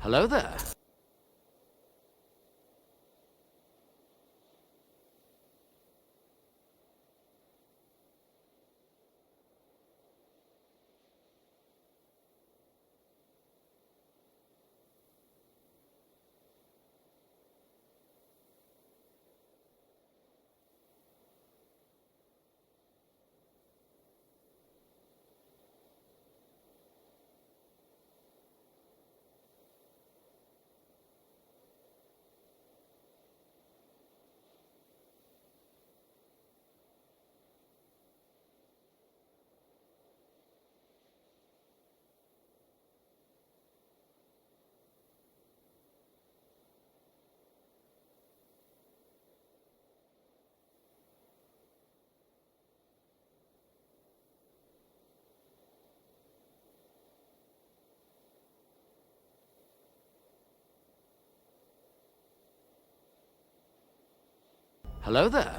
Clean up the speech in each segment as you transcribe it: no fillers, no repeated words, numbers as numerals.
Hello there. Hello there.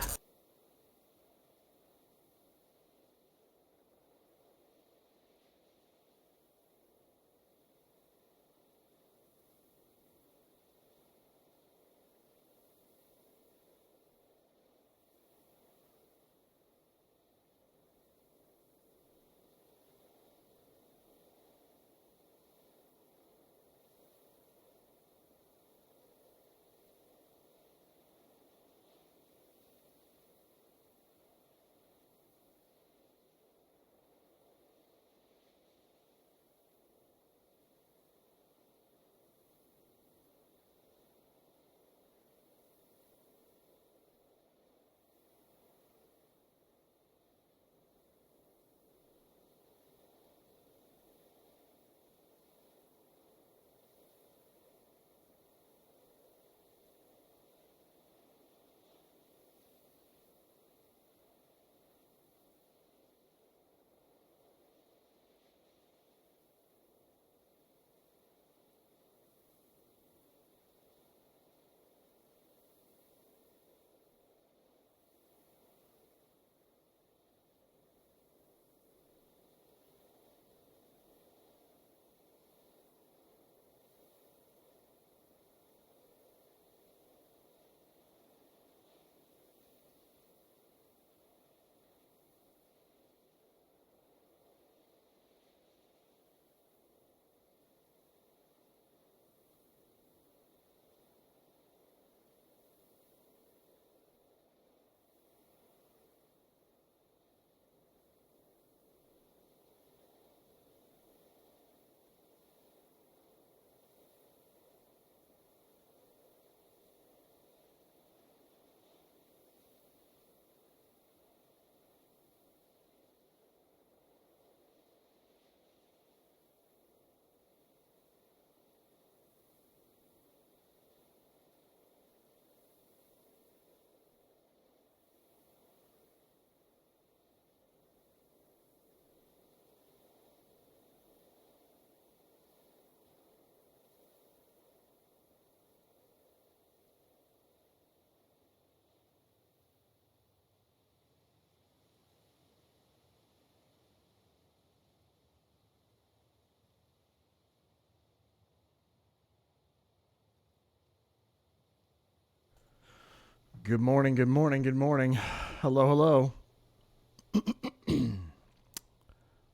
Good morning, good morning, good morning. Hello, hello.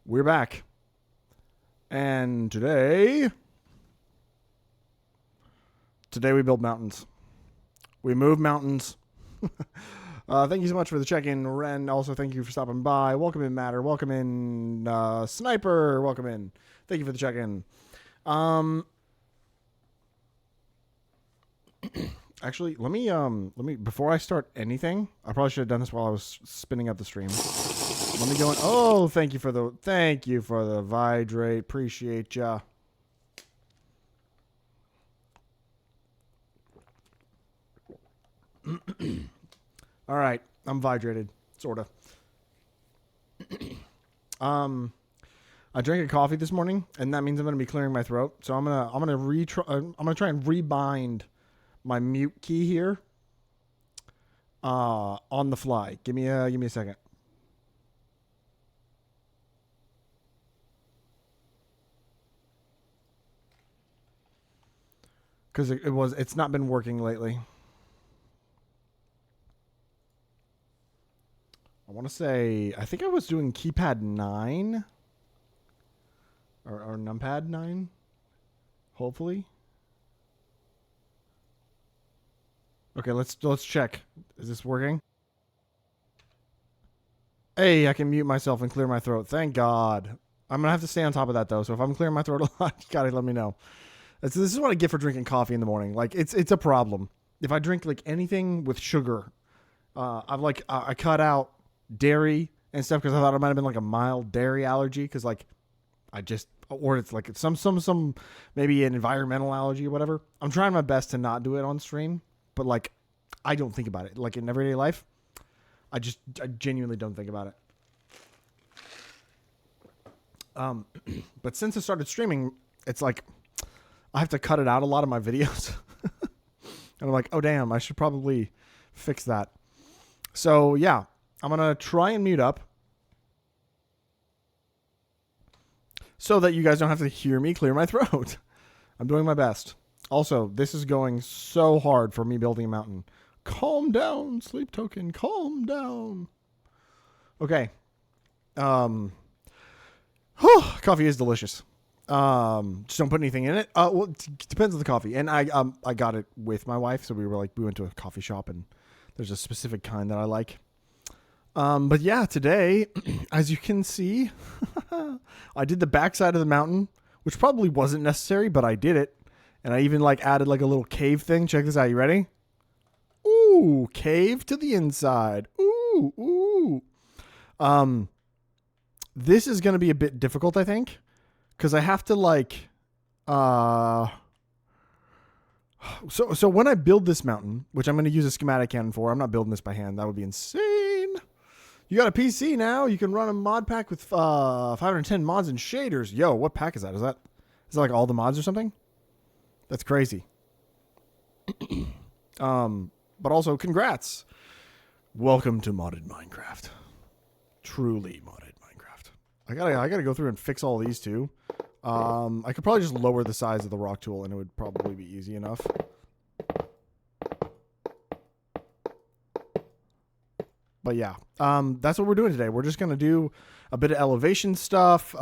We're back. And today we build mountains. We move mountains. Thank you so much for the check-in, Ren. Also, thank you for stopping by. Welcome in, Matter. Welcome in, Sniper. Welcome in. Thank you for the check-in. Actually, let me before I start anything, I probably should have done this while I was spinning up the stream. Let me go in. Oh, thank you for the vidrate. Appreciate ya. All right, I'm vidrated, sorta. I drank a coffee this morning, and that means I'm gonna be clearing my throat. So I'm gonna try and rebind my mute key here. On the fly. Give me a second. because it's not been working lately. I want to say, I think I was doing keypad 9 or numpad 9, hopefully. Okay, let's check. Is this working? Hey, I can mute myself and clear my throat. Thank God. I'm going to have to stay on top of that, though. So if I'm clearing my throat a lot, you got to let me know. This is what I get for drinking coffee in the morning. Like, it's a problem. If I drink, like, anything with sugar, I cut out dairy and stuff because I thought it might have been, like, a mild dairy allergy because, like, or it's, like, some maybe an environmental allergy or whatever. I'm trying my best to not do it on stream, but, like, I don't think about it. Like, in everyday life, I genuinely don't think about it. But since I started streaming, it's like I have to cut it out a lot of my videos. And I'm like, oh, damn, I should probably fix that. So, yeah, I'm going to try and mute up so that you guys don't have to hear me clear my throat. I'm doing my best. Also, this is going so hard for me building a mountain. Calm down, sleep token. Calm down. Okay. Coffee is delicious. Just don't put anything in it. Well, it depends on the coffee. And I got it with my wife, so we went to a coffee shop, and there's a specific kind that I like. But yeah, today, as you can see, I did the backside of the mountain, which probably wasn't necessary, but I did it. And I even added a little cave thing. Check this out. You ready? Ooh, cave to the inside. Ooh. This is going to be a bit difficult, I think, because I have to So when I build this mountain, which I'm going to use a schematic cannon for, I'm not building this by hand. That would be insane. You got a PC now. You can run a mod pack with 510 mods and shaders. Yo, what pack is that? Is that like all the mods or something? That's crazy. But also, congrats. Welcome to modded Minecraft. Truly modded Minecraft. I gotta go through and fix all these too. I could probably just lower the size of the rock tool and it would probably be easy enough. But yeah, that's what we're doing today. We're just gonna do a bit of elevation stuff.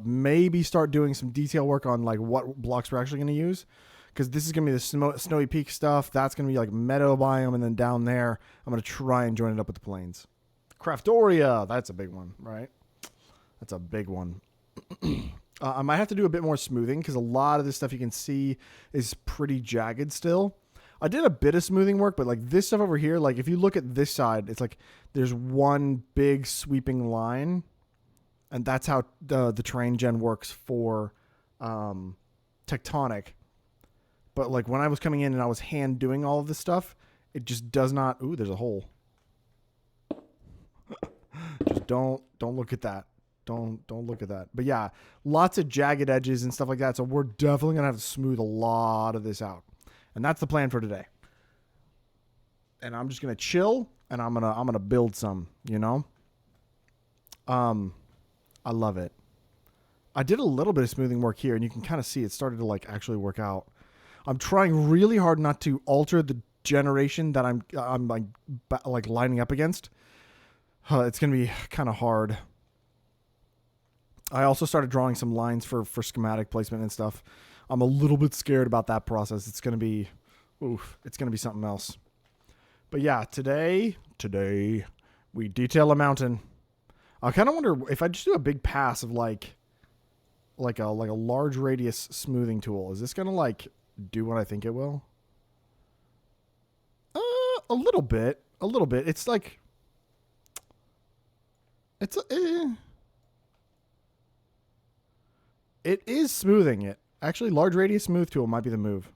Maybe start doing some detail work on what blocks we're actually gonna use. Because this is going to be the snowy peak stuff. That's going to be meadow biome. And then down there, I'm going to try and join it up with the plains. Craftoria. That's a big one, right? That's a big one. I might have to do a bit more smoothing because a lot of this stuff you can see is pretty jagged still. I did a bit of smoothing work, but this stuff over here, if you look at this side, it's there's one big sweeping line. And that's how the terrain gen works for tectonic. But when I was coming in and I was hand doing all of this stuff, it just does not. Ooh, there's a hole. Just don't look at that. Don't look at that. But yeah, lots of jagged edges and stuff like that. So we're definitely gonna have to smooth a lot of this out, and that's the plan for today. And I'm just gonna chill, and I'm gonna build some. I love it. I did a little bit of smoothing work here, and you can kind of see it started to actually work out. I'm trying really hard not to alter the generation that I'm lining up against. It's going to be kind of hard. I also started drawing some lines for schematic placement and stuff. I'm a little bit scared about that process. It's going to be something else. But yeah, today we detail a mountain. I kind of wonder if I just do a big pass of like a large radius smoothing tool. Is this going to do what I think it will? A little bit. It's it is smoothing it. Actually, large radius smooth tool might be the move.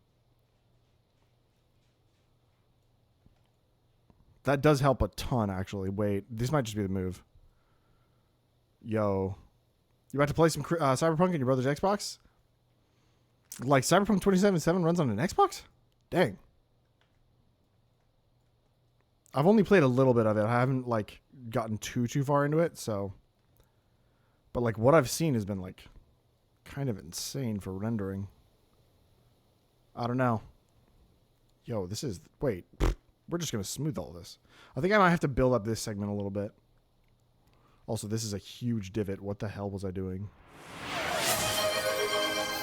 That does help a ton, actually. Wait, this might just be the move. Yo. You about to play some Cyberpunk on your brother's Xbox? Cyberpunk 2077 runs on an Xbox? Dang. I've only played a little bit of it. I haven't gotten too far into it, so. But what I've seen has been kind of insane for rendering. I don't know. Yo, this is... Wait. We're just going to smooth all this. I think I might have to build up this segment a little bit. Also, this is a huge divot. What the hell was I doing?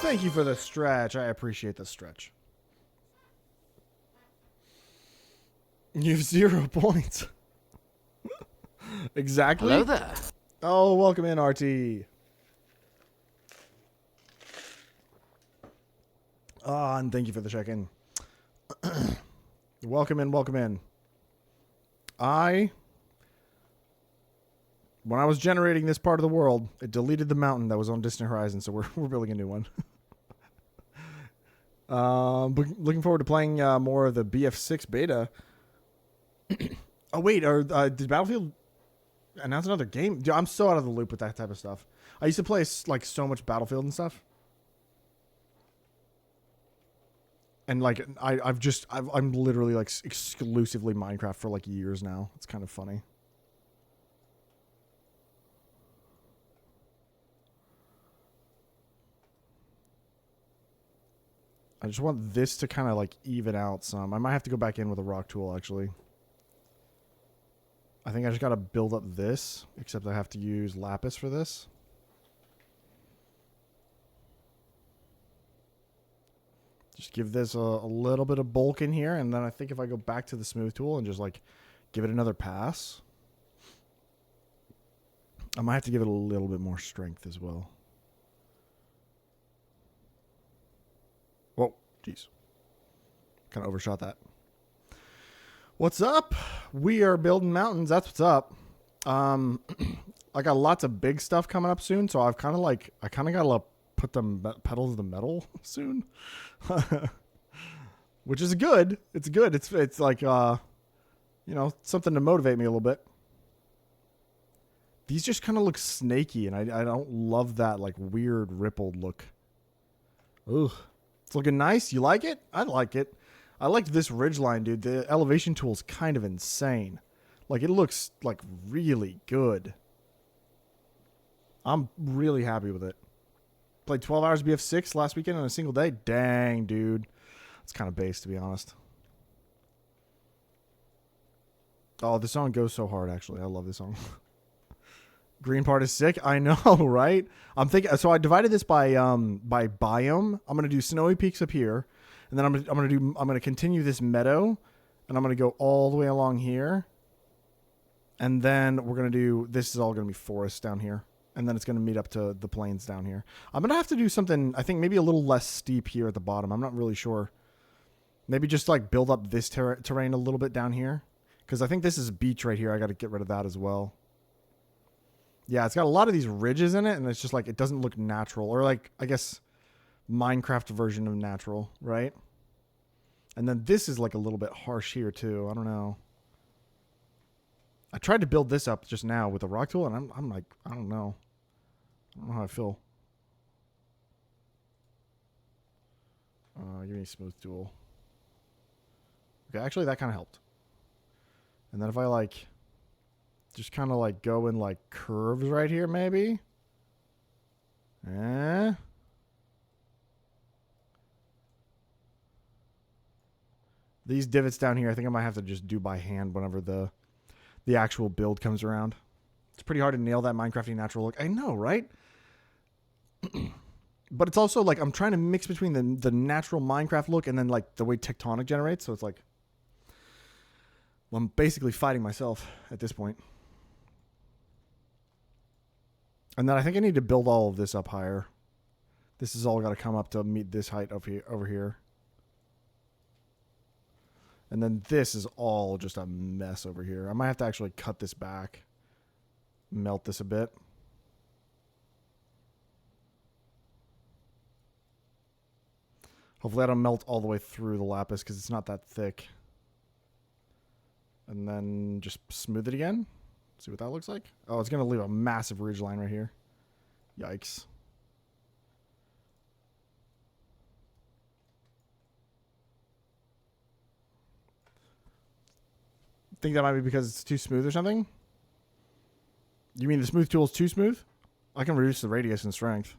Thank you for the stretch. I appreciate the stretch. You have 0 points. Exactly. Hello there. Oh, welcome in, RT. Ah, and thank you for the check-in. Welcome in, welcome in. When I was generating this part of the world, it deleted the mountain that was on Distant Horizon, so we're building a new one. Looking forward to playing more of the BF6 beta. Oh wait, did Battlefield announce another game? Dude, I'm so out of the loop with that type of stuff. I used to play like so much Battlefield and stuff. And like I'm literally like exclusively Minecraft for like years now. It's kind of funny. I just want this to kind of like even out some. I might have to go back in with a rock tool actually. I think I just got to build up this, except I have to use lapis for this. Just give this a little bit of bulk in here, and then I think if I go back to the smooth tool and just like give it another pass, I might have to give it a little bit more strength as well. Whoa, jeez. Kind of overshot that. What's up? We are building mountains. That's what's up. I got lots of big stuff coming up soon, so I kind of got to put the pedals to the metal soon. Which is good. It's good. It's like something to motivate me a little bit. These just kind of look snaky, and I don't love that like weird rippled look. Ugh. It's looking nice. You like it? I like it. I liked this ridgeline, dude. The elevation tool is kind of insane. Like, it looks like really good. I'm really happy with it. Played 12 hours BF6 last weekend on a single day. Dang, dude. It's kind of base, to be honest. Oh, this song goes so hard, actually. I love this song. Green part is sick. I know, right? I'm thinking. So I divided this by biome. I'm gonna do snowy peaks up here, and then I'm gonna continue this meadow, and I'm gonna go all the way along here, and then we're gonna do. This is all gonna be forest down here. And then it's going to meet up to the plains down here. I'm going to have to do something, I think maybe a little less steep here at the bottom. I'm not really sure. Maybe just like build up this terrain a little bit down here. Because I think this is a beach right here. I got to get rid of that as well. Yeah, it's got a lot of these ridges in it. And it's just like, it doesn't look natural. Or like, I guess, Minecraft version of natural, right? And then this is like a little bit harsh here too. I don't know. I tried to build this up just now with a rock tool. And I'm like, I don't know. I don't know how I feel. Give me a smooth tool. Okay, actually that kind of helped. And then if I like, just kind of like go in like curves right here maybe. These divots down here, I think I might have to just do by hand whenever the actual build comes around. It's pretty hard to nail that Minecrafty natural look. I know, right? But it's also like I'm trying to mix between the natural Minecraft look and then like the way Tectonic generates. So it's like, well, I'm basically fighting myself at this point. And then I think I need to build all of this up higher. This has all got to come up to meet this height over here. And then this is all just a mess over here. I might have to actually cut this back. Melt this a bit. Hopefully I don't melt all the way through the lapis because it's not that thick. And then just smooth it again. See what that looks like. Oh, it's going to leave a massive ridge line right here. Yikes. Think that might be because it's too smooth or something? You mean the smooth tool is too smooth? I can reduce the radius and strength.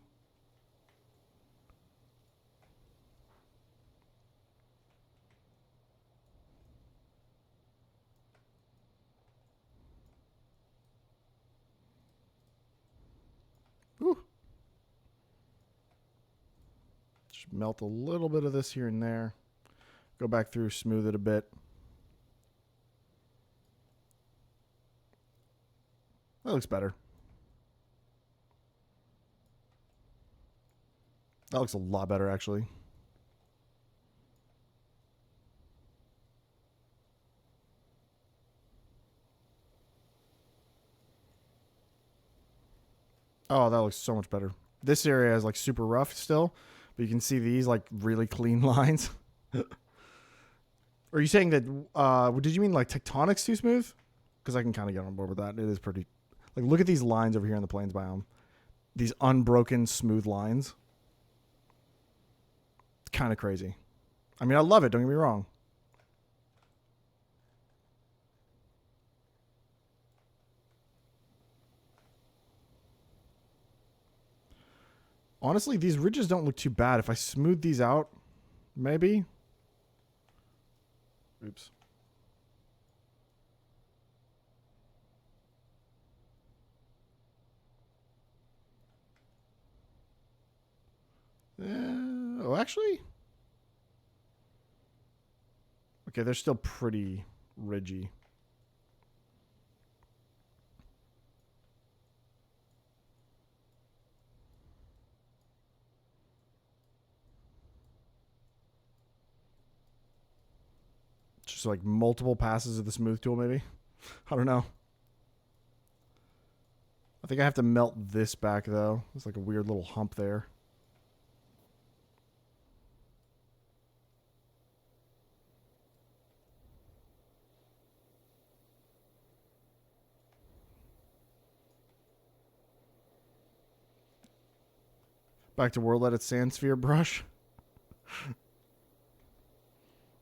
Just melt a little bit of this here and there. Go back through, smooth it a bit. That looks better. That looks a lot better, actually. Oh, that looks so much better. This area is like super rough still, but you can see these like really clean lines. Are you saying that, did you mean like tectonics too smooth? Because I can kind of get on board with that. It is pretty, like look at these lines over here in the plains biome. These unbroken smooth lines. It's kind of crazy. I mean, I love it, don't get me wrong. Honestly, these ridges don't look too bad. If I smooth these out, maybe. Oops. Oh, actually. Okay, they're still pretty ridgy. Just like multiple passes of the smooth tool, maybe. I don't know. I think I have to melt this back, though. There's like a weird little hump there. Back to World Edit Sand Sphere brush.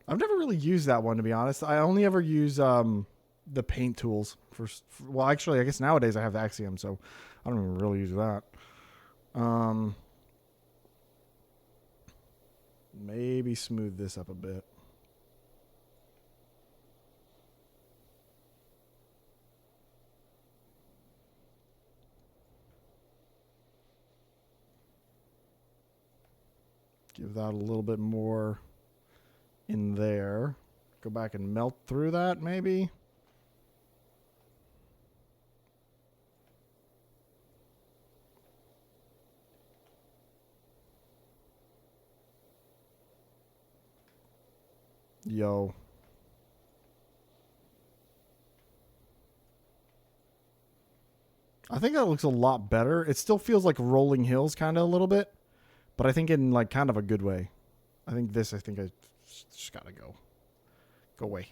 I've never really used that one, to be honest. I only ever use the paint tools for. Well, actually, I guess nowadays I have the Axiom, so I don't even really use that. Maybe smooth this up a bit. Give that a little bit more in there. Go back and melt through that, maybe. Yo. I think that looks a lot better. It still feels like rolling hills kind of a little bit, but I think in like kind of a good way. I think I just gotta go. Go away.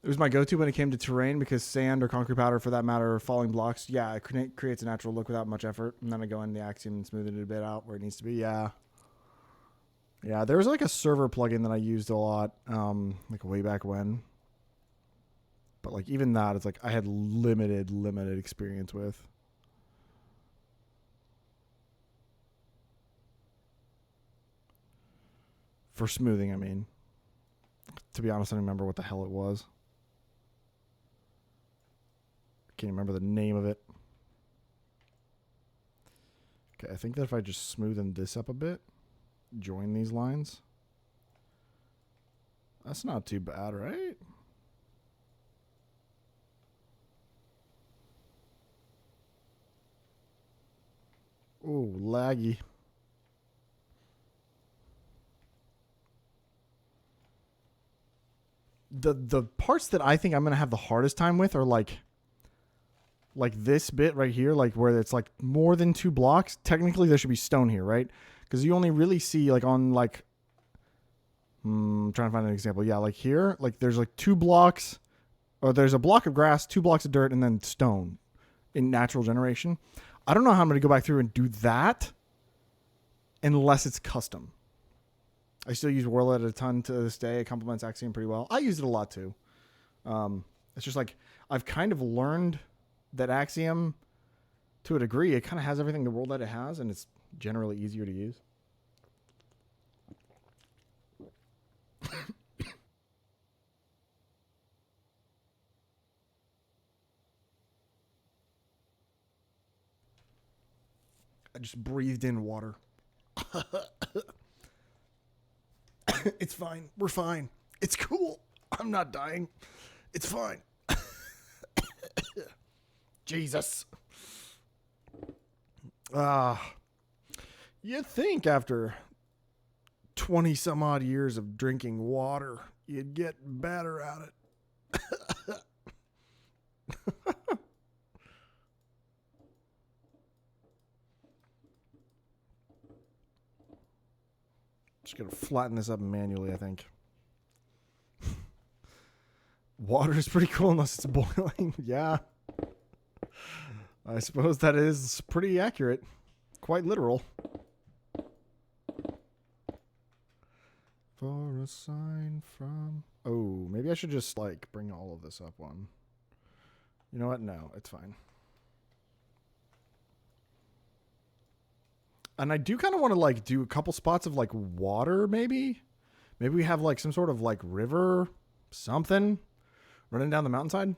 It was my go-to when it came to terrain because sand or concrete powder, for that matter, or falling blocks, yeah, it creates a natural look without much effort. And then I go in the Axiom and smooth it a bit out where it needs to be. Yeah. Yeah, there was like a server plugin that I used a lot, like way back when. But like even that, it's like I had limited experience with. For smoothing, I mean. To be honest, I don't remember what the hell it was. Can't remember the name of it. Okay, I think that if I just smoothen this up a bit, join these lines. That's not too bad, right? Ooh, laggy. The parts that I think I'm gonna have the hardest time with are like this bit right here, like where it's like more than 2 blocks. Technically, there should be stone here, right? Because you only really see like on like, I'm trying to find an example. Yeah, like here, like there's like 2 blocks, or there's a block of grass, 2 blocks of dirt, and then stone in natural generation. I don't know how I'm going to go back through and do that unless it's custom. I still use Whirl It a ton to this day. It complements Axiom pretty well. I use it a lot too. It's just like I've kind of learned that Axiom, to a degree, it kind of has everything the Whirl It has, and it's generally easier to use. just breathed in water. It's fine. We're fine. It's cool. I'm not dying. It's fine. Jesus. You'd think after 20 some odd years of drinking water, you'd get better at it. Just gonna flatten this up manually, I think. Water is pretty cool unless it's boiling. Yeah. I suppose that is pretty accurate. Quite literal. For a sign from... Oh, maybe I should just, like, bring all of this up one. You know what? No, it's fine. And I do kind of want to, like, do a couple spots of, like, water, maybe? Maybe we have, like, some sort of, like, river, something running down the mountainside.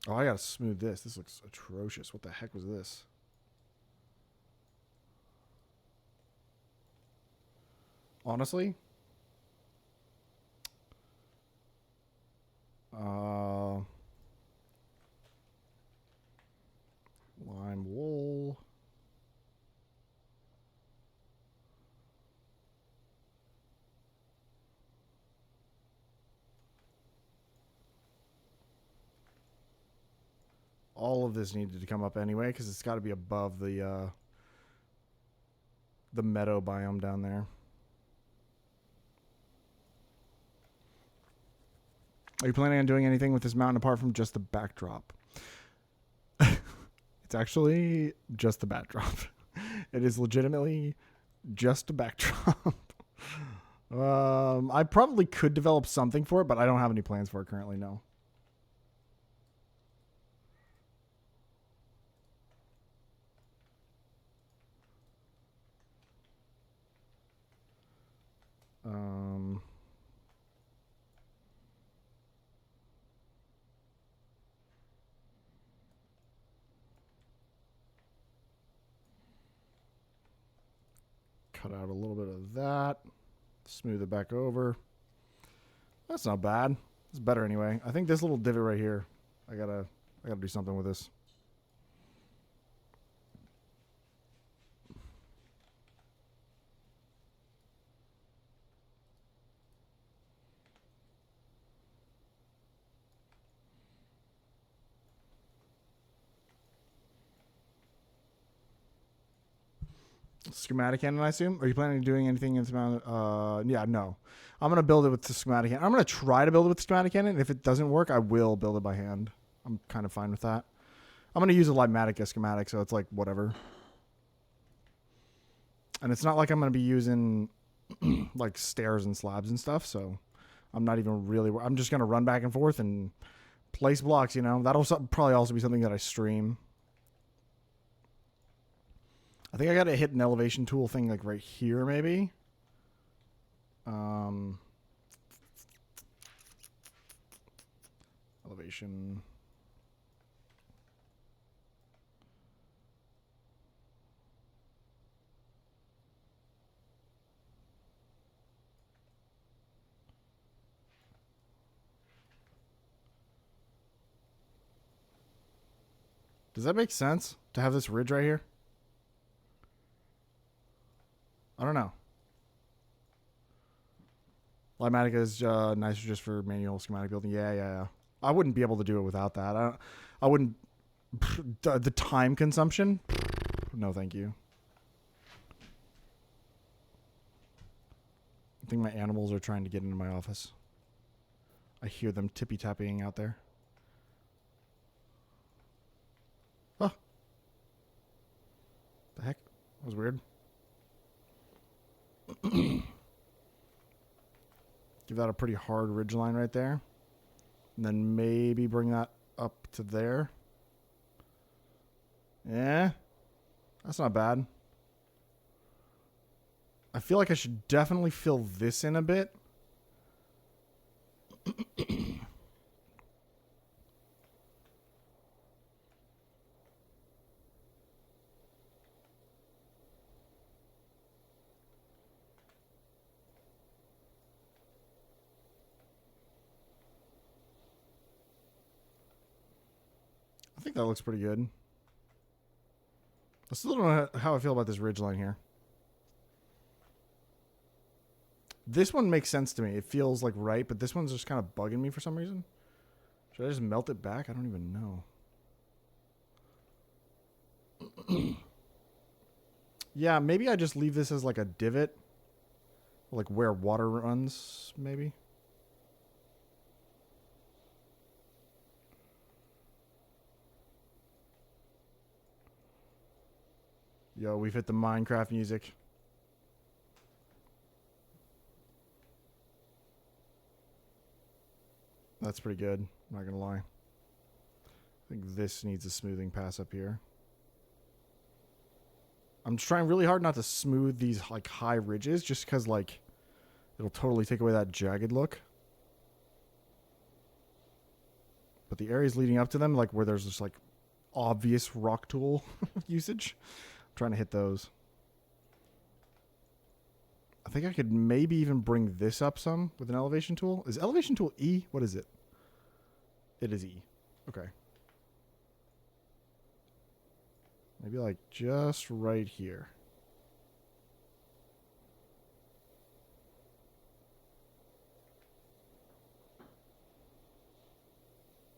Oh, I gotta smooth this. This looks atrocious. What the heck was this? Honestly? Lime wool. All of this needed to come up anyway because it's got to be above the meadow biome down there. Are you planning on doing anything with this mountain apart from just the backdrop? It's actually just the backdrop. It is legitimately just a backdrop. I probably could develop something for it, but I don't have any plans for it currently, no. Cut out a little bit of that. Smooth it back over. That's not bad. It's better anyway. I think this little divot right here, I gotta do something with this. Schematic cannon, I assume? Are you planning on doing anything in schematic? Yeah, no. I'm going to build it with the schematic cannon. I'm going to try to build it with the schematic cannon. If it doesn't work, I will build it by hand. I'm kind of fine with that. I'm going to use a Limatica schematic, so it's like whatever. And it's not like I'm going to be using like stairs and slabs and stuff, so I'm not even really... I'm just going to run back and forth and place blocks, you know? That'll probably also be something that I stream. I think I got to hit an elevation tool thing like right here, maybe. Elevation. Does that make sense to have this ridge right here? I don't know. Limatica is nicer just for manual schematic building. Yeah. I wouldn't be able to do it without that. I wouldn't. The time consumption? No, thank you. I think my animals are trying to get into my office. I hear them tippy-tapping out there. Oh. The heck? That was weird. Give that a pretty hard ridge line right there. And then maybe bring that up to there. Yeah. That's not bad. I feel like I should definitely fill this in a bit. I, think that looks pretty good. I still don't know how I feel about this ridgeline here. This one makes sense to me. It feels like right, but this one's just kind of bugging me for some reason. Should I just melt it back? I don't even know. Yeah, maybe I just leave this as like a divot. Like where water runs, maybe. Yo, we've hit the Minecraft music. That's pretty good, not gonna lie. I think this needs a smoothing pass up here. I'm trying really hard not to smooth these like high ridges just because like it'll totally take away that jagged look. But the areas leading up to them, like where there's just like obvious rock tool usage, I'm trying to hit those. I think I could maybe even bring this up some with an elevation tool. Is elevation tool E? What is it? It is E. Okay. Maybe like just right here.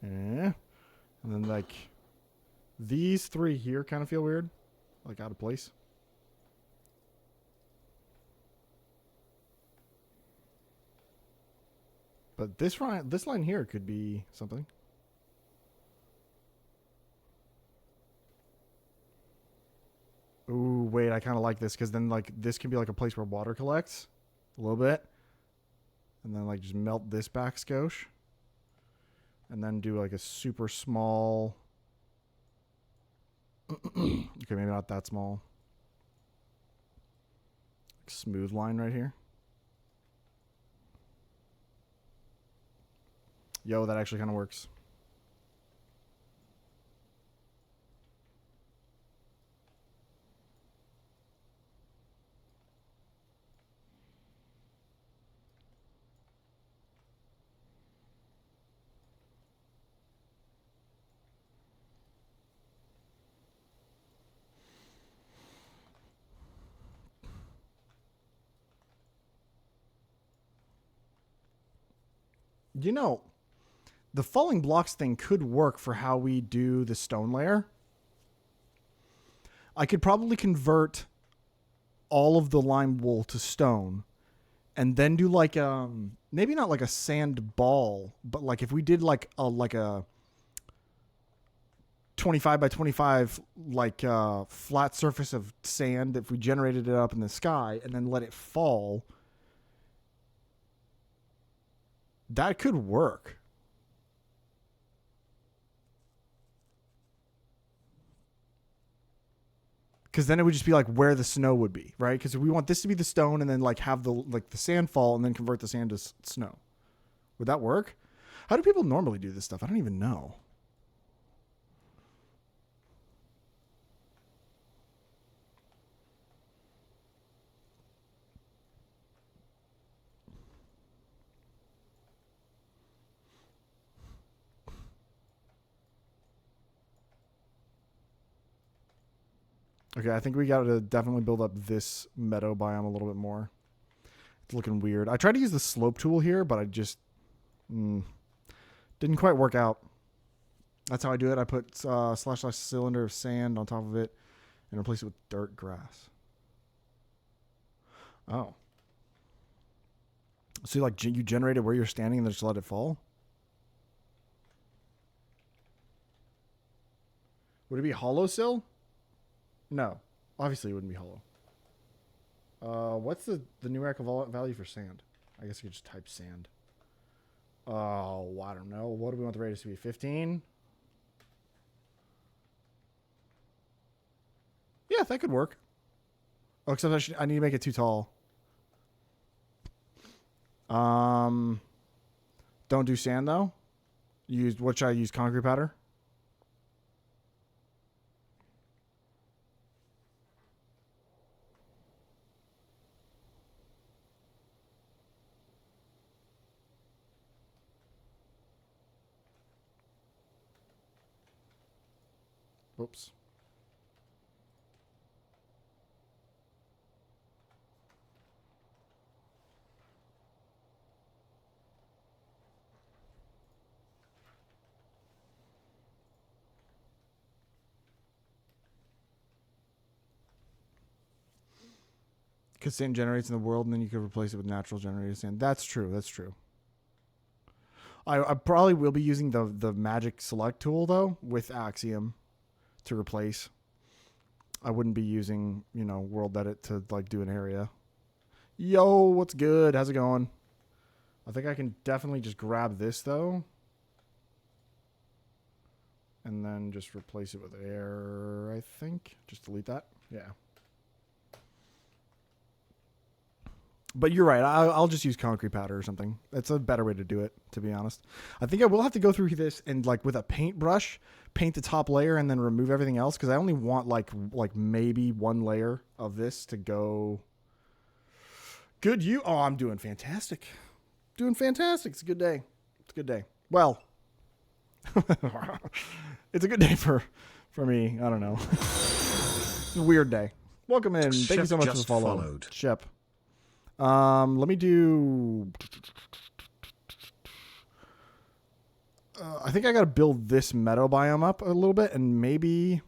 Yeah. And then like these three here kind of feel weird. Like out of place. But this line here could be something. Ooh, wait, I kind of like this because then like this can be like a place where water collects a little bit. And then like just melt this back skosh. And then do like a super small. Okay, maybe not that small. Like smooth line right here. Yo, that actually kind of works. You know, the falling blocks thing could work for how we do the stone layer. I could probably convert all of the lime wool to stone and then do like maybe not like a sand ball, but like if we did like a 25 by 25 like flat surface of sand, if we generated it up in the sky and then let it fall, that could work. Because then it would just be like where the snow would be, right? Because we want this to be the stone and then like have the sand fall and then convert the sand to snow. Would that work? How do people normally do this stuff? I don't even know. Okay, I think we got to definitely build up this meadow biome a little bit more. It's looking weird. I tried to use the slope tool here, but I just didn't quite work out. That's how I do it. I put slash cylinder of sand on top of it and replace it with dirt grass. Oh. So like you generate it where you're standing and then just let it fall? Would it be hollow sill? No. Obviously it wouldn't be hollow. What's the numerical value for sand? I guess you could just type sand. Oh, I don't know. What do we want the radius to be? 15? Yeah, that could work. Oh, except I need to make it too tall. Don't do sand though. What should I use? Concrete powder? Whoops. Because sand generates in the world, and then you could replace it with natural generated sand. That's true. That's true. I probably will be using the magic select tool, though, with Axiom to replace. I wouldn't be using, world edit to, do an area. Yo, what's good? How's it going? I think I can definitely just grab this, though. And then just replace it with air, I think. Just delete that. Yeah. But you're right. I'll just use concrete powder or something. That's a better way to do it, to be honest. I think I will have to go through this and, with a paintbrush, paint the top layer and then remove everything else, because I only want, like maybe one layer of this to go. Good you. Oh, I'm doing fantastic. Doing fantastic. It's a good day. It's a good day. Well, it's a good day for me. I don't know. It's a weird day. Welcome in. Thank you so much for the follow. Followed. Shep. Let me do. I think I got to build this meadow biome up a little bit, and maybe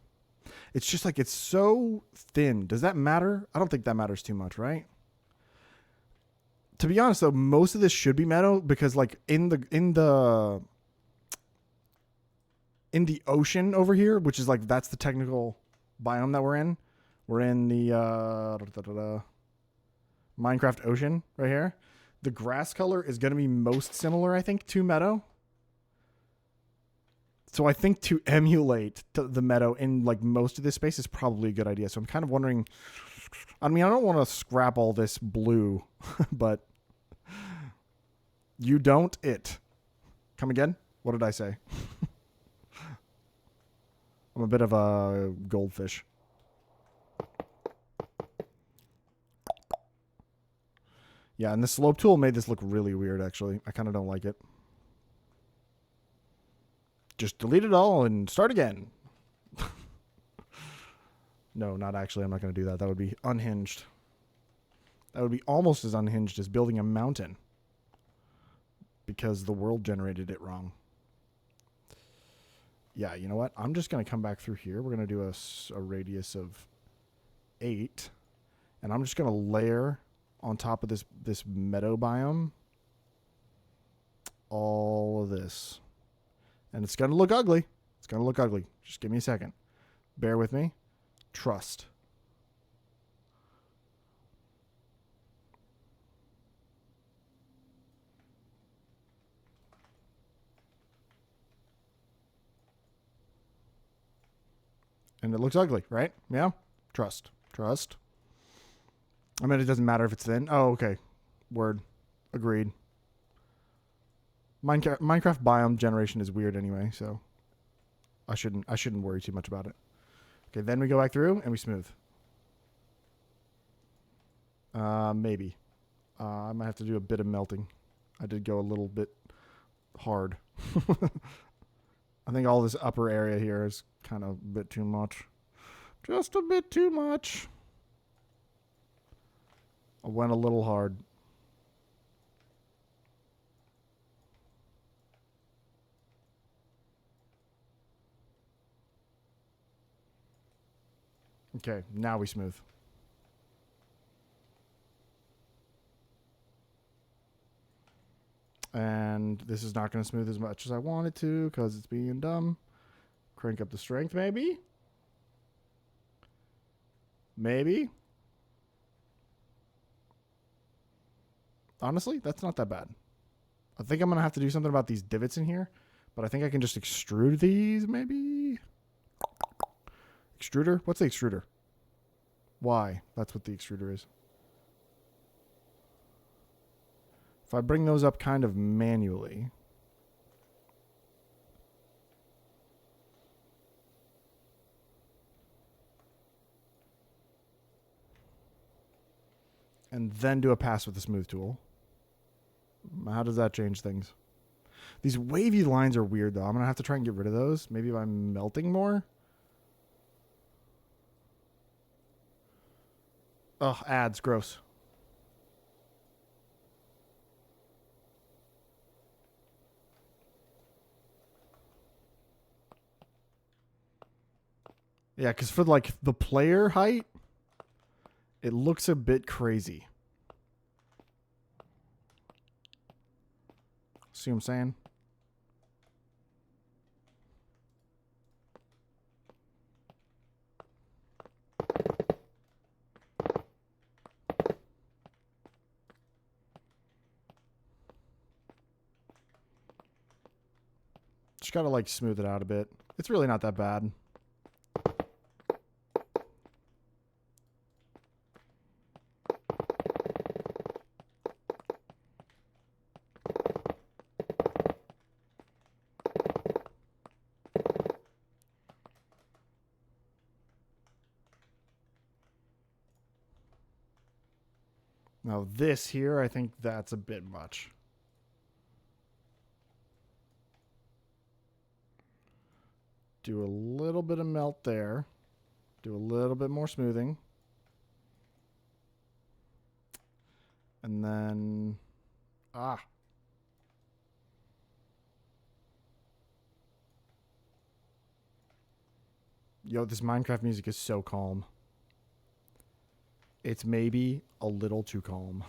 it's just it's so thin. Does that matter? I don't think that matters too much, right? To be honest, though, most of this should be meadow because, in the ocean over here, which is that's the technical biome that we're in. We're in the Minecraft Ocean right here. The grass color is going to be most similar, I think, to meadow. So I think to emulate the meadow in most of this space is probably a good idea. So I'm kind of wondering, I mean, I don't want to scrap all this blue, but you don't it. Come again? What did I say? I'm a bit of a goldfish. Yeah, and the slope tool made this look really weird, actually. I kind of don't like it. Just delete it all and start again. No, not actually. I'm not going to do that. That would be unhinged. That would be almost as unhinged as building a mountain. Because the world generated it wrong. Yeah, you know what? I'm just going to come back through here. We're going to do a radius of 8. And I'm just going to layer on top of this meadow biome all of this. And it's going to look ugly. It's going to look ugly. Just give me a second. Bear with me. Trust. And it looks ugly, right? Yeah? Trust. Trust. I mean, it doesn't matter if it's thin. Oh, okay. Word. Agreed. Minecraft biome generation is weird anyway, so I shouldn't worry too much about it. Okay, then we go back through and we smooth. Maybe. I might have to do a bit of melting. I did go a little bit hard. I think all this upper area here is kind of a bit too much. Just a bit too much. I went a little hard. Okay, now we smooth. And this is not going to smooth as much as I want it to because it's being dumb. Crank up the strength, maybe? Maybe? Honestly, that's not that bad. I think I'm going to have to do something about these divots in here. But I think I can just extrude these, maybe? Extruder? What's the extruder? Why? That's what the extruder is. If I bring those up kind of manually. And then do a pass with the smooth tool. How does that change things? These wavy lines are weird, though. I'm going to have to try and get rid of those. Maybe if I'm melting more. Ugh, ads, gross. Yeah, because for like the player height, it looks a bit crazy. See what I'm saying? Just gotta like smooth it out a bit. It's really not that bad. Now this here, I think that's a bit much. Do a little bit of melt there. Do a little bit more smoothing. And then... Yo, this Minecraft music is so calm. It's maybe a little too calm.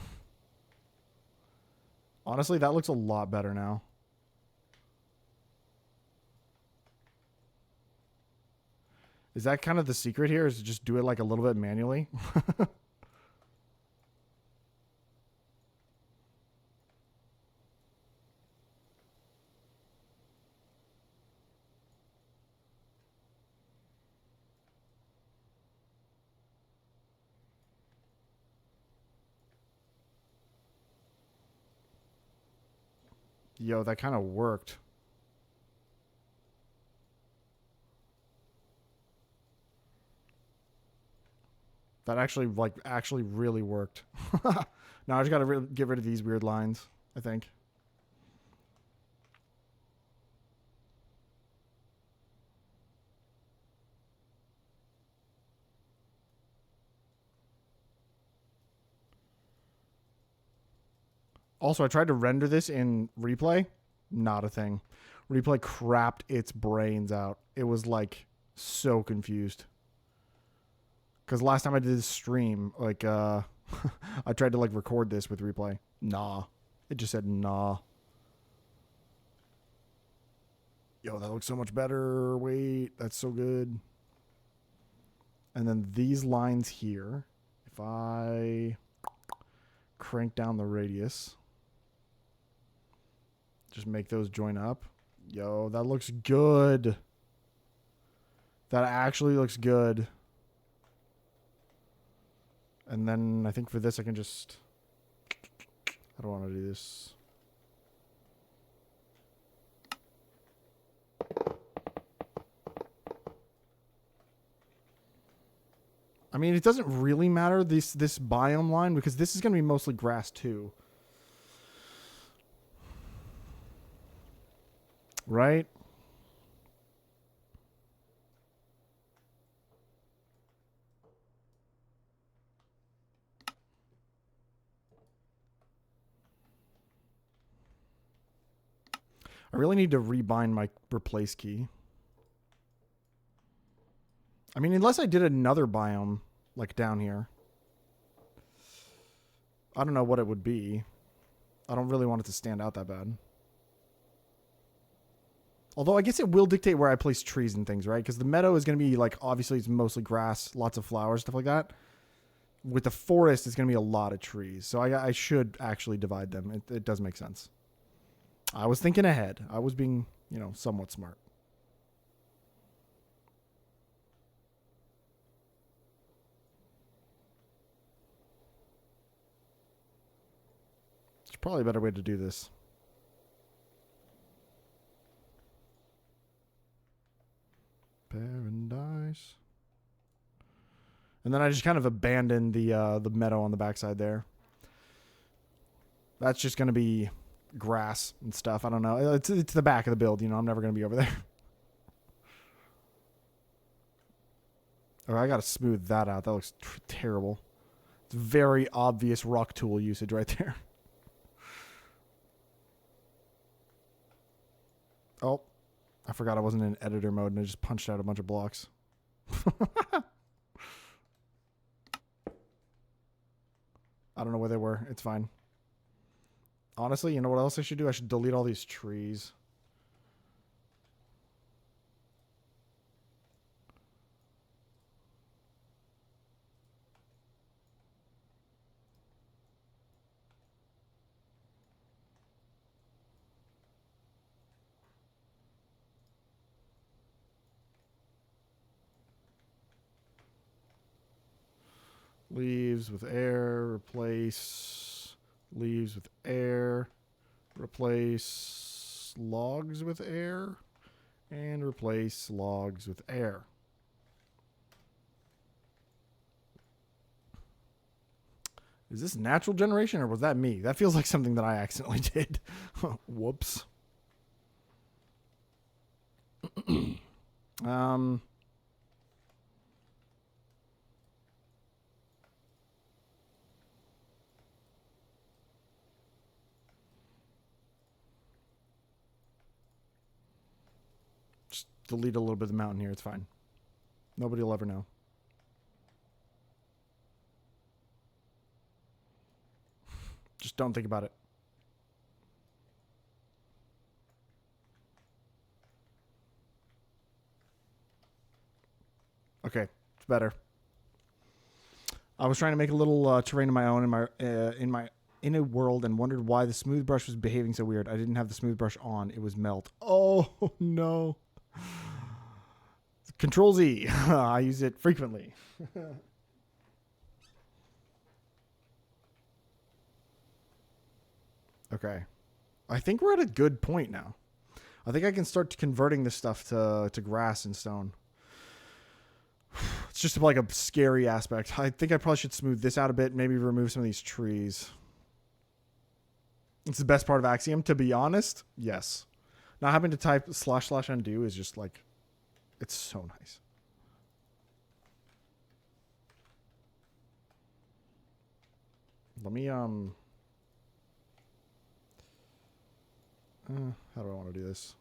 Honestly, that looks a lot better now. Is that kind of the secret here? Is to just do it like a little bit manually? Yo, that kind of worked. That actually really worked. Now I just gotta get rid of these weird lines, I think. Also, I tried to render this in replay. Not a thing. Replay crapped its brains out. It was like so confused. Because last time I did this stream, like, I tried to, like, record this with replay. Nah. It just said, nah. Yo, that looks so much better. Wait, that's so good. And then these lines here, if I crank down the radius, just make those join up. Yo, that looks good. That actually looks good. And then I think for this I can just... I don't want to do this. I mean, it doesn't really matter, this biome line, because this is going to be mostly grass too. Right? I really need to rebind my replace key. I mean, unless I did another biome, like down here. I don't know what it would be. I don't really want it to stand out that bad. Although I guess it will dictate where I place trees and things, right? Because the meadow is going to be like, obviously it's mostly grass, lots of flowers, stuff like that. With the forest, it's going to be a lot of trees. So I should actually divide them. It does make sense. I was thinking ahead. I was being, you know, somewhat smart. There's probably a better way to do this. Paradise. And then I just kind of abandoned the meadow on the backside there. That's just going to be grass and stuff. I don't know. It's the back of the build. You know, I'm never going to be over there. Oh, I got to smooth that out. That looks terrible. It's very obvious rock tool usage right there. Oh, I forgot I wasn't in editor mode and I just punched out a bunch of blocks. I don't know where they were. It's fine. Honestly, you know what else I should do? I should delete all these trees. Leaves with air, replace leaves with air, replace logs with air, and replace logs with air. Is this natural generation or was that me? That feels like something that I accidentally did. Whoops. Just delete a little bit of the mountain here. It's fine. Nobody will ever know. Just don't think about it. Okay, it's better. I was trying to make a little terrain of my own in a world and wondered why the smooth brush was behaving so weird. I didn't have the smooth brush on. It was melt. Oh, no. Control Z. I use it frequently. Okay. I think we're at a good point now. I think I can start converting this stuff to grass and stone. It's just like a scary aspect. I think I probably should smooth this out a bit. Maybe remove some of these trees. It's the best part of Axiom, to be honest. Yes. Not having to type / undo is just like, it's so nice. Let me, how do I want to do this?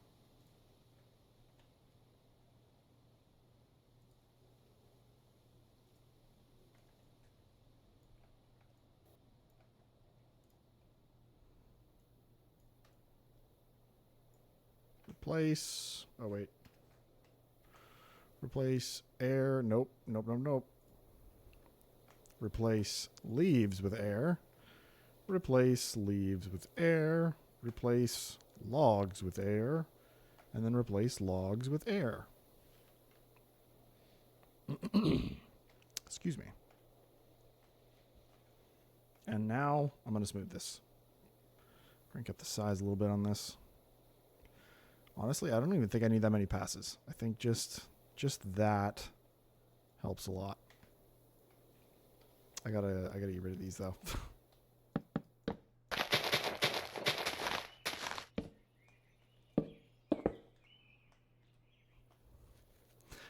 Replace. Oh, wait. Replace air. Nope. Nope, nope, nope. Replace leaves with air. Replace leaves with air. Replace logs with air. And then replace logs with air. Excuse me. And now I'm going to smooth this. Crank up the size a little bit on this. Honestly, I don't even think I need that many passes. I think just that helps a lot. I gotta get rid of these though.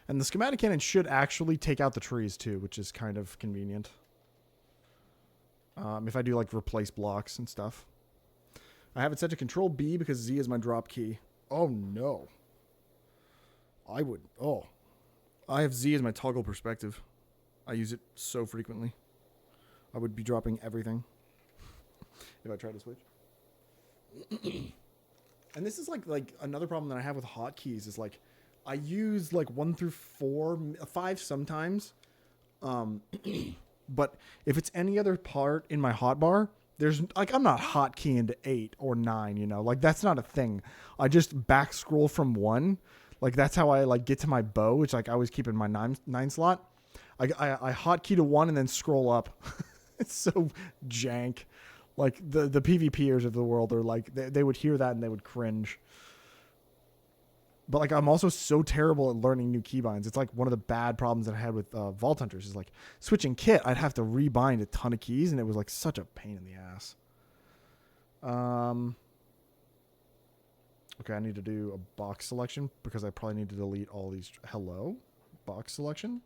And the schematic cannon should actually take out the trees too, which is kind of convenient. If I do like replace blocks and stuff. I have it set to Control B because Z is my drop key. Oh no. I have Z as my toggle perspective. I use it so frequently. I would be dropping everything if I tried to switch. And this is like another problem that I have with hotkeys is like I use like 1 through 4, 5 sometimes. But if it's any other part in my hotbar, there's like I'm not hotkeying to 8 or 9, you know, like that's not a thing. I just back scroll from 1. Like that's how I like get to my bow, which like I always keep in my 9 slot. I hotkey to 1 and then scroll up. It's so jank. Like the PvPers of the world are like they would hear that and they would cringe. But like I'm also so terrible at learning new keybinds. It's like one of the bad problems that I had with Vault Hunters is like switching kit. I'd have to rebind a ton of keys and it was like such a pain in the ass. Okay, I need to do a box selection because I probably need to delete all these. Hello? Box selection?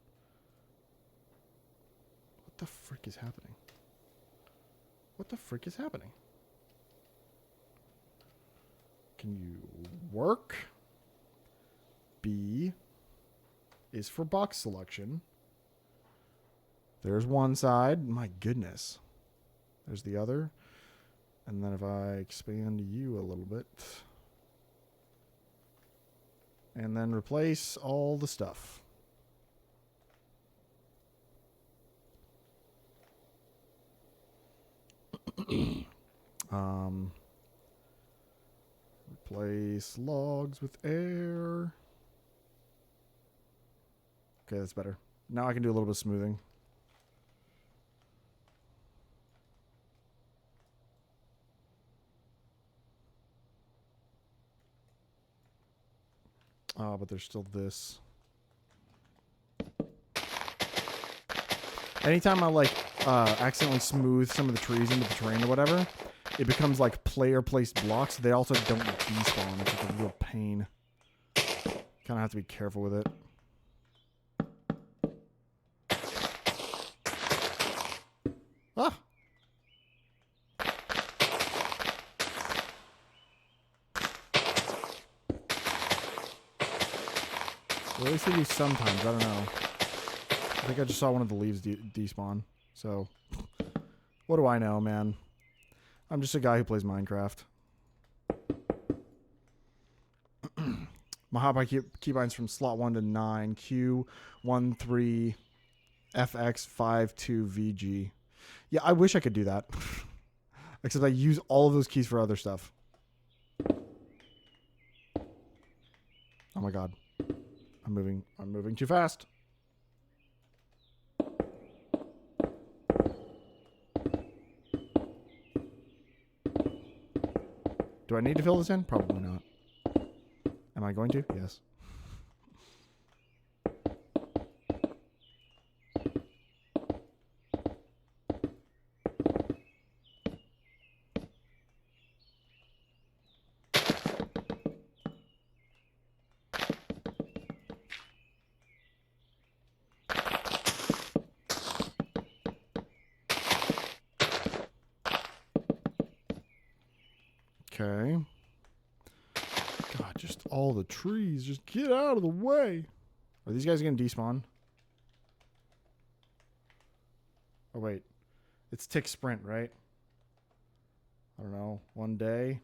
What the frick is happening? What the frick is happening? Can you work? B is for box selection. There's one side. My goodness. There's the other. And then if I expand you a little bit. And then replace all the stuff. Replace logs with air. Okay, that's better. Now I can do a little bit of smoothing. But there's still this. Anytime I like accidentally smooth some of the trees into the terrain or whatever, it becomes like player placed blocks. They also don't despawn. It's like a real pain. Kind of have to be careful with it. Ah! Well, at least they do sometimes. I don't know. I think I just saw one of the leaves despawn. So, what do I know, man? I'm just a guy who plays Minecraft. My hotbar keybinds from slot 1 to 9. Q13 FX52 VG. Yeah, I wish I could do that. Except I use all of those keys for other stuff. Oh my god. I'm moving too fast. Do I need to fill this in? Probably not. Am I going to? Yes. Okay. God, just all the trees. Just get out of the way. Are these guys going to despawn? Oh, wait. It's tick sprint, right? I don't know. One day.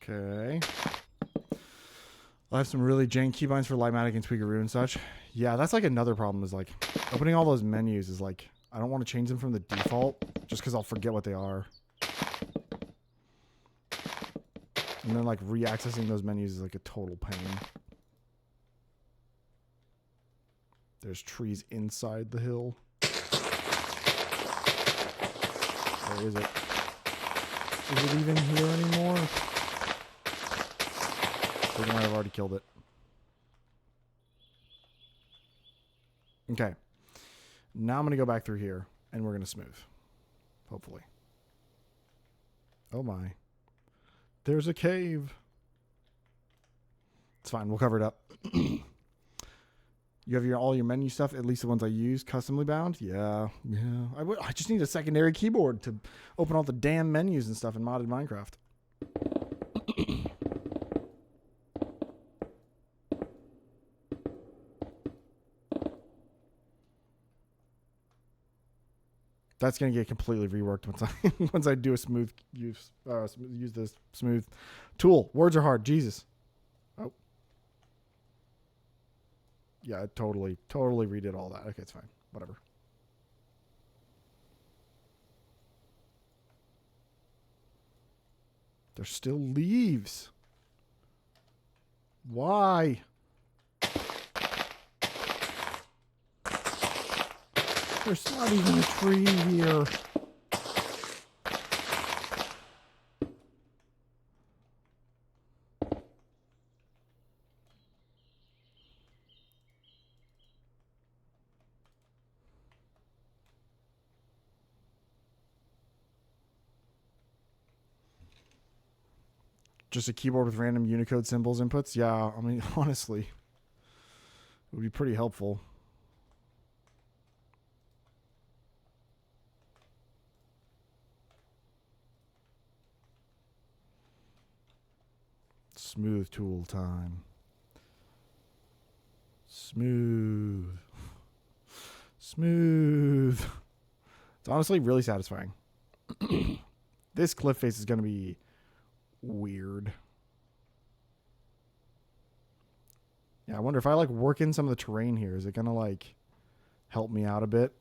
Okay. I have some really jank keybinds for Lightmatic and Tweakeroo and such. Yeah, that's like another problem is like opening all those menus is like, I don't want to change them from the default just because I'll forget what they are. And then like re-accessing those menus is like a total pain. There's trees inside the hill. Where is it? Is it even here anymore? I think I might have already killed it. Okay. Now I'm going to go back through here, and we're going to smooth. Hopefully. Oh my. There's a cave. It's fine. We'll cover it up. You have all your menu stuff, at least the ones I use, customly bound? Yeah. I just need a secondary keyboard to open all the damn menus and stuff in modded Minecraft. That's gonna get completely reworked once I do a smooth use this smooth tool. Words are hard. Jesus. Oh. Yeah, I totally redid all that. Okay, it's fine. Whatever. There's still leaves. Why? There's not even a tree here. Just a keyboard with random Unicode symbols inputs? Yeah, I mean, honestly, it would be pretty helpful. Smooth tool time. Smooth. Smooth. It's honestly really satisfying. This cliff face is going to be weird. Yeah, I wonder if I like work in some of the terrain here, is it going to like help me out a bit?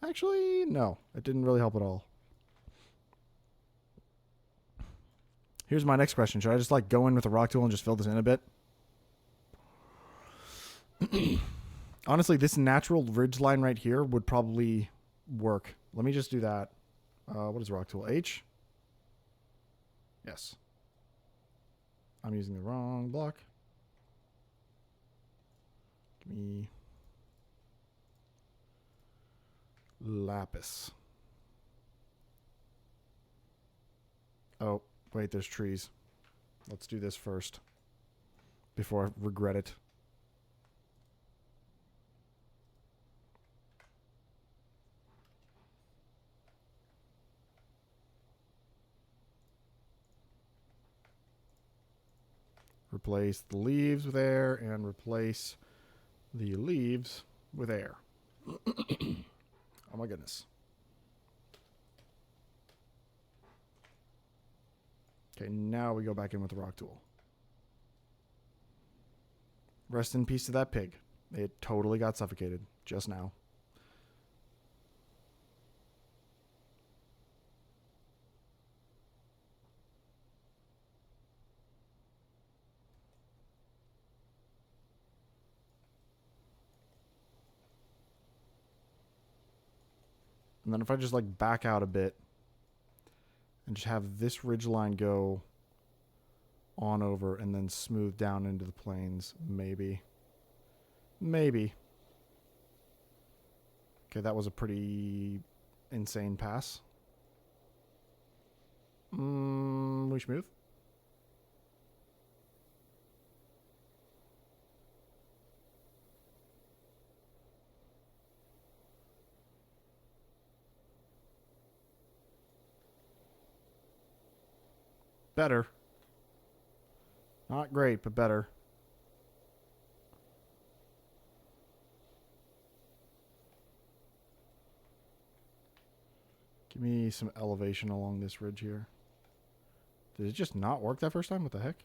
Actually, no. It didn't really help at all. Here's my next question. Should I just like go in with a rock tool and just fill this in a bit? Honestly, this natural ridge line right here would probably work. Let me just do that. What is rock tool? H? Yes. I'm using the wrong block. Give me lapis. Oh, wait, there's trees. Let's do this first before I regret it. Replace the leaves with air and replace the leaves with air. Oh my goodness. Okay, now we go back in with the rock tool. Rest in peace to that pig. It totally got suffocated just now. And then if I just like back out a bit and just have this ridge line go on over and then smooth down into the plains, maybe. Maybe. Okay, that was a pretty insane pass. We should move. Better. Not great, but better. Give me some elevation along this ridge here. Did it just not work that first time? What the heck?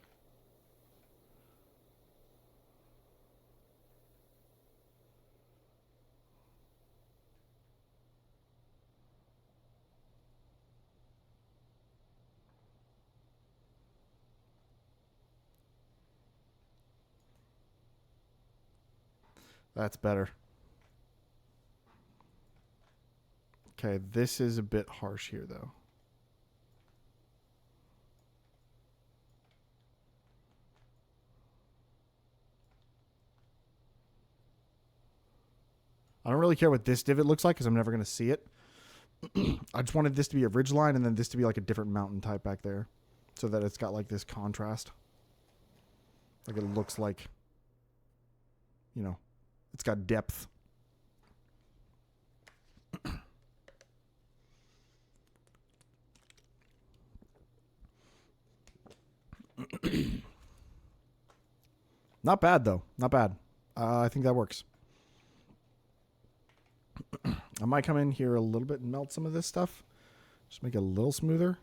That's better. Okay, this is a bit harsh here, though. I don't really care what this divot looks like because I'm never going to see it. I just wanted this to be a ridge line and then this to be like a different mountain type back there so that it's got like this contrast. Like it looks like, you know, it's got depth. Not bad, though. Not bad. I think that works. I might come in here a little bit and melt some of this stuff. Just make it a little smoother.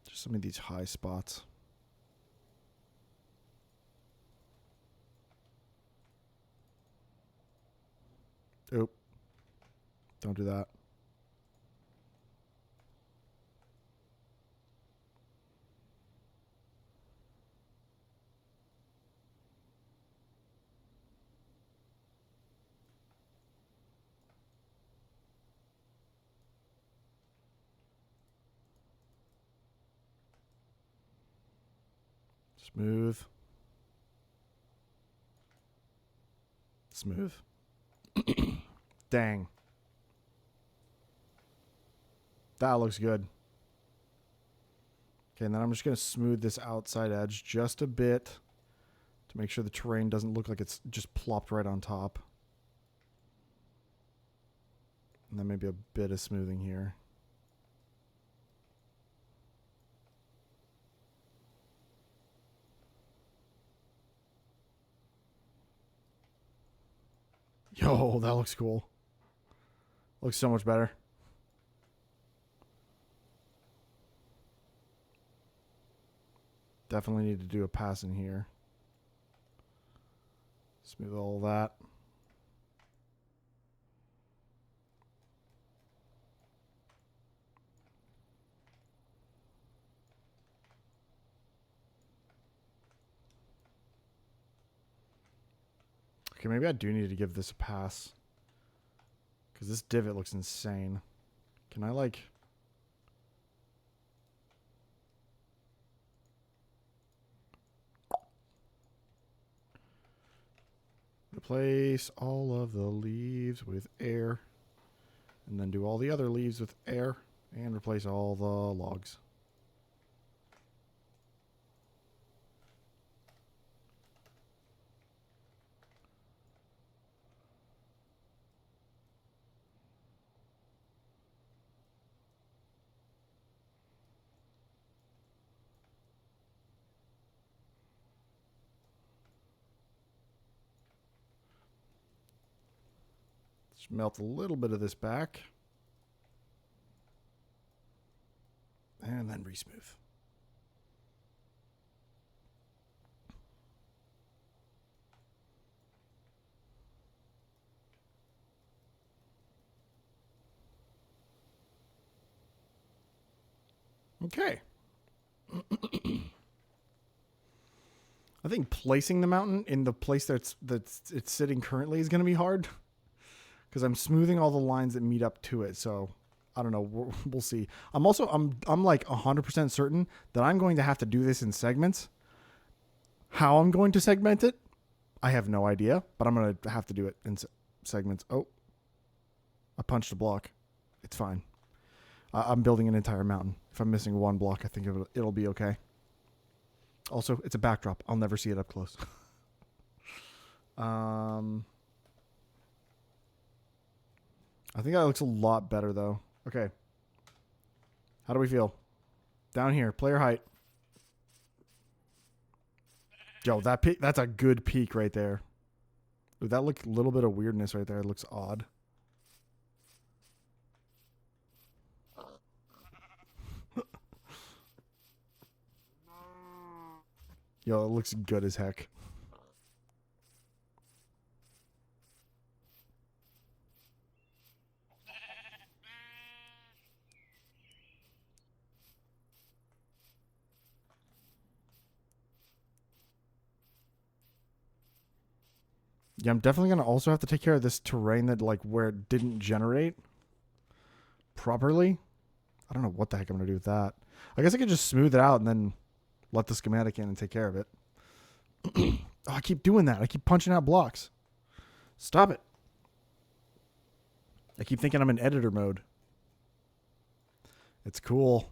Just some of these high spots. Oop. Don't do that. Smooth. Smooth. Dang. That looks good. Okay, and then I'm just going to smooth this outside edge just a bit to make sure the terrain doesn't look like it's just plopped right on top. And then maybe a bit of smoothing here. Yo, that looks cool. Looks so much better. Definitely need to do a pass in here. Smooth all that. Okay, maybe I do need to give this a pass. Because this divot looks insane. Can I, like... replace all of the leaves with air. And then do all the other leaves with air. And replace all the logs. Just melt a little bit of this back. And then re-smooth. Okay. I think placing the mountain in the place that's it's sitting currently is going to be hard. Because I'm smoothing all the lines that meet up to it. So I don't know. We'll see. I'm like 100% certain that I'm going to have to do this in segments. How I'm going to segment it, I have no idea. But I'm going to have to do it in segments. Oh, I punched a block. It's fine. I'm building an entire mountain. If I'm missing one block, I think it'll be okay. Also, it's a backdrop. I'll never see it up close. I think that looks a lot better, though. Okay. How do we feel? Down here, player height. Yo, that's a good peak right there. Ooh, that looked a little bit of weirdness right there. It looks odd. Yo, it looks good as heck. Yeah, I'm definitely going to also have to take care of this terrain that, like, where it didn't generate properly. I don't know what the heck I'm going to do with that. I guess I could just smooth it out and then let the schematic in and take care of it. Oh, I keep doing that. I keep punching out blocks. Stop it. I keep thinking I'm in editor mode. It's cool.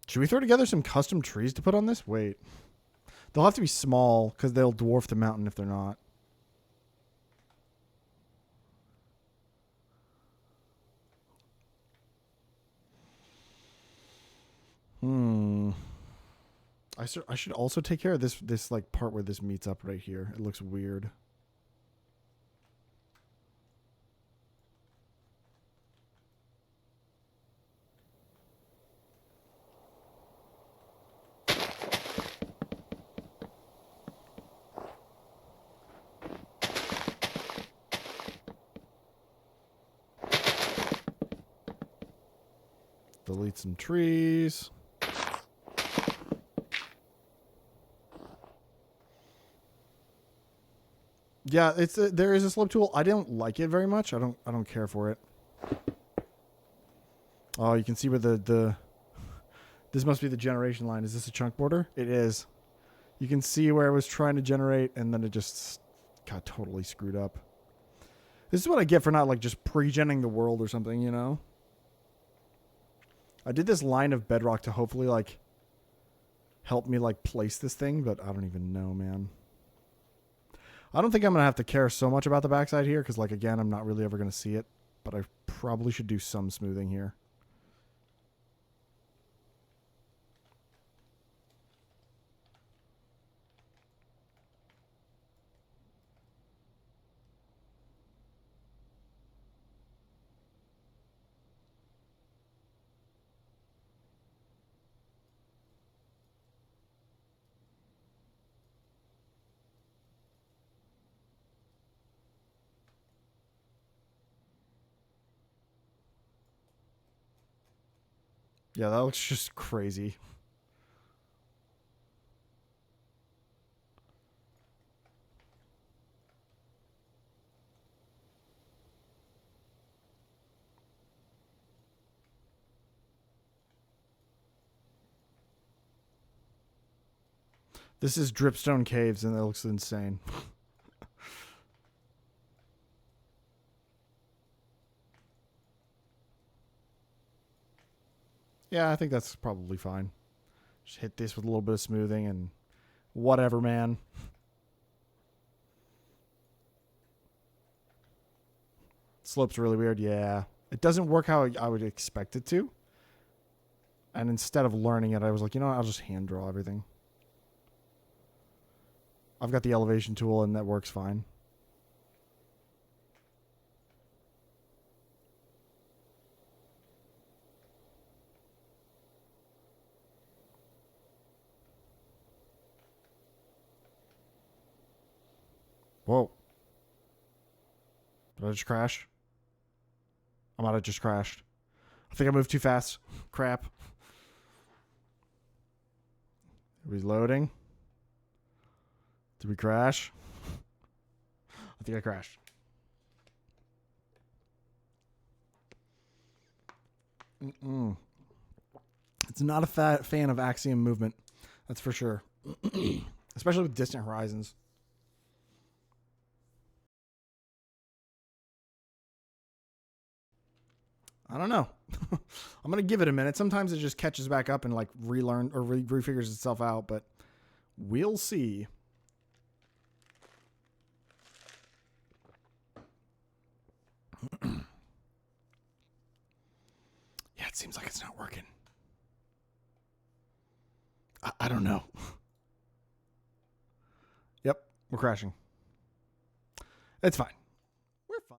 Should we throw together some custom trees to put on this? Wait. They'll have to be small because they'll dwarf the mountain if they're not. I should also take care of this like part where this meets up right here. It looks weird. Delete some trees. Yeah, there is a slope tool. I don't like it very much. I don't care for it. Oh, you can see where this must be the generation line. Is this a chunk border? It is. You can see where it was trying to generate and then it just got totally screwed up. This is what I get for not like just pre-genning the world or something, you know? I did this line of bedrock to hopefully like help me like place this thing, but I don't even know, man. I don't think I'm going to have to care so much about the backside here because, like, again, I'm not really ever going to see it, but I probably should do some smoothing here. Yeah, that looks just crazy. This is Dripstone Caves, and that looks insane. Yeah, I think that's probably fine. Just hit this with a little bit of smoothing and whatever, man. Slope's really weird. Yeah. It doesn't work how I would expect it to. And instead of learning it, I was like, you know what? I'll just hand draw everything. I've got the elevation tool, and that works fine. Whoa. Did I just crash? I might have just crashed. I think I moved too fast. Crap. Reloading. Did we crash? I think I crashed. It's not a fan of axiom movement. That's for sure. Especially with distant horizons. I don't know. I'm going to give it a minute. Sometimes it just catches back up and like relearn or refigures itself out, but we'll see. Yeah, it seems like it's not working. I don't know. Yep, we're crashing. It's fine. We're fine.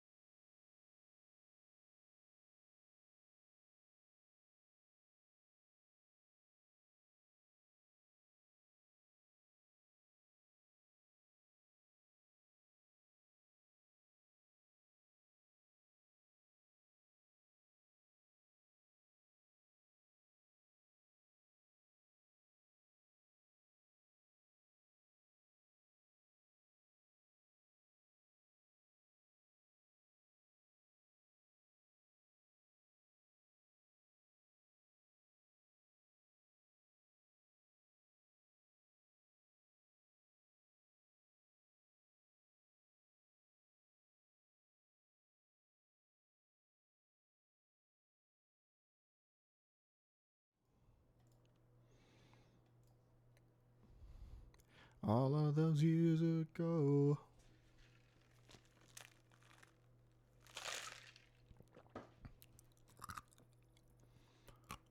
All of those years ago.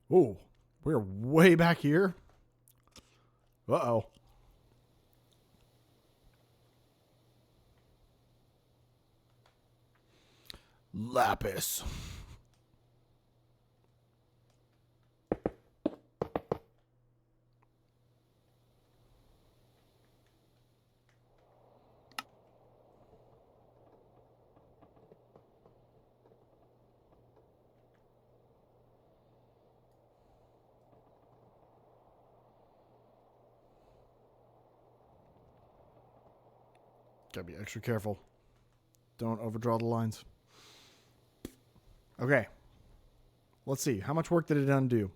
Oh, we're way back here. Uh-oh. Lapis. Gotta be extra careful. Don't overdraw the lines. Okay. Let's see. How much work did it undo?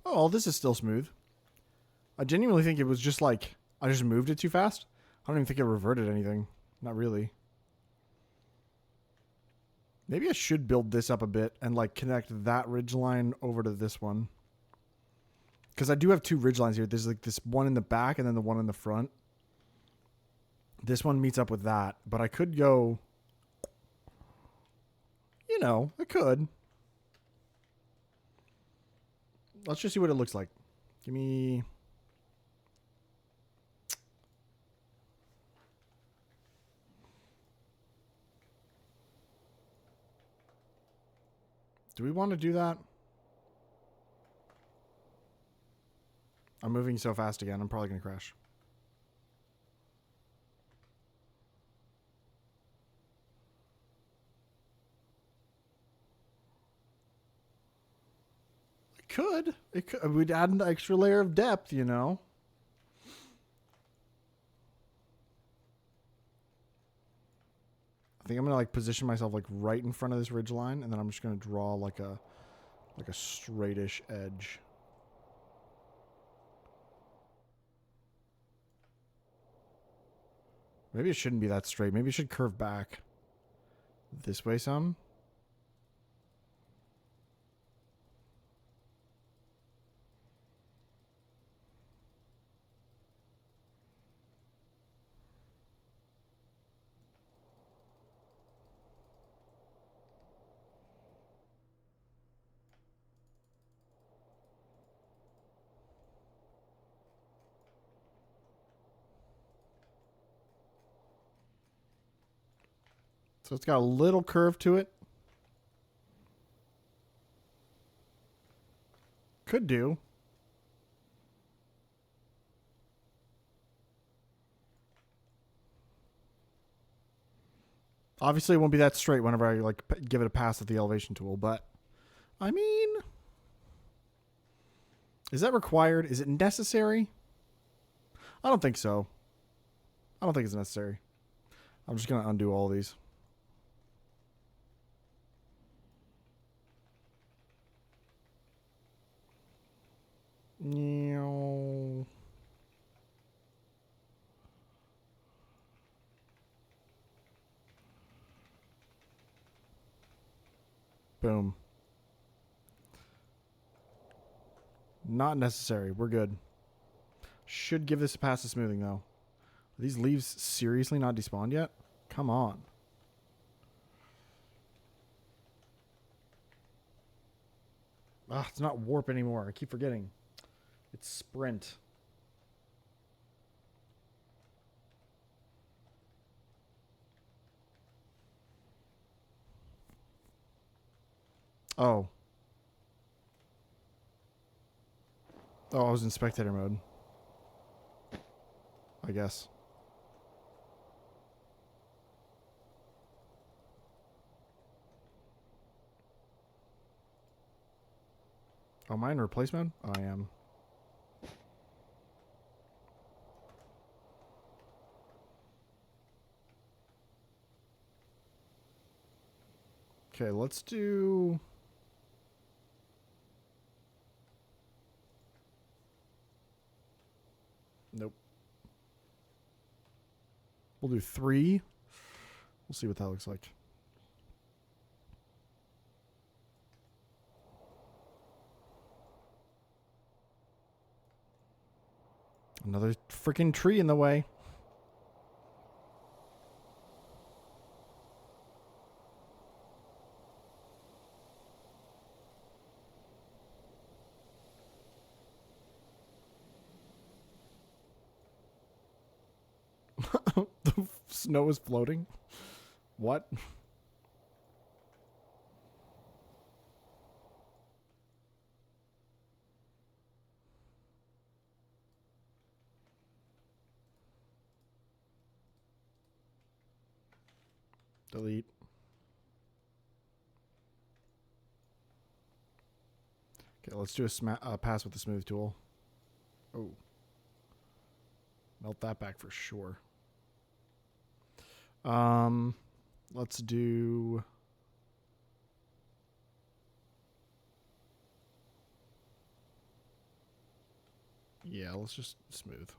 Oh, this is still smooth. I genuinely think it was just like, I just moved it too fast. I don't even think it reverted anything. Not really. Maybe I should build this up a bit and like connect that ridgeline over to this one. Because I do have two ridgelines here. There's like this one in the back and then the one in the front. This one meets up with that. But I could go... You know, I could. Let's just see what it looks like. Give me... Do we want to do that? I'm moving so fast again. I'm probably going to crash. It could. We'd add an extra layer of depth, you know. I think I'm gonna like position myself like right in front of this ridge line, and then I'm just gonna draw like a straightish edge. Maybe it shouldn't be that straight. Maybe it should curve back this way some. So it's got a little curve to it. Could do. Obviously, it won't be that straight whenever I like give it a pass at the elevation tool, but I mean, is that required? Is it necessary? I don't think so. I don't think it's necessary. I'm just gonna undo all of these. No. Boom. Not necessary. We're good. Should give this a pass of smoothing, though. Are these leaves seriously not despawned yet? Come on. Ah, it's not warp anymore. I keep forgetting. It's sprint. Oh. Oh, I was in spectator mode. I guess. Oh, am I in replace mode? Oh, I am. Okay, let's do... Nope. We'll do 3. We'll see what that looks like. Another freaking tree in the way. The snow is floating. What? Delete. Okay, let's do a pass with the smooth tool. Oh. Melt that back for sure. Let's do... Yeah, let's just smooth.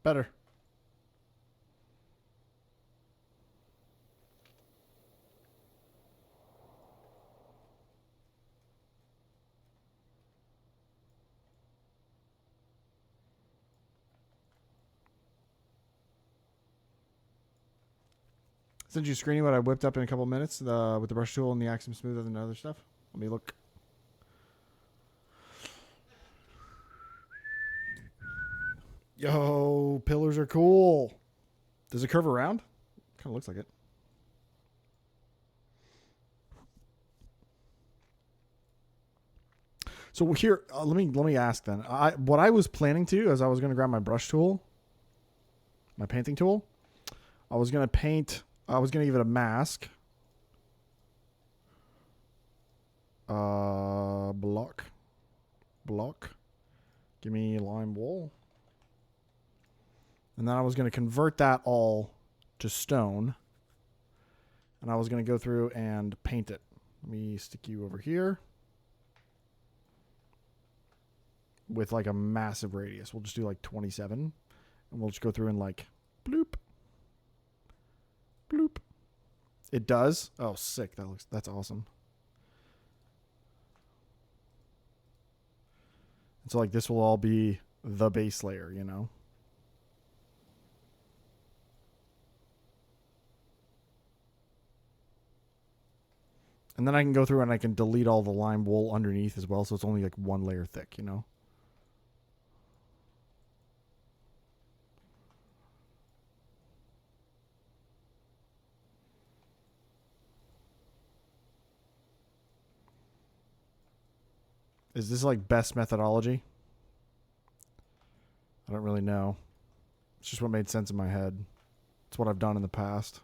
Better. Send you a screening what I whipped up in a couple minutes with the brush tool and the Axiom Smoother than other stuff. Let me look. Yo, pillars are cool. Does it curve around? Kind of looks like it. So here, let me ask then. What I was planning to, as I was going to grab my brush tool, my painting tool, I was going to paint. I was going to give it a mask. Block. Give me lime wool. And then I was going to convert that all to stone. And I was going to go through and paint it. Let me stick you over here. With like a massive radius. We'll just do like 27. And we'll just go through and like bloop. Bloop. It does? Oh, sick. That's awesome. And so like this will all be the base layer, you know? And then I can go through and I can delete all the lime wool underneath as well, so it's only like one layer thick, you know? Is this like best methodology? I don't really know. It's just what made sense in my head. It's what I've done in the past.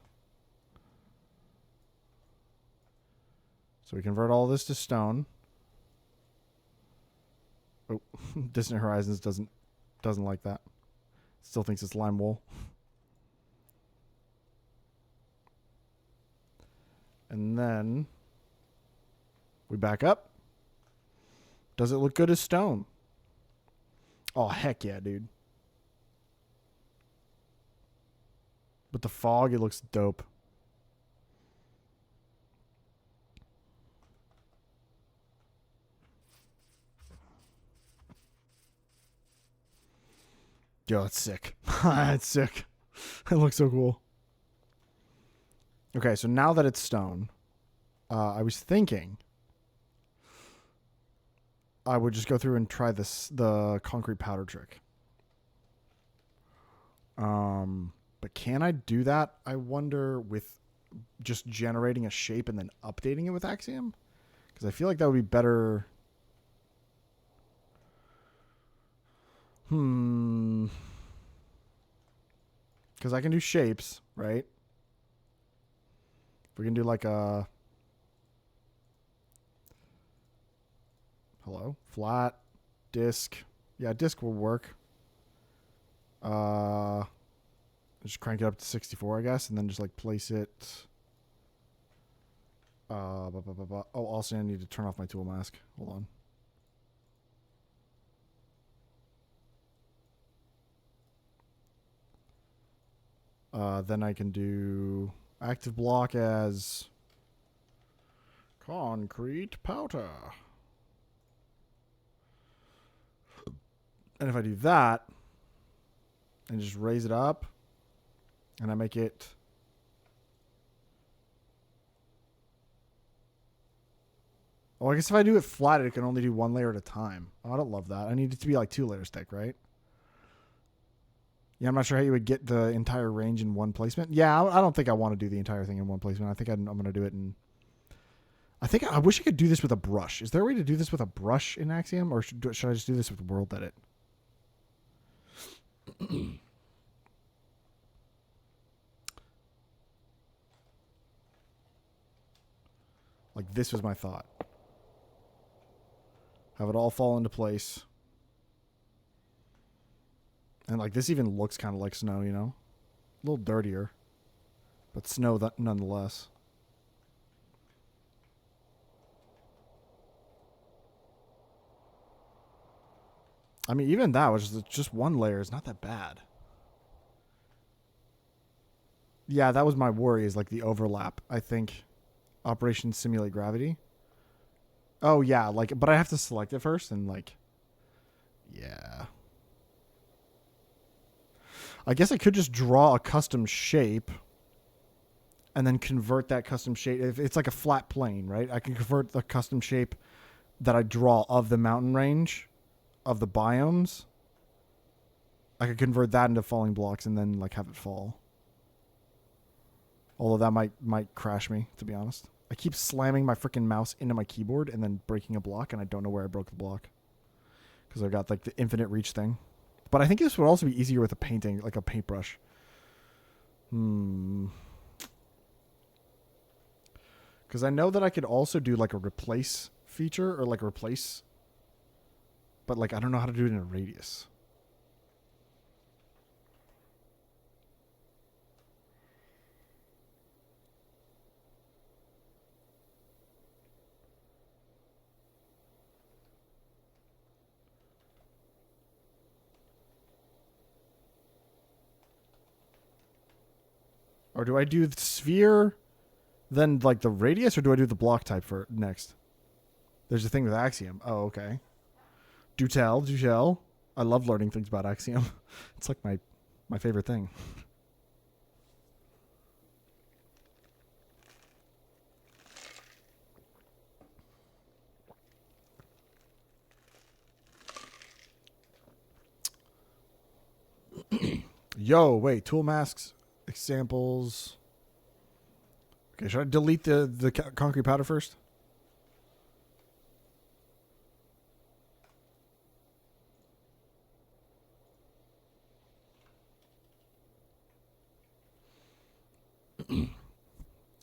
So we convert all this to stone. Oh, Distant Horizons doesn't like that. Still thinks it's lime wool. And then we back up. Does it look good as stone? Oh, heck yeah, dude. But the fog, it looks dope. Yo, that's sick. That's sick. It looks so cool. Okay, so now that it's stone, I was thinking I would just go through and try the concrete powder trick. But can I do that? I wonder with just generating a shape and then updating it with Axiom? Because I feel like that would be better. Because I can do shapes, right? If we can do like a... Hello? Flat. Disc. Yeah, disc will work. Just crank it up to 64, I guess, and then just like place it. Oh, also I need to turn off my tool mask. Hold on. Then I can do active block as concrete powder. And if I do that and just raise it up and I make it I guess if I do it flat, it can only do one layer at a time. Oh, I don't love that. I need it to be like 2 layers thick, right? Yeah, I'm not sure how you would get the entire range in one placement. Yeah, I don't think I want to do the entire thing in one placement. I think I'm going to do it in... I wish I could do this with a brush. Is there a way to do this with a brush in Axiom? Or should I just do this with World Edit? Like, this was my thought. Have it all fall into place. And, like, this even looks kind of like snow, you know? A little dirtier. But snow nonetheless. I mean, even that was just one layer is not that bad. Yeah, that was my worry, is like the overlap. I think Operation Simulate Gravity. Oh yeah, like, but I have to select it first and like, yeah. I guess I could just draw a custom shape and then convert that custom shape. If it's like a flat plane, right? I can convert the custom shape that I draw of the mountain range, of the biomes. I could convert that into falling blocks and then like have it fall. Although that might crash me, to be honest. I keep slamming my freaking mouse into my keyboard and then breaking a block, and I don't know where I broke the block. Because I've got like the infinite reach thing. But I think this would also be easier with a painting, like a paintbrush. Because I know that I could also do like a replace feature, or like replace. But like, I don't know how to do it in a radius. Or do I do the sphere, then like the radius, or do I do the block type for next? There's a thing with Axiom. Oh, okay. Do tell, do tell. I love learning things about Axiom. It's like my favorite thing. Yo, wait, tool masks, examples. Okay, should I delete the concrete powder first?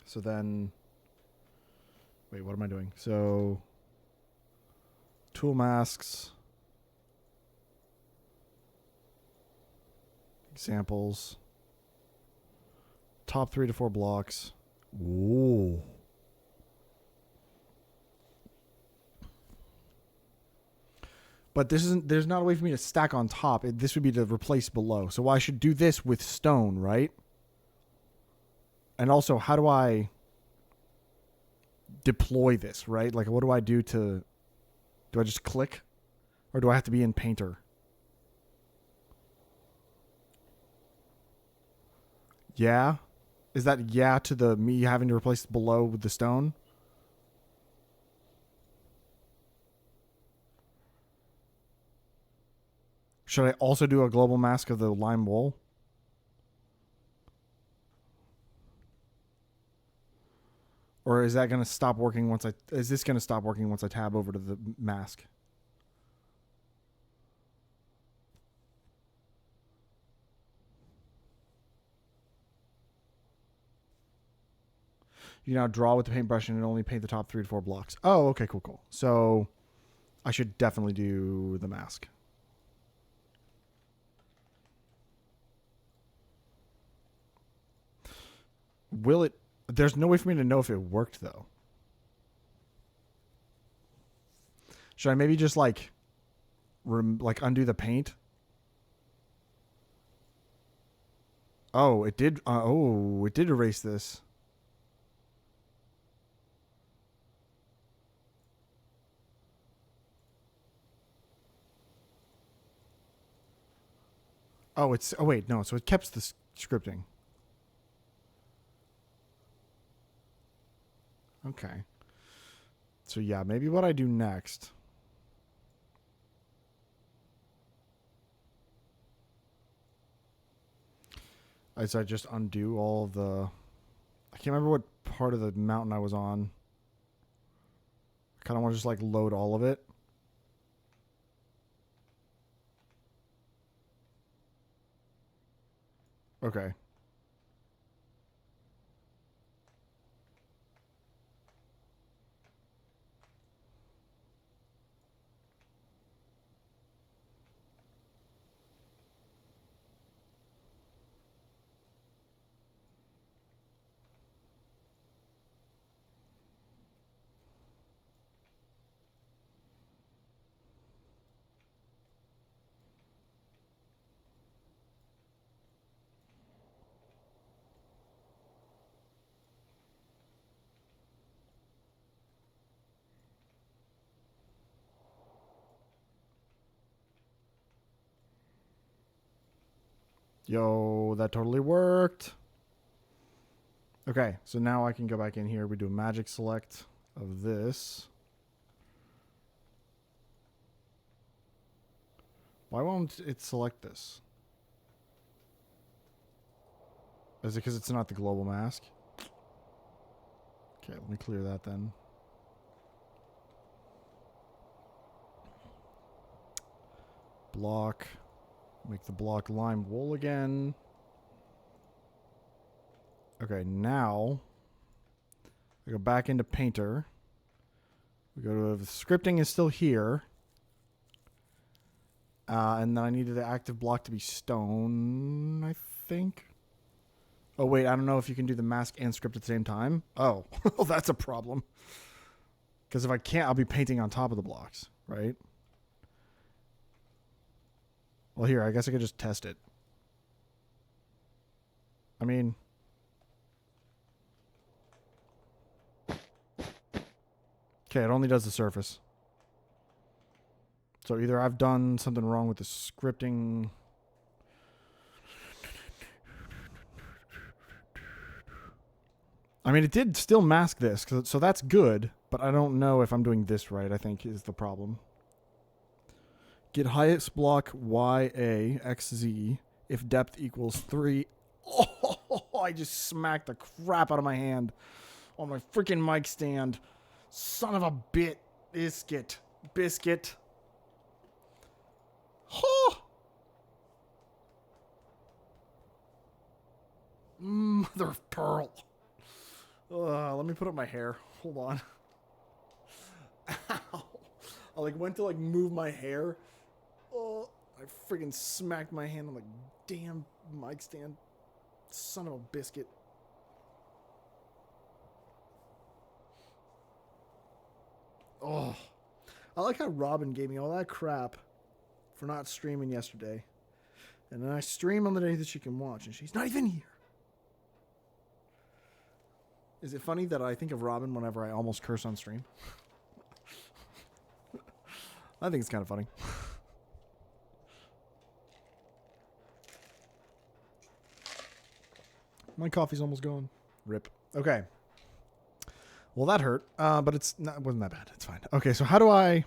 So then, wait, what am I doing? So, tool masks, examples, top 3 to 4 blocks. Ooh. But this isn't. There's not a way for me to stack on top. This would be to replace below. So I should do this with stone, right? And also, how do I deploy this, right? Like, what do I do to... Do I just click? Or do I have to be in Painter? Yeah? Is that yeah to the me having to replace below with the stone? Should I also do a global mask of the lime wool? Or is that going to stop working once I... Is this going to stop working once I tab over to the mask? You now draw with the paintbrush and only paint the top 3 to 4 blocks. Oh, okay, cool, cool. So I should definitely do the mask. Will it... There's no way for me to know if it worked, though. Should I maybe just, like undo the paint? Oh, it did... it did erase this. Oh, it's... Oh, wait, no. So it kept the scripting. Okay. So, yeah, maybe what I do next... is I just undo all of the... I can't remember what part of the mountain I was on. I kind of want to just, like, load all of it. Okay. Yo, that totally worked. Okay, so now I can go back in here. We do a magic select of this. Why won't it select this? Is it because it's not the global mask? Okay, let me clear that then. Block. Make the block lime wool again. Okay, now I go back into Painter. We go to scripting is still here. And then I needed the active block to be stone, I think. Oh, wait, I don't know if you can do the mask and script at the same time. Oh, well, that's a problem. Because if I can't, I'll be painting on top of the blocks, right? Well, here, I guess I could just test it. I mean... Okay, it only does the surface. So either I've done something wrong with the scripting... I mean, it did still mask this, so that's good, but I don't know if I'm doing this right, I think, is the problem. Get highest block YA XZ if depth equals 3. Oh, I just smacked the crap out of my hand on my freaking mic stand. Son of a biscuit. Oh. Mother of pearl. Let me put up my hair. Hold on. Ow. I went to move my hair. Oh, I freaking smacked my hand on the damn mic stand. Son of a biscuit. Oh. I like how Robin gave me all that crap for not streaming yesterday. And then I stream on the day that she can watch, and she's not even here. Is it funny that I think of Robin whenever I almost curse on stream? I think it's kind of funny. My coffee's almost gone. Rip. Okay. Well, that hurt, but it wasn't that bad. It's fine. Okay, so how do I...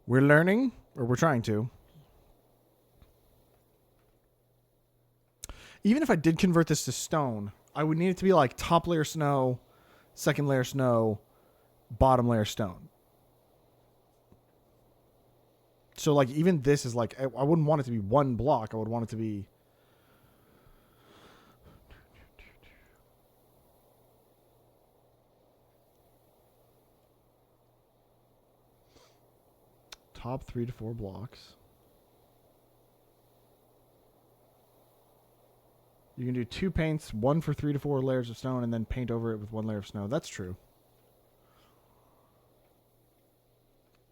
We're learning, or we're trying to. Even if I did convert this to stone, I would need it to be top layer snow, second layer snow, bottom layer stone. So even this is I wouldn't want it to be one block. I would want it to be... Top 3 to 4 blocks. You can do 2 paints, 1 for 3 to 4 layers of stone, and then paint over it with 1 layer of snow. That's true.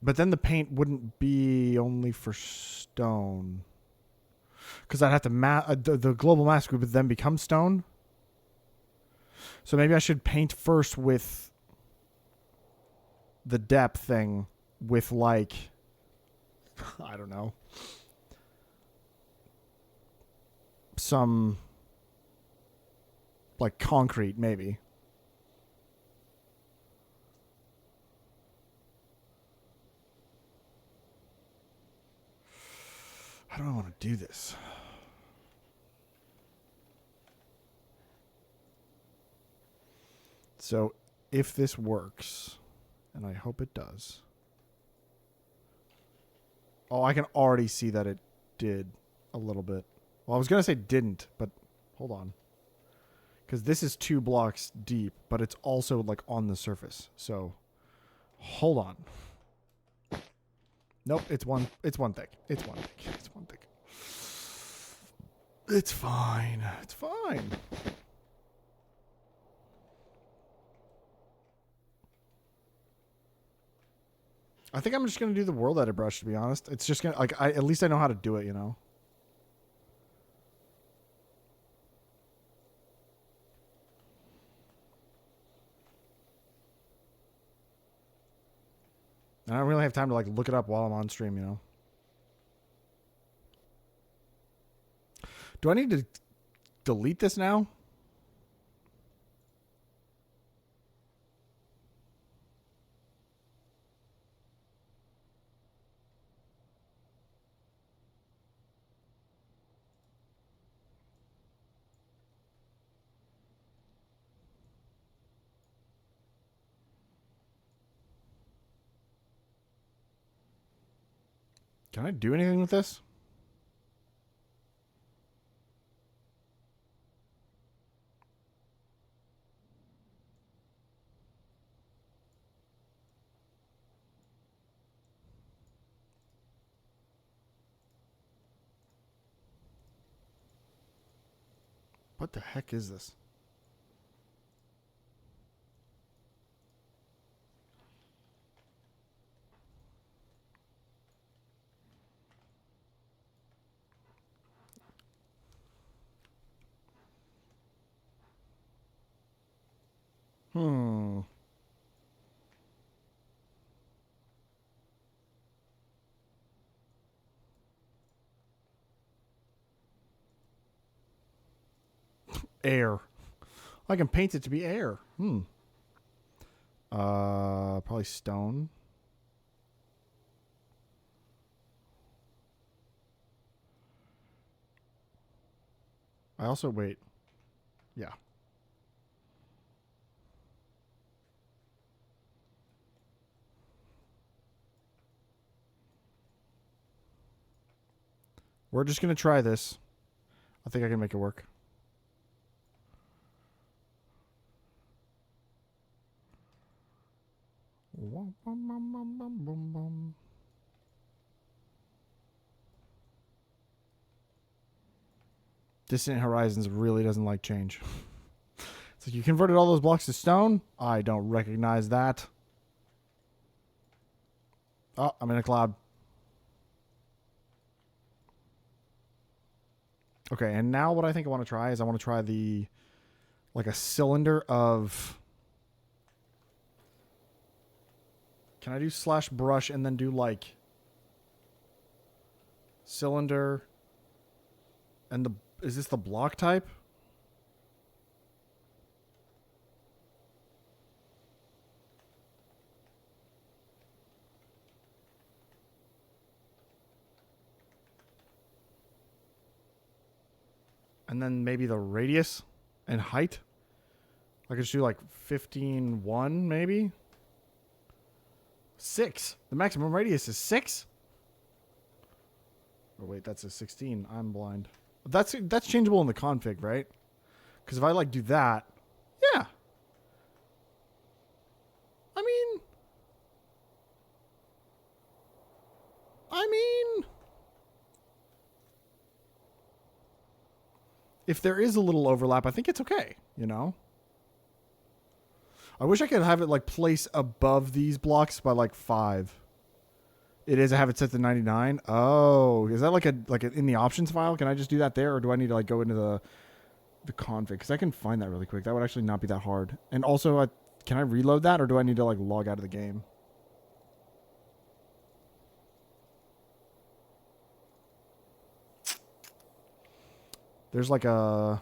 But then the paint wouldn't be only for stone. Because I'd have to... the global mask would then become stone. So maybe I should paint first with the depth thing with I don't know. Some... concrete, maybe. How do I want to do this? So, if this works, and I hope it does. Oh, I can already see that it did a little bit. Well, I was going to say didn't, but hold on. Because this is 2 blocks deep, but it's also on the surface. So, hold on. Nope, it's one thick. It's one thick. It's one thick. It's fine. It's fine. I think I'm just going to do the world edit brush, to be honest. It's just going to, at least I know how to do it, you know? I don't really have time to look it up while I'm on stream, you know? Do I need to delete this now? Can I do anything with this? What the heck is this? Hmm. Air. I can paint it to be air. Probably stone. I also wait. Yeah. We're just gonna try this. I think I can make it work. Distant Horizons really doesn't like change. It's like, you converted all those blocks to stone? I don't recognize that. Oh, I'm in a cloud. Okay, and now what I think I want to try is I want to try the, like, a cylinder of... Can I do slash brush and then do, like, cylinder and the... Is this the block type? And then maybe the radius and height. I could just do like 15.1 maybe. 6. The maximum radius is 6. Oh wait, that's a 16. I'm blind. That's changeable in the config, right? Because if I like do that, yeah. I mean, if there is a little overlap, I think it's okay, you know? I wish I could have it like place above these blocks by like 5. It is. I have it set to 99. Oh, is that like a in the options file? Can I just do that there, or do I need to like go into the config? Because I can find that really quick. That would actually not be that hard. And also, can I reload that, or do I need to like log out of the game? There's like a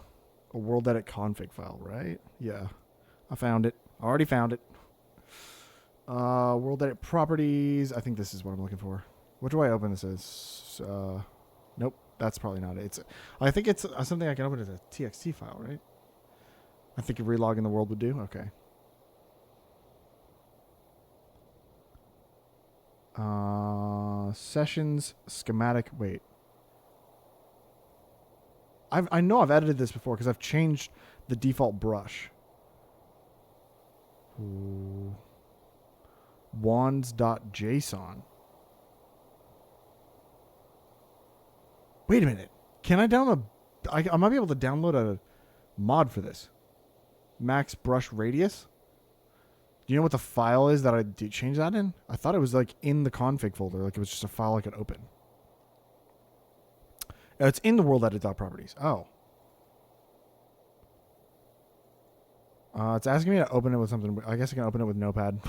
world edit config file, right? Yeah, I found it. I already found it. World edit properties. I think this is what I'm looking for. What do I open this as? Nope, that's probably not it. I think it's something I can open as a TXT file, right? I think a relog in the world would do. Okay. Sessions schematic. Wait. I know I've edited this before because I've changed the default brush. Ooh. Wands.json. Wait a minute. Can I download? I might be able to download a mod for this. Max brush radius. Do you know what the file is that I did change that in? I thought it was like in the config folder. Like it was just a file I could open. It's in the world edit.properties. Oh. It's asking me to open it with something. I guess I can open it with Notepad.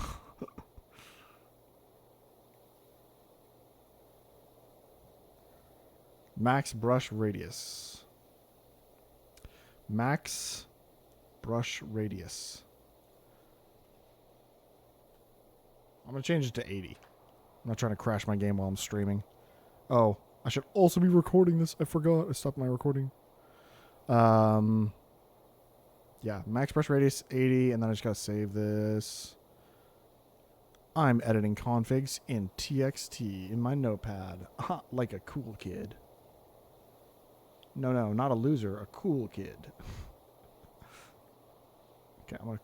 Max brush radius. Max brush radius. I'm going to change it to 80. I'm not trying to crash my game while I'm streaming. Oh, I should also be recording this. I forgot. I stopped my recording. Yeah, max brush radius 80, and then I just got to save this. I'm editing configs in TXT in my notepad. Like a cool kid. No, not a loser, a cool kid. Okay, I'm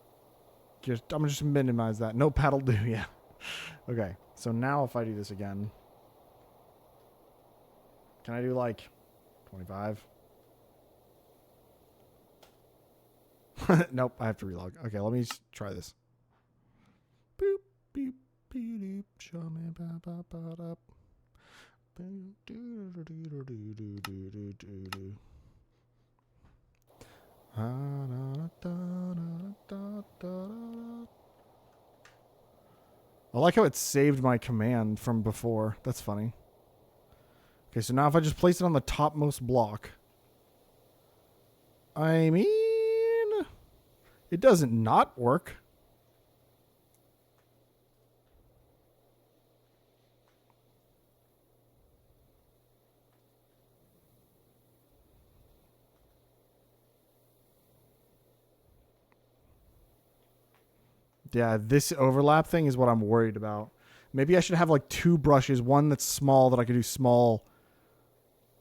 gonna just minimize that. Notepad'll do, yeah. Okay, so now if I do this again, can I do like 25? Nope, I have to relog. Okay, let me try this. Boop, beep, beep, show me ba ba ba da. I like how it saved my command from before. That's funny. Okay, so now if I just place it on the topmost block, I mean, it doesn't not work. Yeah, this overlap thing is what I'm worried about. Maybe I should have like two brushes, one that's small that I could do small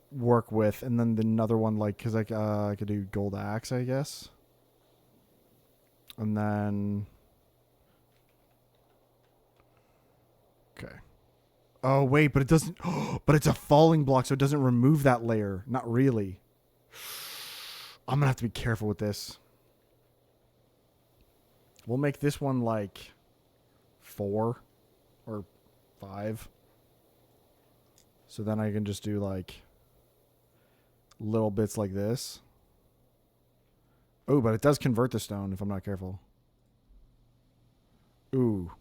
work with, and then another one like, because I could do gold axe, I guess. And then... Okay. Oh, wait, but it doesn't... but it's a falling block, so it doesn't remove that layer. Not really. I'm going to have to be careful with this. We'll make this one like 4 or 5. So then I can just do like little bits like this. Oh, but it does convert the stone if I'm not careful. Ooh.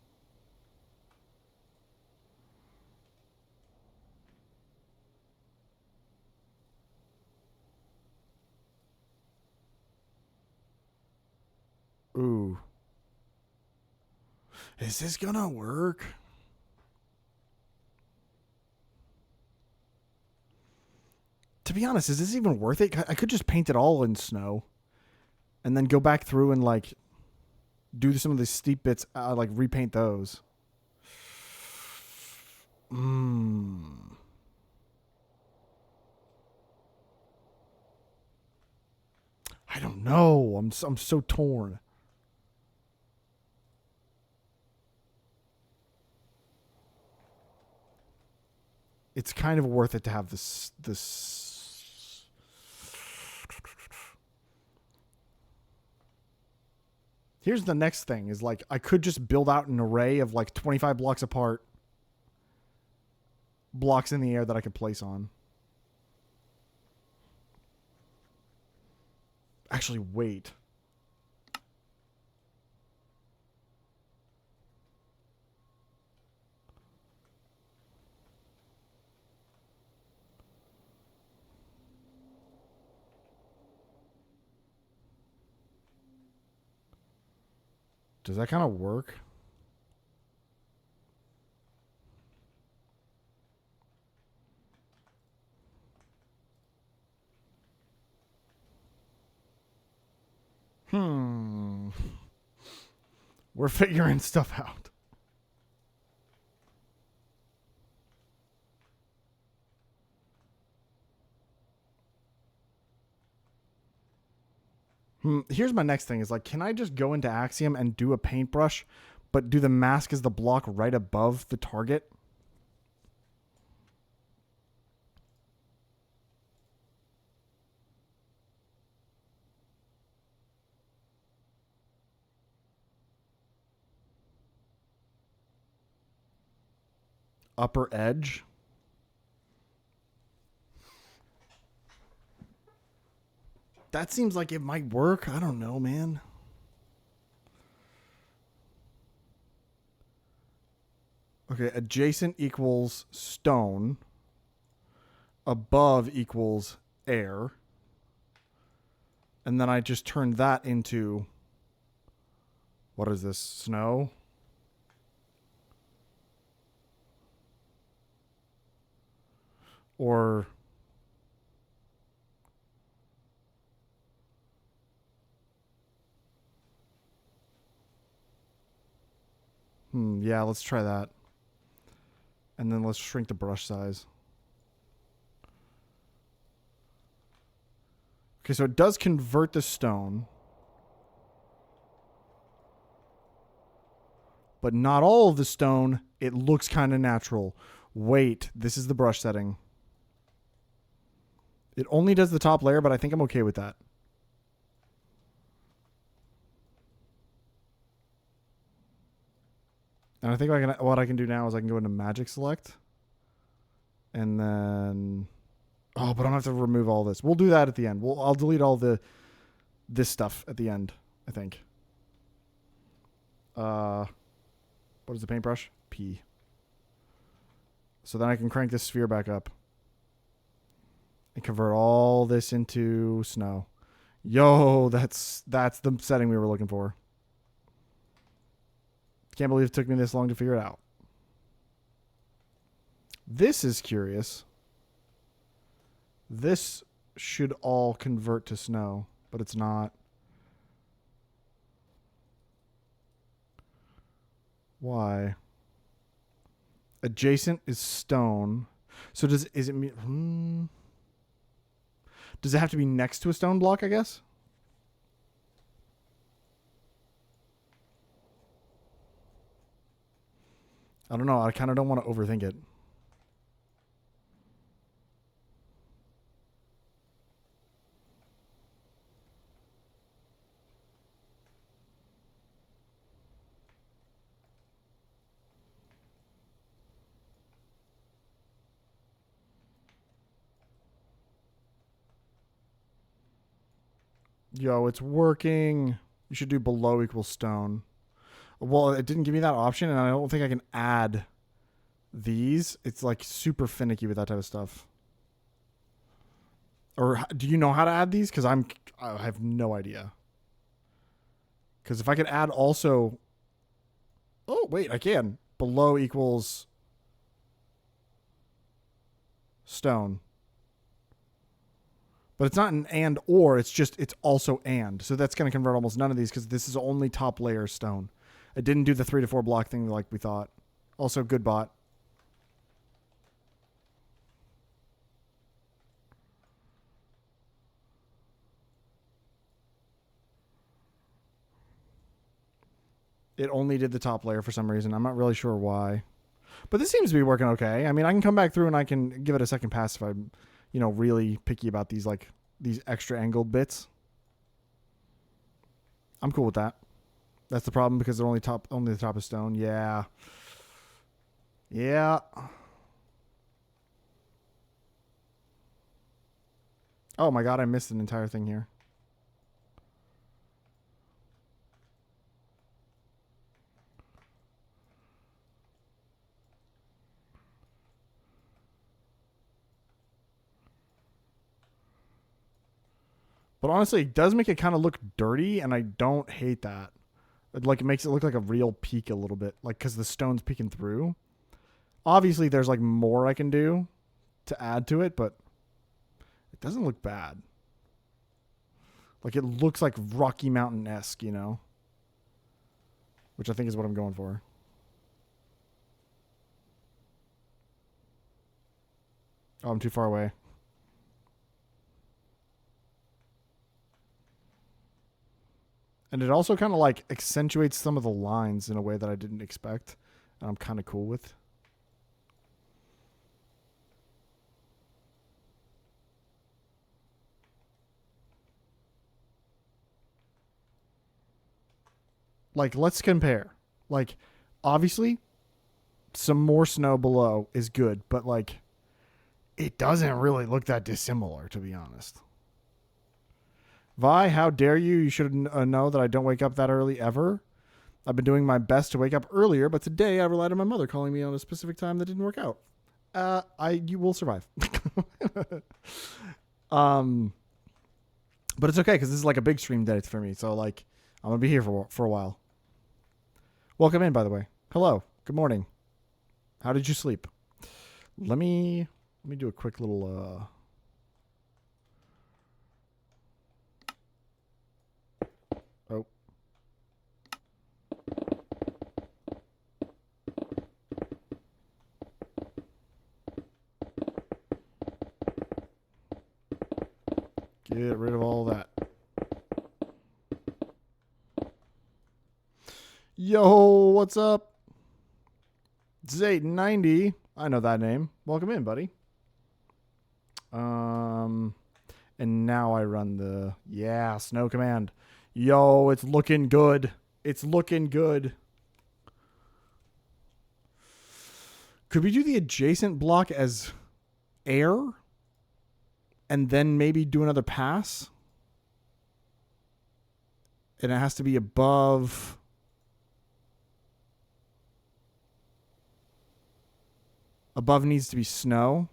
Ooh. Is this gonna work? To be honest, is this even worth it? I could just paint it all in snow and then go back through and like do some of the steep bits, like repaint those. I don't know. I'm so torn. It's kind of worth it to have this. Here's the next thing is like I could just build out an array of like 25 blocks apart blocks in the air that I could place on. Actually, wait. Does that kind of work? We're figuring stuff out. Here's my next thing is like, can I just go into Axiom and do a paintbrush, but do the mask as the block right above the target? Upper edge. That seems like it might work. I don't know, man. Okay, adjacent equals stone. Above equals air. And then I just turned that into, what is this, snow? Or yeah, let's try that. And then let's shrink the brush size. Okay, so it does convert the stone. But not all of the stone. It looks kind of natural. Wait, this is the brush setting. It only does the top layer, but I think I'm okay with that. And I think what I can do now is I can go into Magic Select. And then... Oh, but I'm going to have to remove all this. We'll do that at the end. I'll delete all this stuff at the end, I think. What is the paintbrush? P. So then I can crank this sphere back up. And convert all this into snow. Yo, that's the setting we were looking for. Can't believe it took me this long to figure it out. This is curious. This should all convert to snow, but it's not. Why? Adjacent is stone. So does it have to be next to a stone block, I guess? I don't know. I kind of don't want to overthink it. Yo, it's working. You should do below equals stone. Well, it didn't give me that option, and I don't think I can add these. It's like super finicky with that type of stuff. Or do you know how to add these? Because I have no idea. Because if I could add also... Oh, wait, I can. Below equals stone. But it's not an and or, it's also and. So that's going to convert almost none of these because this is only top layer stone. It didn't do the 3 to 4 block thing like we thought. Also, good bot. It only did the top layer for some reason. I'm not really sure why. But this seems to be working okay. I mean, I can come back through and I can give it a second pass if I'm, really picky about these extra angled bits. I'm cool with that. That's the problem because they're only the top is stone. Yeah. Yeah. Oh my god, I missed an entire thing here. But honestly, it does make it kind of look dirty, and I don't hate that. It makes it look like a real peak a little bit, because the stone's peeking through. Obviously, there's more I can do to add to it, but it doesn't look bad. It looks like Rocky Mountain-esque, which I think is what I'm going for. Oh, I'm too far away. And it also kind of accentuates some of the lines in a way that I didn't expect. And I'm kind of cool with. Let's compare. Obviously, some more snow below is good, but it doesn't really look that dissimilar, to be honest. Vi, how dare you? You should know that I don't wake up that early ever. I've been doing my best to wake up earlier, but today I relied on my mother calling me on a specific time that didn't work out. You will survive. But it's okay because this is like a big stream day for me. So like I'm gonna be here for a while. Welcome in, by the way. Hello. Good morning. How did you sleep? Let me do a quick little oh. Get rid of all that. Yo, what's up? Zayt90. I know that name. Welcome in, buddy. And now I run the snow command. Yo, it's looking good. It's looking good. Could we do the adjacent block as air? And then maybe do another pass? And it has to be above. Above needs to be snow.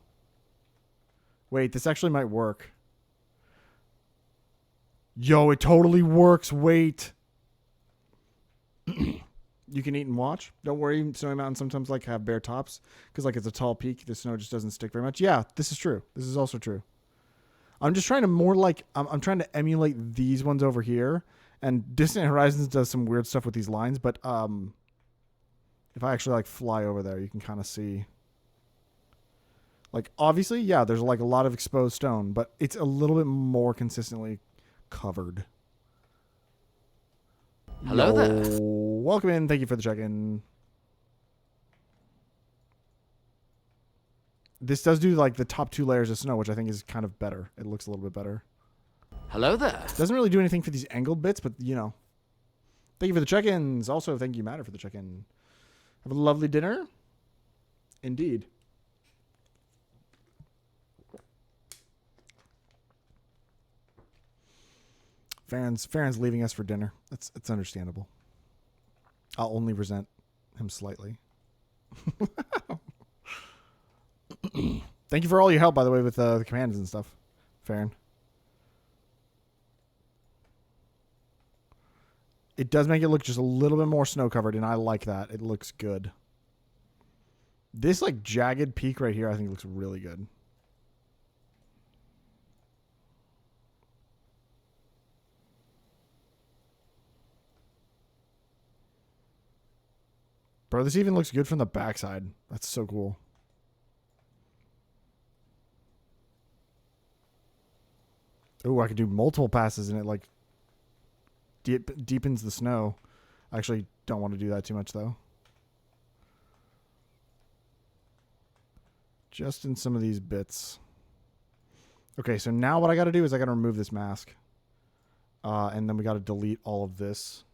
Wait, this actually might work. Yo, it totally works. Wait. You can eat and watch. Don't worry, snowy mountains sometimes like have bare tops because like it's a tall peak. The snow just doesn't stick very much. Yeah, this is true. This is also true. I'm just trying to more like I'm trying to emulate these ones over here. And Distant Horizons does some weird stuff with these lines, but if I actually like fly over there, you can kind of see. Like obviously, yeah, there's like a lot of exposed stone, but it's a little bit more consistently covered. Hello there. Welcome in. Thank you for the check-in. This does do like the top 2 layers of snow, which I think is kind of better. It looks a little bit better. Hello there. Doesn't really do anything for these angled bits, but you know. Thank you for the check-ins. Also, thank you, Matter, for the check-in. Have a lovely dinner. Indeed. Farron's leaving us for dinner. It's understandable. I'll only resent him slightly. Thank you for all your help, by the way, with the commands and stuff, Farron. It does make it look just a little bit more snow covered, and I like that. It looks good. This like jagged peak right here, I think looks really good. Bro, this even looks good from the backside. That's so cool. Oh, I could do multiple passes and it like deepens the snow. I actually don't want to do that too much though. Just in some of these bits. Okay, so now what I got to do is I got to remove this mask. And then we got to delete all of this.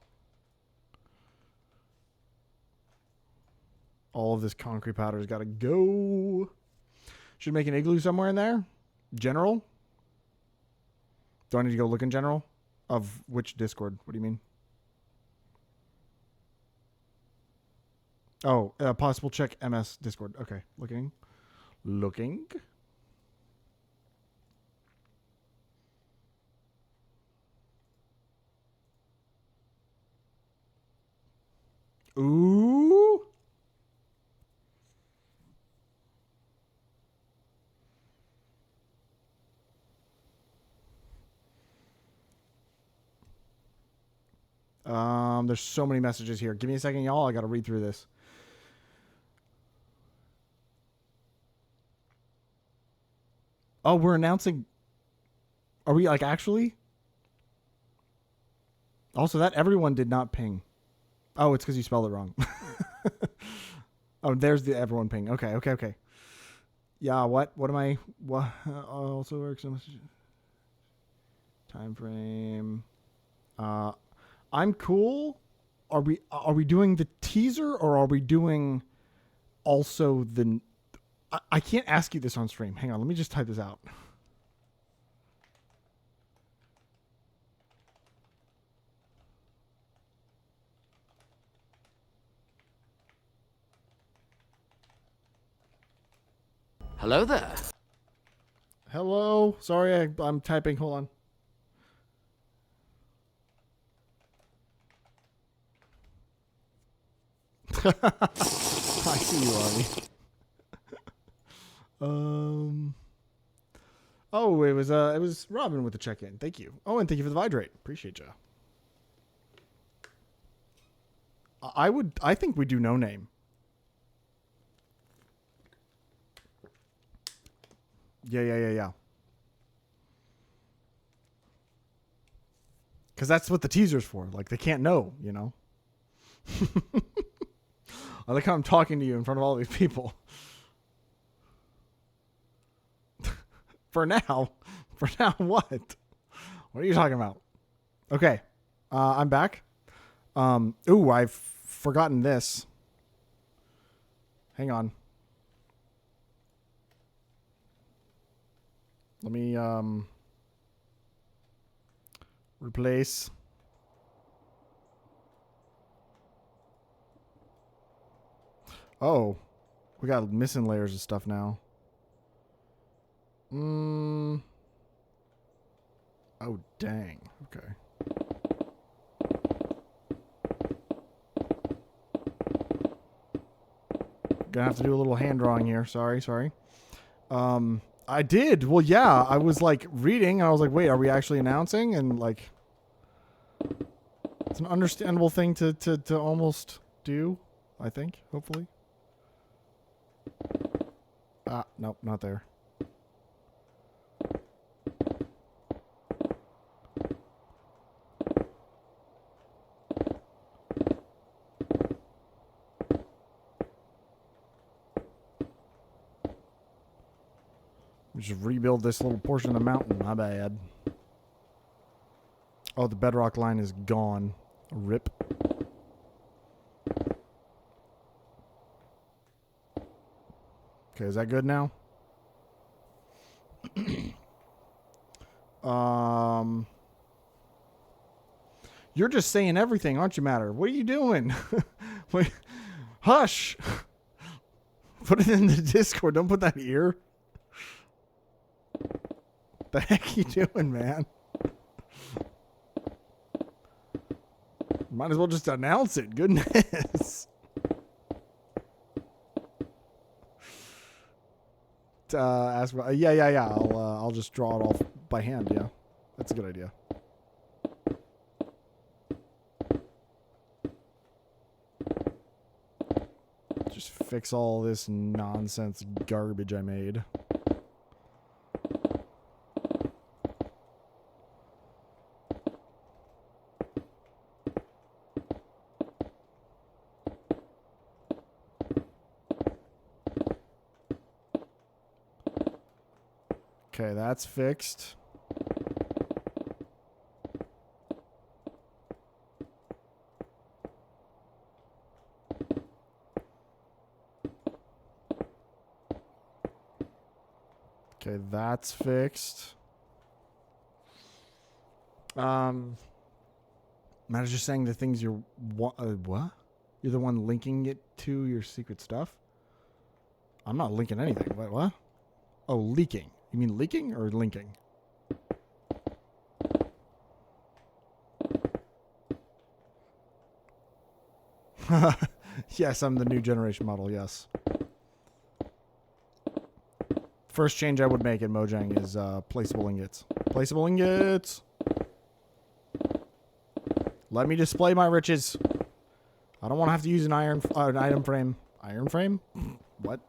All of this concrete powder has got to go. Should make an igloo somewhere in there. General. Do I need to go look in general? Of which Discord? What do you mean? Oh, possible check MS Discord. Okay, looking. Looking. Ooh. There's so many messages here. Give me a second, y'all. I got to read through this. Oh, we're announcing. Are we like actually? Also, that everyone did not ping. Oh, it's because you spelled it wrong. Oh, there's the everyone ping. Okay. Yeah, what am I? What also works? Time frame. I'm cool. Are we doing the teaser or are we doing also the? I can't ask you this on stream. Hang on, let me just type this out. Hello there. Hello. Sorry, I'm typing. Hold on. I see you, Army. Oh, it was Robin with the check-in. Thank you. Oh, and thank you for the vidrate. Appreciate you. I think we do no name. Yeah. Because that's what the teaser's for. Like, they can't know, you know? I like how I'm talking to you in front of all these people. For now. For now, what? What are you talking about? Okay. I'm back. Ooh, I've forgotten this. Hang on. Let me, replace. Oh, we got missing layers of stuff now. Oh, dang. Okay. Gonna have to do a little hand drawing here. Sorry. I did. Well, yeah, I was like reading and I was like, wait, are we actually announcing? And like, it's an understandable thing to almost do, I think, hopefully. Nope, not there. Just rebuild this little portion of the mountain. My bad. Oh, the bedrock line is gone. Rip. Okay, is that good now? You're just saying everything, aren't you, Matter? What are you doing? Wait, hush. Put it in the Discord. Don't put that here. The heck you doing, man? Might as well just announce it. Goodness. Ask. Yeah. I'll just draw it off by hand. Yeah, that's a good idea. Just fix all this nonsense garbage I made. Okay, that's fixed. Okay, that's fixed. Matt's just saying the things you're what? You're the one linking it to your secret stuff? I'm not linking anything. Wait, what? Oh, leaking. You mean leaking or linking? Yes, I'm the new generation model, yes. First change I would make in Mojang is placeable ingots. Placeable ingots! Let me display my riches. I don't want to have to use an item frame. Iron frame? What?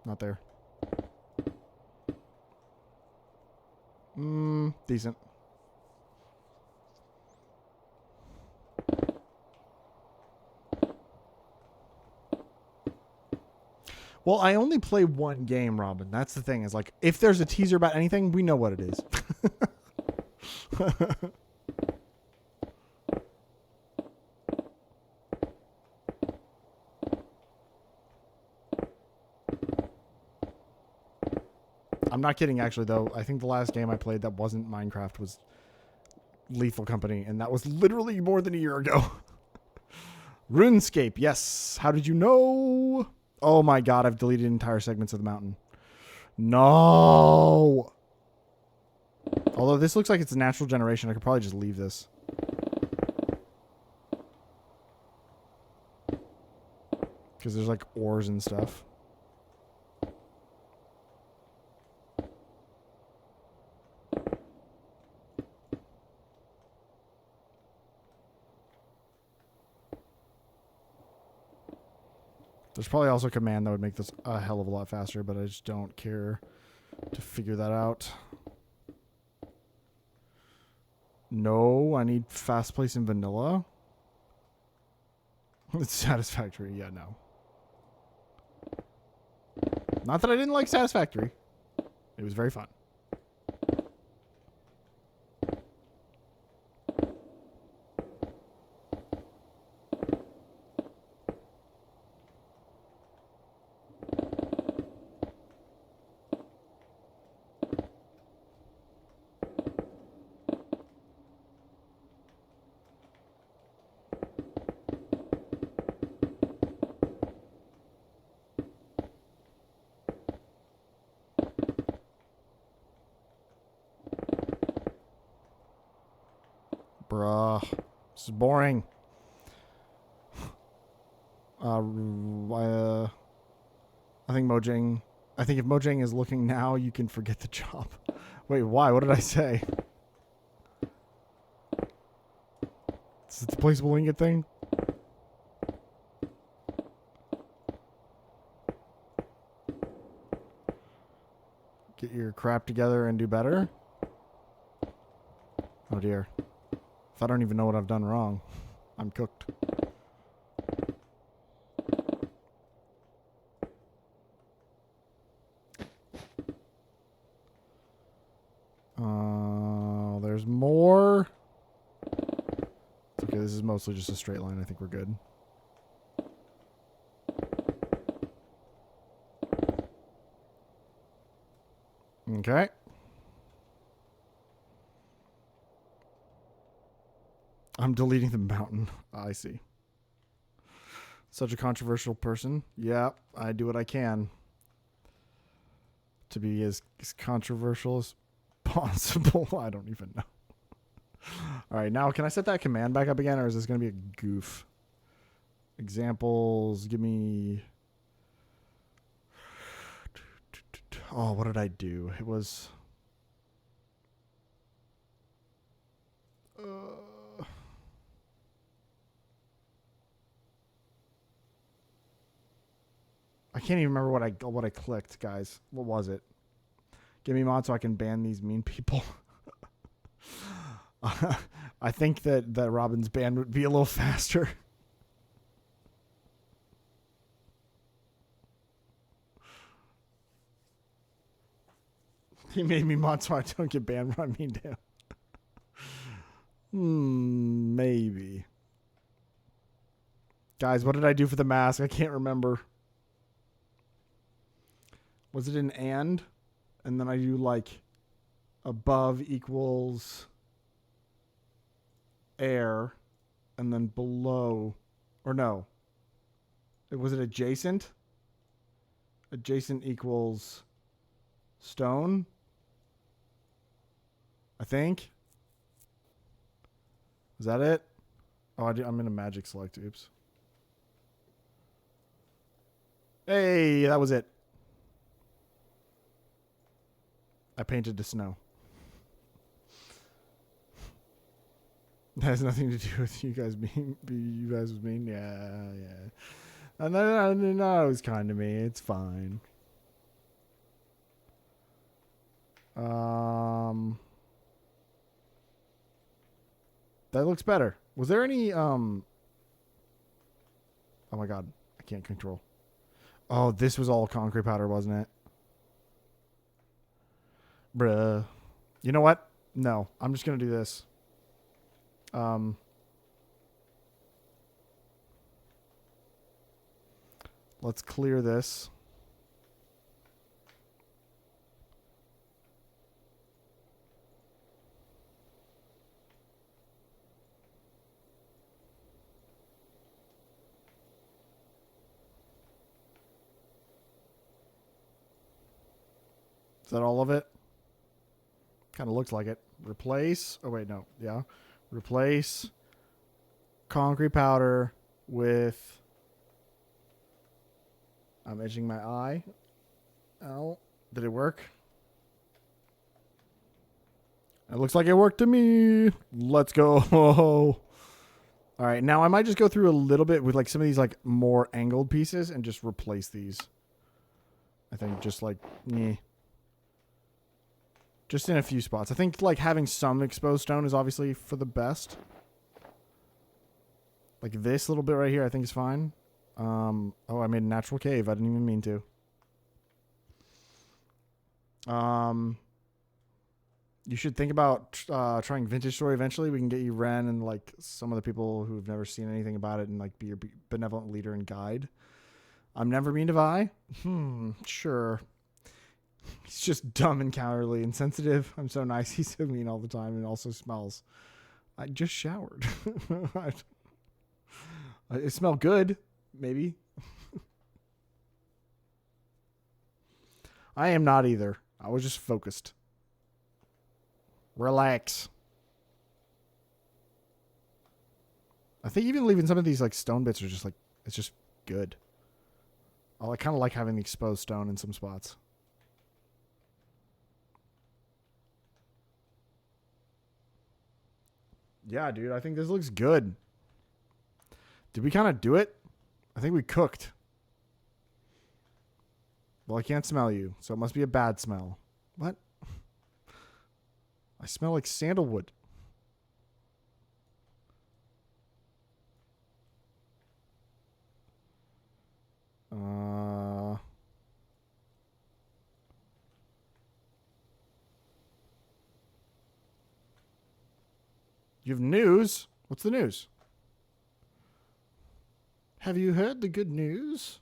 Not there. Decent. Well, I only play one game, Robin. That's the thing. Is like, if there's a teaser about anything, we know what it is. I'm not kidding, actually, though. I think the last game I played that wasn't Minecraft was Lethal Company, and that was literally more than a year ago. RuneScape, yes. How did you know? Oh my god, I've deleted entire segments of the mountain. No. Although this looks like it's a natural generation, I could probably just leave this. Because there's like ores and stuff. There's probably also a command that would make this a hell of a lot faster, but I just don't care to figure that out. No, I need fast place in vanilla. It's satisfactory. Yeah, no. Not that I didn't like Satisfactory. It was very fun. Bruh. This is boring. I think Mojang... I think if Mojang is looking now, you can forget the job. Wait, why? What did I say? Is it the placeable ingot thing? Get your crap together and do better? Oh dear. If I don't even know what I've done wrong, I'm cooked. There's more. It's okay, this is mostly just a straight line. I think we're good. Okay. I'm deleting the mountain. I see. Such a controversial person. Yeah, I do what I can to be as controversial as possible. I don't even know. All right, now can I set that command back up again, or is this going to be a goof? Examples, give me... Oh, what did I do? It was... I can't even remember what I clicked, guys. What was it? Give me mod so I can ban these mean people. I think that Robin's ban would be a little faster. He made me mod so I don't get banned when I mean to. Maybe. Guys, what did I do for the mask? I can't remember. Was it an and? And then I do like above equals air, and then below, or no. Was it adjacent? Adjacent equals stone, I think. Is that it? Oh, I'm in a magic select. Oops. Hey, that was it. I painted the snow. That has nothing to do with you guys being. You guys was mean. Yeah. No, it was kind to me. It's fine. That looks better. Was there any Oh my god, I can't control. Oh, this was all concrete powder, wasn't it? Bruh. You know what? No, I'm just gonna do this. Let's clear this. Is that all of it? Kind of looks like it. Replace. Oh, wait, no. Yeah. Replace concrete powder with. I'm itching my eye. Oh, did it work? It looks like it worked to me. Let's go. All right, now I might just go through a little bit with like some of these like more angled pieces and just replace these. I think just like, just in a few spots. I think like having some exposed stone is obviously for the best. Like this little bit right here, I think is fine. Oh, I made a natural cave. I didn't even mean to. You should think about trying Vintage Story eventually. We can get you Ren and like some of the people who've never seen anything about it and like be your benevolent leader and guide. I'm never mean to Vi. Sure. He's just dumb and cowardly, insensitive. I'm so nice. He's so mean all the time and also smells. I just showered. It smelled good, maybe. I am not either. I was just focused. Relax. I think even leaving some of these like stone bits are just like, it's just good. I kind of like having the exposed stone in some spots. Yeah, dude, I think this looks good. Did we kind of do it? I think we cooked. Well, I can't smell you, so it must be a bad smell. What? I smell like sandalwood. You have news? What's the news? Have you heard the good news?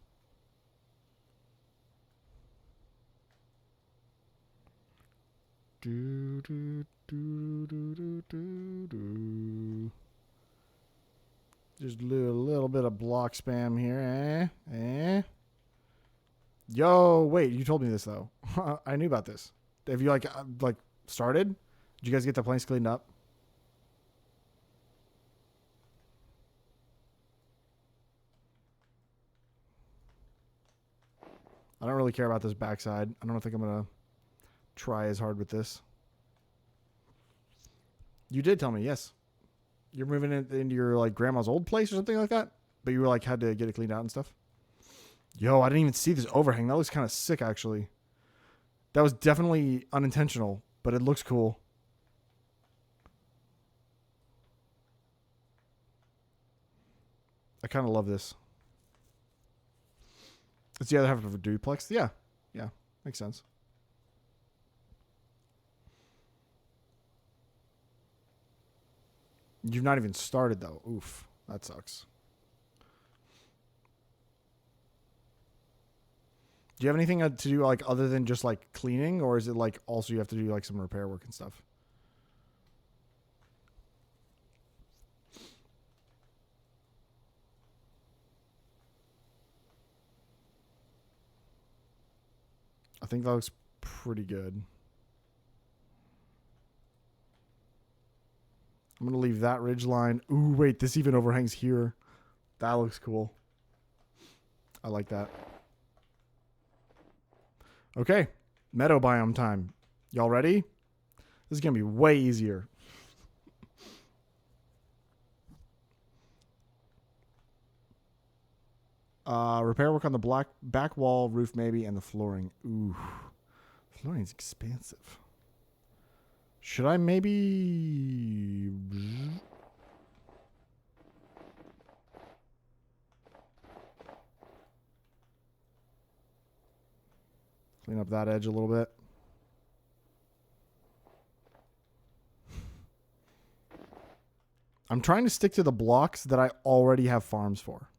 Do, do, do, do, do, do, do. Just a little bit of block spam here, Yo, wait, you told me this though. I knew about this. Have you like started? Did you guys get the place cleaned up? I don't really care about this backside. I don't think I'm gonna try as hard with this. You did tell me, yes. You're moving it into your like grandma's old place or something like that, but you were like had to get it cleaned out and stuff. Yo, I didn't even see this overhang. That looks kind of sick, actually. That was definitely unintentional, but it looks cool. I kind of love this. It's the other half of a duplex. Yeah, makes sense. You've not even started though. Oof, that sucks. Do you have anything to do like other than just like cleaning, or is it like also you have to do like some repair work and stuff? I think that looks pretty good. I'm going to leave that ridge line. Ooh, wait, this even overhangs here. That looks cool. I like that. Okay, meadow biome time. Y'all ready? This is going to be way easier. Repair work on the back wall, roof maybe, and the flooring. Ooh, flooring's expensive. Should I maybe... clean up that edge a little bit. I'm trying to stick to the blocks that I already have farms for.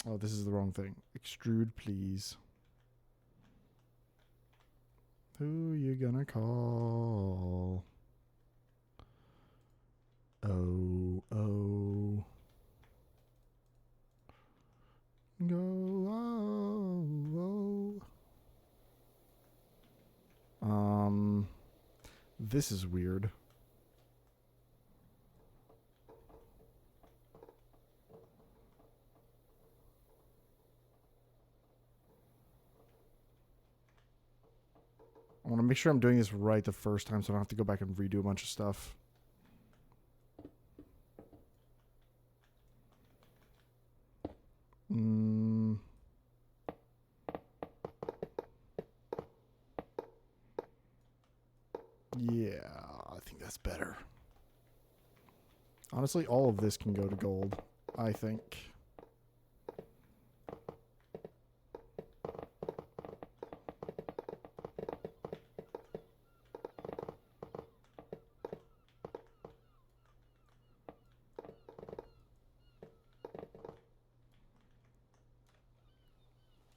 Oh, this is the wrong thing. Extrude, please. Who you gonna call? Oh. Go, oh. This is weird. I want to make sure I'm doing this right the first time so I don't have to go back and redo a bunch of stuff. Yeah, I think that's better. Honestly, all of this can go to gold, I think.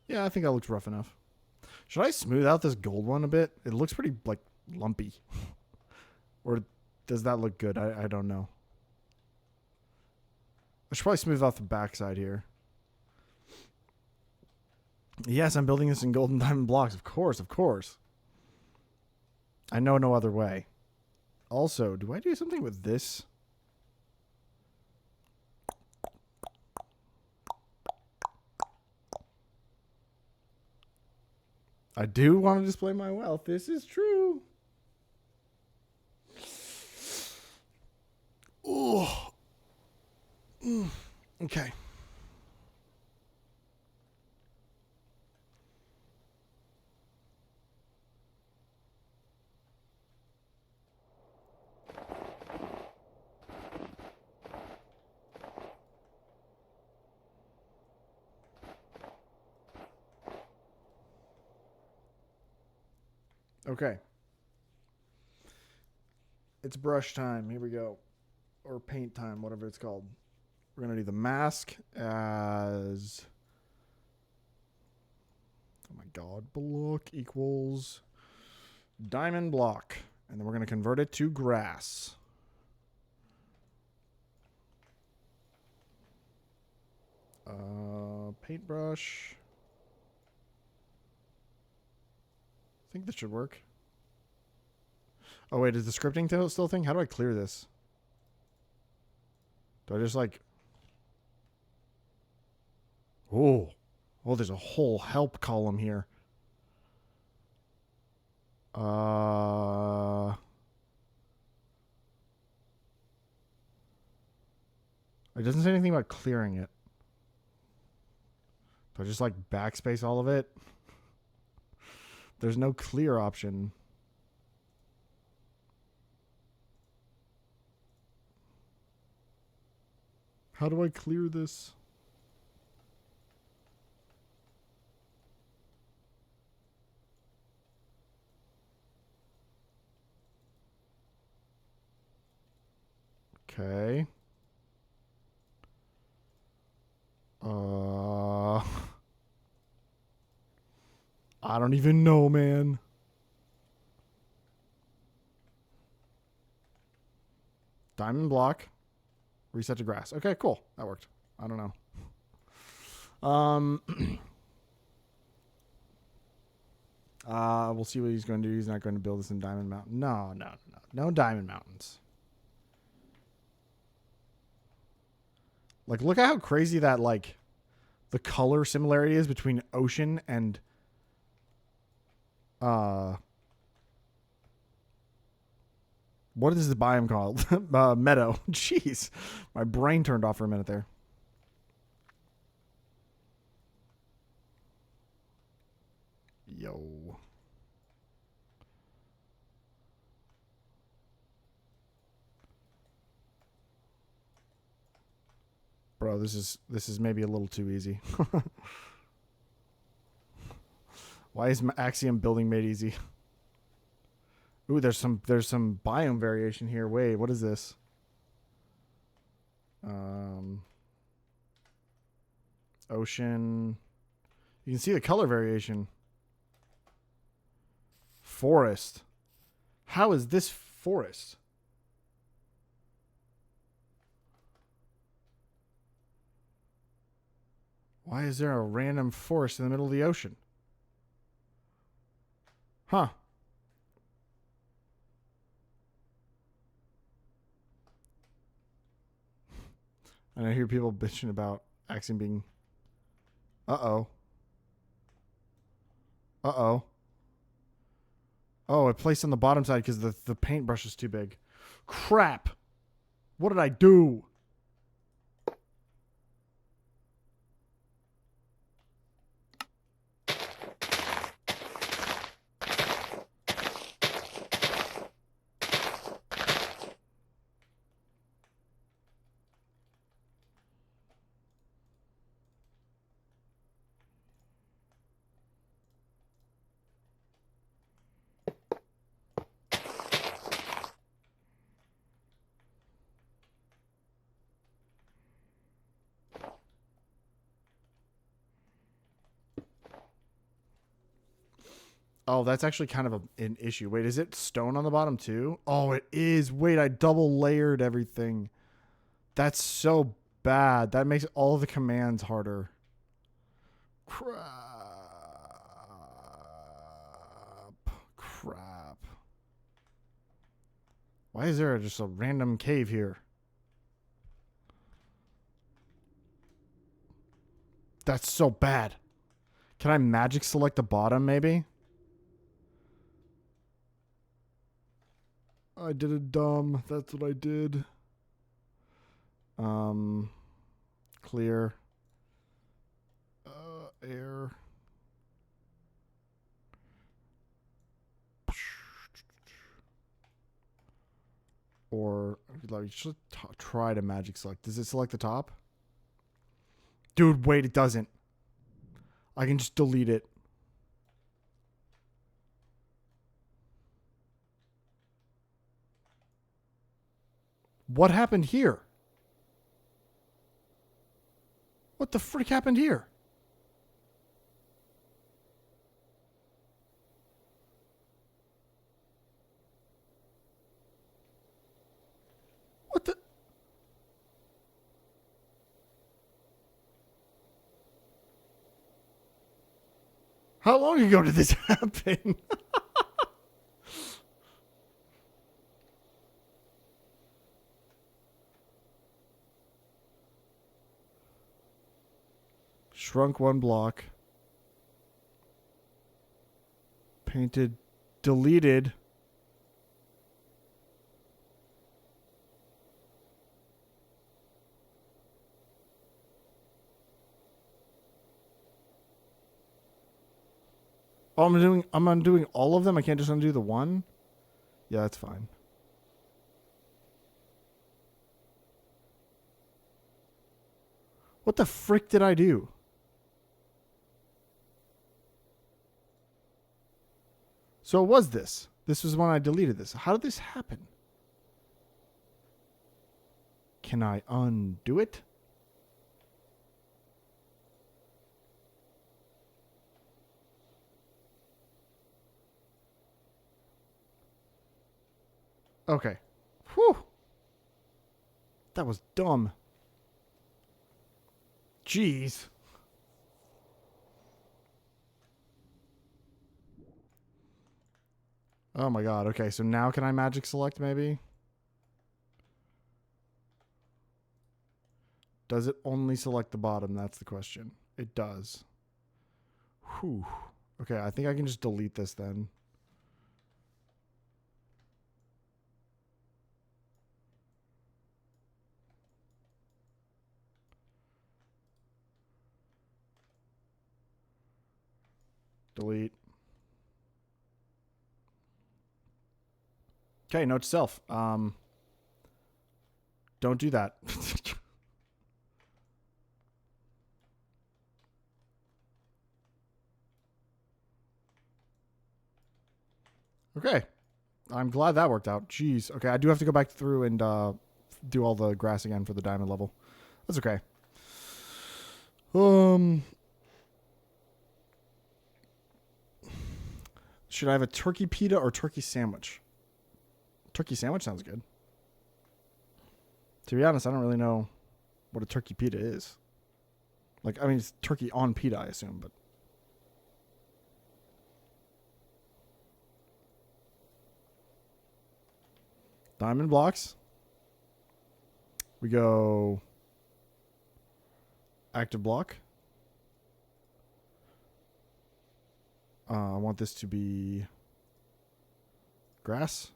Yeah, I think that looks rough enough. Should I smooth out this gold one a bit? It looks pretty, like, lumpy. Or does that look good? I don't know. I should probably smooth out the backside here. Yes, I'm building this in gold and diamond blocks. Of course, of course. I know no other way. Also, do I do something with this? I do want to display my wealth. This is true. Oh. Okay. Okay. It's brush time. Here we go. Or paint time, whatever it's called. We're going to do the mask as... Oh my god. Block equals diamond block. And then we're going to convert it to grass. Paintbrush. I think this should work. Oh, wait. Is the scripting still a thing? How do I clear this? Do I just like... Oh, there's a whole help column here. It doesn't say anything about clearing it. Do I just like backspace all of it? There's no clear option. How do I clear this? Okay. I don't even know, man. Diamond block. Reset to grass. Okay, cool. That worked. I don't know. We'll see what he's going to do. He's not going to build this in Diamond Mountain. No. No Diamond Mountains. Like, look at how crazy that, like, the color similarity is between ocean and, what is the biome called? Meadow. Jeez. My brain turned off for a minute there. Yo. Bro, this is maybe a little too easy. Why is Axiom building made easy? Ooh, there's some biome variation here. Wait, what is this? Ocean. You can see the color variation. Forest. How is this forest? Why is there a random forest in the middle of the ocean? Huh. And I hear people bitching about Axiom being... Uh-oh. Uh-oh. Oh, it placed on the bottom side because the paintbrush is too big. Crap! What did I do? Oh, that's actually kind of an issue. Wait, is it stone on the bottom too? Oh, it is. Wait, I double layered everything. That's so bad. That makes all the commands harder. Crap. Crap. Why is there just a random cave here? That's so bad. Can I magic select the bottom maybe? I did it dumb. That's what I did. Clear. Air. Or like, should try to magic select. Does it select the top? Dude, wait, it doesn't. I can just delete it. What happened here? What the frick happened here? What the? How long ago did this happen? Shrunk one block. Painted. Deleted. Oh, I'm undoing all of them? I can't just undo the one? Yeah, that's fine. What the frick did I do? So it was this. This was when I deleted this. How did this happen? Can I undo it? Okay. Whew. That was dumb. Jeez. Oh my god. Okay, so now can I magic select maybe? Does it only select the bottom? That's the question. It does. Whew. Okay, I think I can just delete this then. Delete. Okay, note to self. Don't do that. Okay. I'm glad that worked out. Jeez. Okay, I do have to go back through and do all the grass again for the diamond level. That's okay. Should I have a turkey pita or turkey sandwich? Turkey sandwich sounds good. To be honest, I don't really know what a turkey pita is. Like, I mean, it's turkey on pita, I assume, but... Diamond blocks. We go active block. I want this to be grass.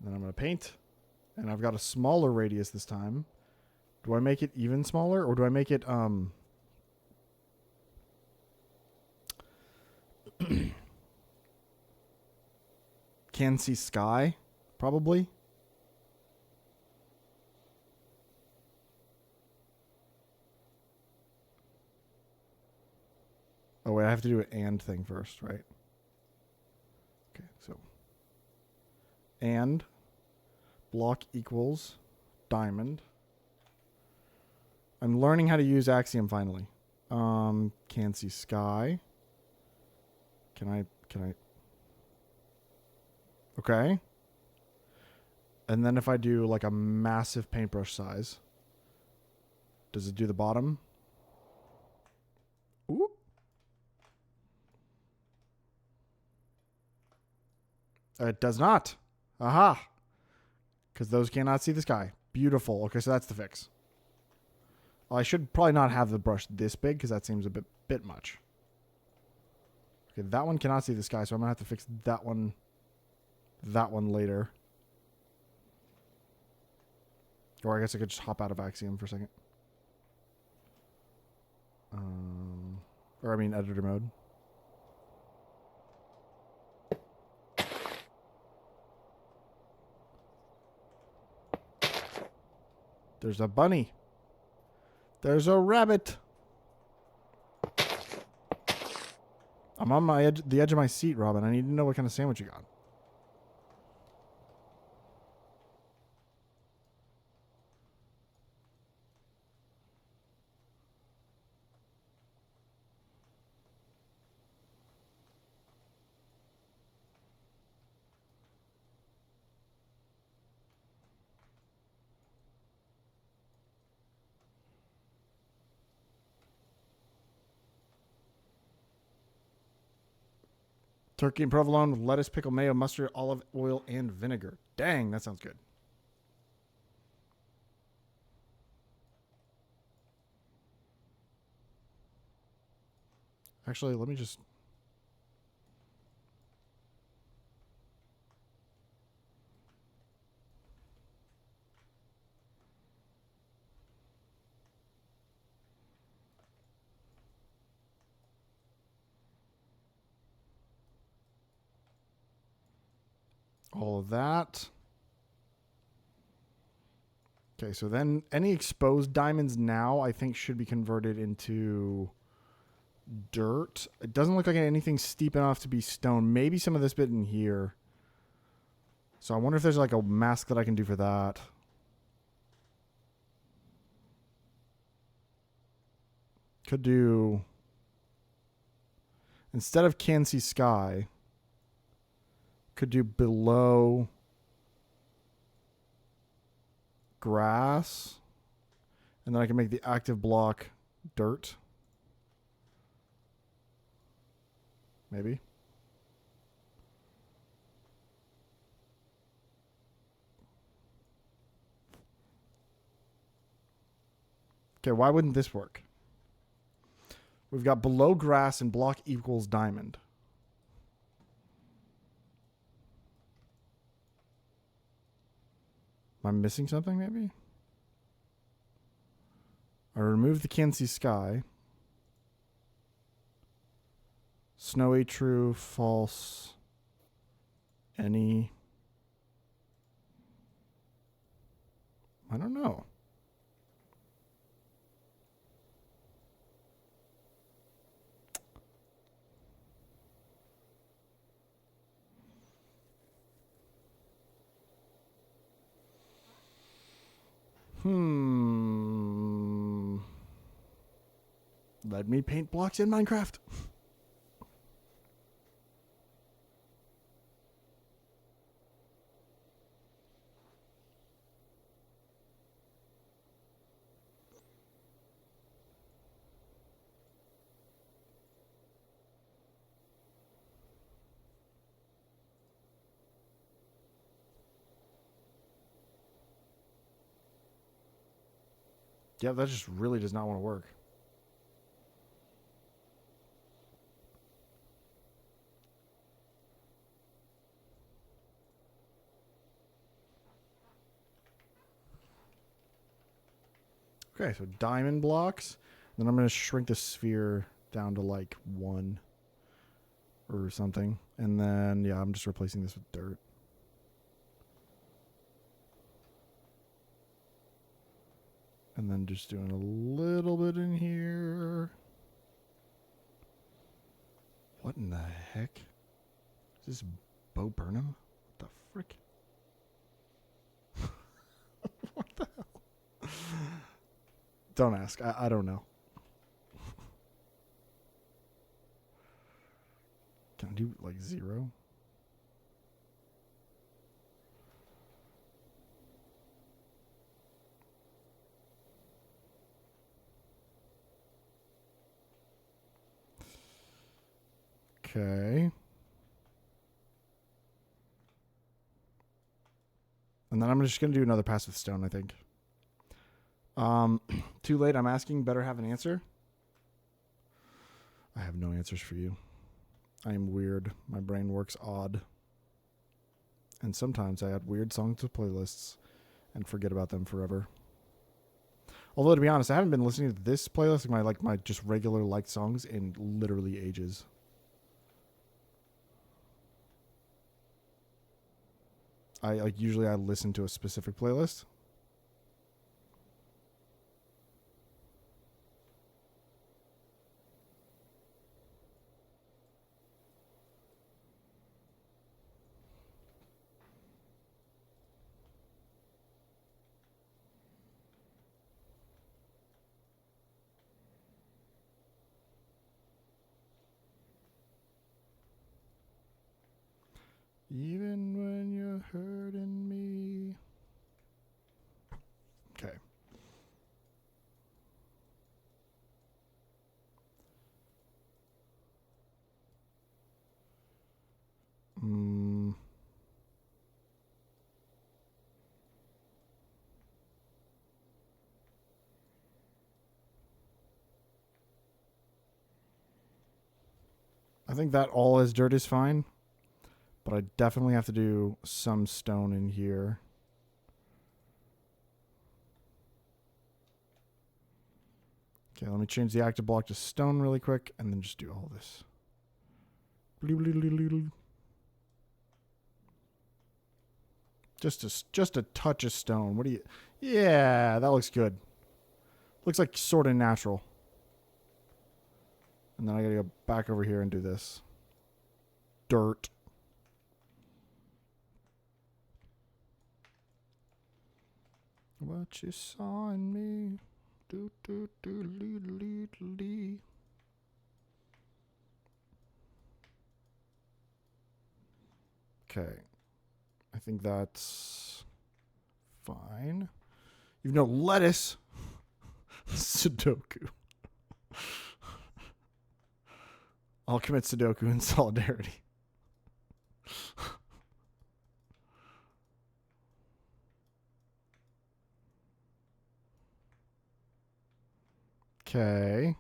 Then I'm going to paint. And I've got a smaller radius this time. Do I make it even smaller? Or do I make it... can see sky? Probably. Oh, wait. I have to do an and thing first, right? Okay, so... and... block equals diamond. I'm learning how to use Axiom finally. Can see sky. Can I? Okay. And then if I do like a massive paintbrush size, does it do the bottom? Ooh. It does not. Aha. Because those cannot see the sky. Beautiful. Okay, so that's the fix. Well, I should probably not have the brush this big because that seems a bit much. Okay, that one cannot see the sky, so I'm going to have to fix that one later. Or I guess I could just hop out of Axiom for a second. Or I mean editor mode. There's a bunny. There's a rabbit. I'm on the edge of my seat, Robin. I need to know what kind of sandwich you got. Turkey and provolone with lettuce, pickle, mayo, mustard, olive oil, and vinegar. Dang, that sounds good. Actually, let me just... all of that. Okay, so then any exposed diamonds now I think should be converted into dirt. It doesn't look like anything steep enough to be stone. Maybe some of this bit in here. So I wonder if there's like a mask that I can do for that. Could do... instead of can see sky, could do below grass. And then I can make the active block dirt. Maybe. Okay, why wouldn't this work? We've got below grass and block equals diamond. Am I missing something maybe? I remove the can see sky. Snowy, true, false, any. I don't know. Let me paint blocks in Minecraft. Yeah, that just really does not want to work. Okay, so diamond blocks. Then I'm going to shrink the sphere down to like 1 or something. And then, yeah, I'm just replacing this with dirt. And then just doing a little bit in here. What in the heck? Is this Bo Burnham? What the frick? What the hell? Don't ask. I don't know. Can I do like 0? Okay. And then I'm just going to do another pass with stone, I think. Too late, I'm asking. Better have an answer. I have no answers for you. I am weird. My brain works odd. And sometimes I add weird songs to playlists and forget about them forever. Although, to be honest, I haven't been listening to this playlist, my just regular liked songs, in literally ages. Usually I listen to a specific playlist. Even when you're hurting me. Okay. I think that all as dirt is fine. But I definitely have to do some stone in here. Okay, let me change the active block to stone really quick, and then just do all this. Just a touch of stone. What do you... Yeah, that looks good. Looks like sort of natural. And then I gotta go back over here and do this. Dirt. What you saw in me. Do, do, do, lee, lee, lee. Okay. I think that's fine. You've no lettuce. Sudoku. I'll commit Sudoku in solidarity. Okay.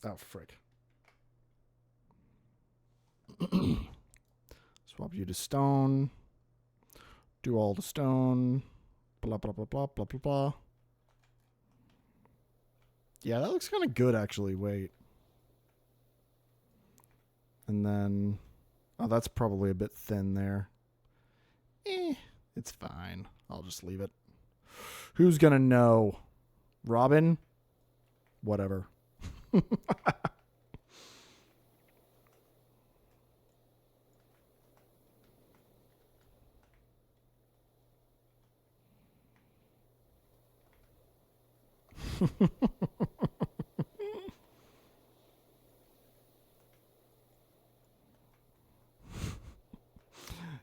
Oh, frick. Swap you to stone. Do all the stone. Blah, blah, blah, blah, blah, blah, blah. Yeah, that looks kind of good, actually. Wait. And then... Oh, that's probably a bit thin there. It's fine. I'll just leave it. Who's gonna know? Robin? Whatever.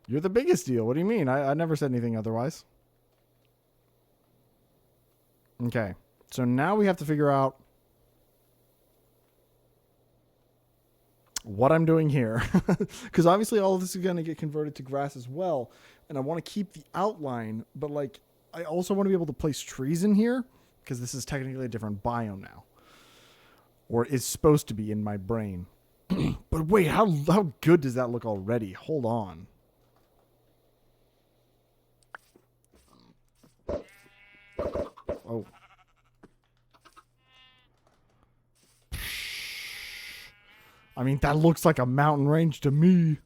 You're the biggest deal. What do you mean? I never said anything otherwise. Okay. So now we have to figure out what I'm doing here. Because obviously all of this is going to get converted to grass as well. And I want to keep the outline, but like I also want to be able to place trees in here because this is technically a different biome now. Or is supposed to be in my brain. But wait, how good does that look already? Hold on. Oh. I mean, that looks like a mountain range to me.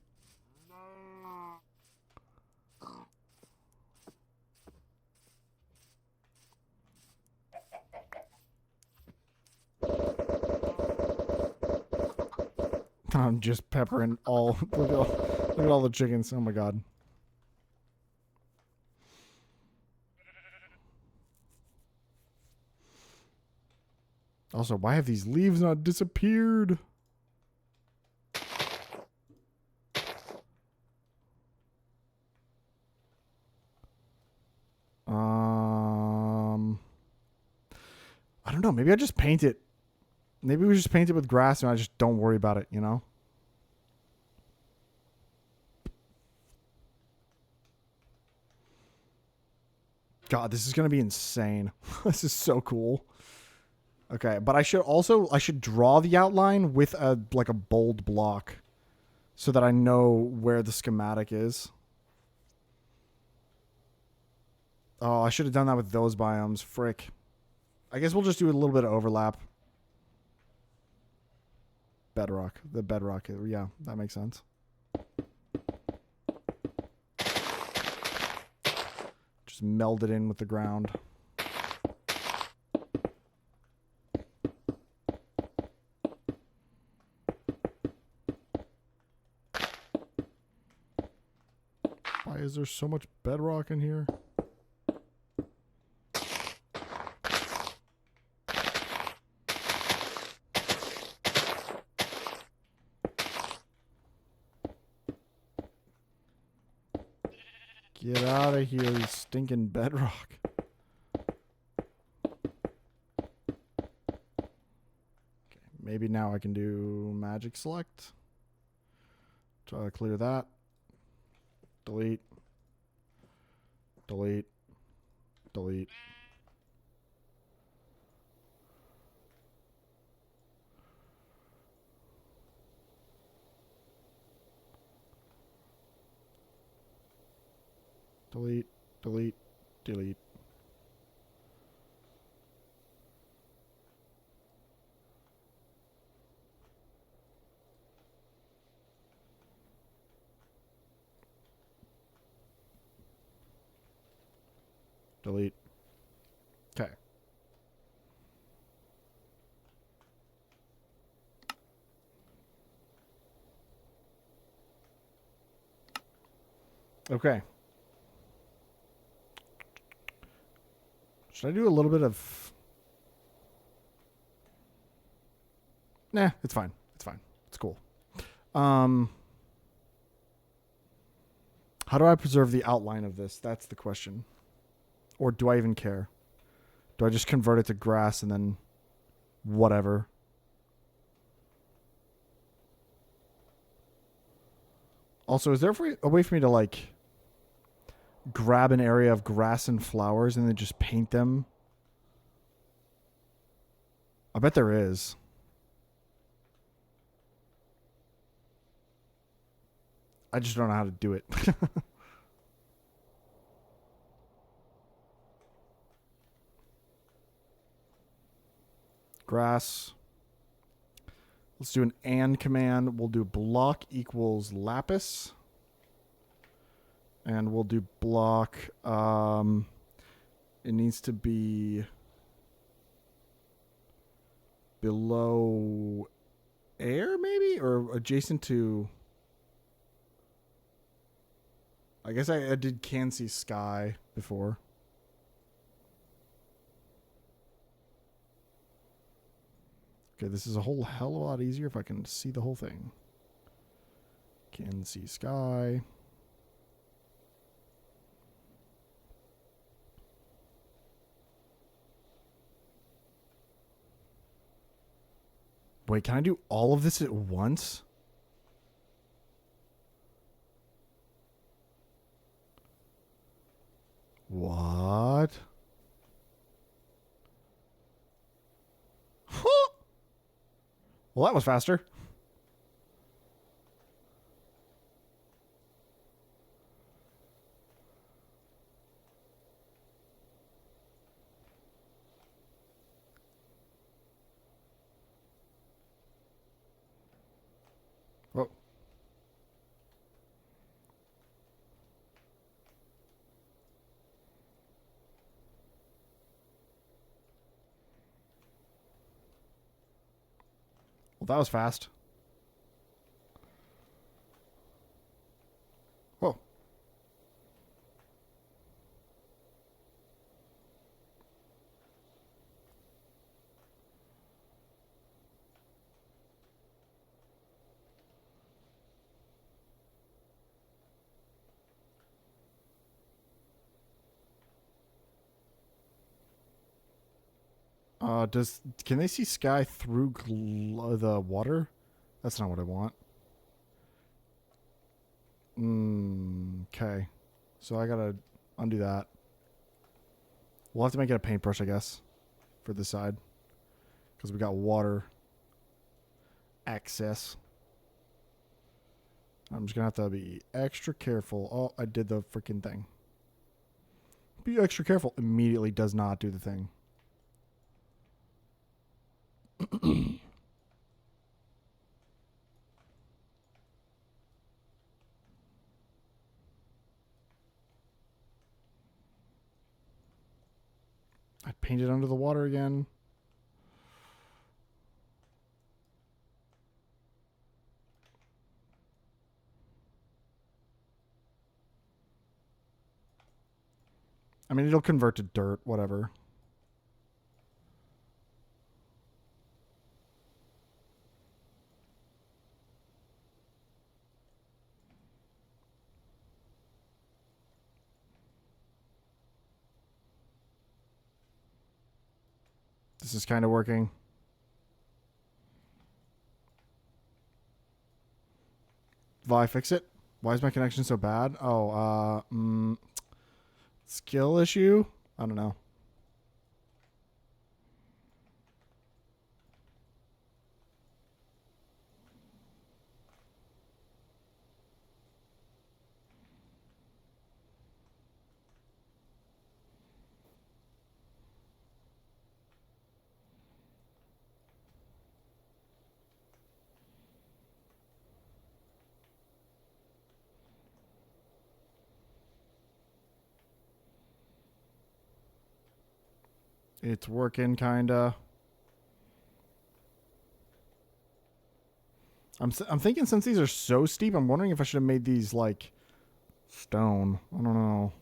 I'm just peppering all. Look at all the chickens. Oh my god. Also, why have these leaves not disappeared? I don't know. Maybe I just paint it. Maybe we just paint it with grass and I just don't worry about it, you know? God, this is going to be insane. This is so cool. Okay, but I should draw the outline with a bold block so that I know where the schematic is. Oh, I should have done that with those biomes. Frick. I guess we'll just do a little bit of overlap. Bedrock. The bedrock. Yeah, that makes sense. Just meld it in with the ground. Why is there so much bedrock in here? Get out of here, you stinking bedrock. Okay, maybe now I can do magic select. Try to clear that. Delete. Delete. Delete. Delete. Delete. Delete. Delete. Okay. Okay. Should I do a little bit of... Nah, it's fine. It's fine. It's cool. How do I preserve the outline of this? That's the question. Or do I even care? Do I just convert it to grass and then whatever? Also, is there a way for me to like grab an area of grass and flowers and then just paint them? I bet there is. I just don't know how to do it. Grass. Let's do an and command. We'll do block equals lapis. And we'll do block. It needs to be below air, maybe? Or adjacent to... I guess I did can see sky before. Okay, this is a whole hell of a lot easier if I can see the whole thing. Can see sky. Wait, can I do all of this at once? What? Well, that was faster. Whoa. Well, that was fast. Whoa. Can they see sky through the water? That's not what I want. Okay. So I gotta undo that. We'll have to make it a paintbrush, I guess, for this side. Because we got water access. I'm just gonna have to be extra careful. Oh, I did the freaking thing. Be extra careful. Immediately does not do the thing. I painted under the water again. I mean, it'll convert to dirt, whatever. This is kind of working. Vi, fix it. Why is my connection so bad? Oh, skill issue? I don't know. It's working, kinda. I'm thinking since these are so steep, I'm wondering if I should have made these like stone. I don't know.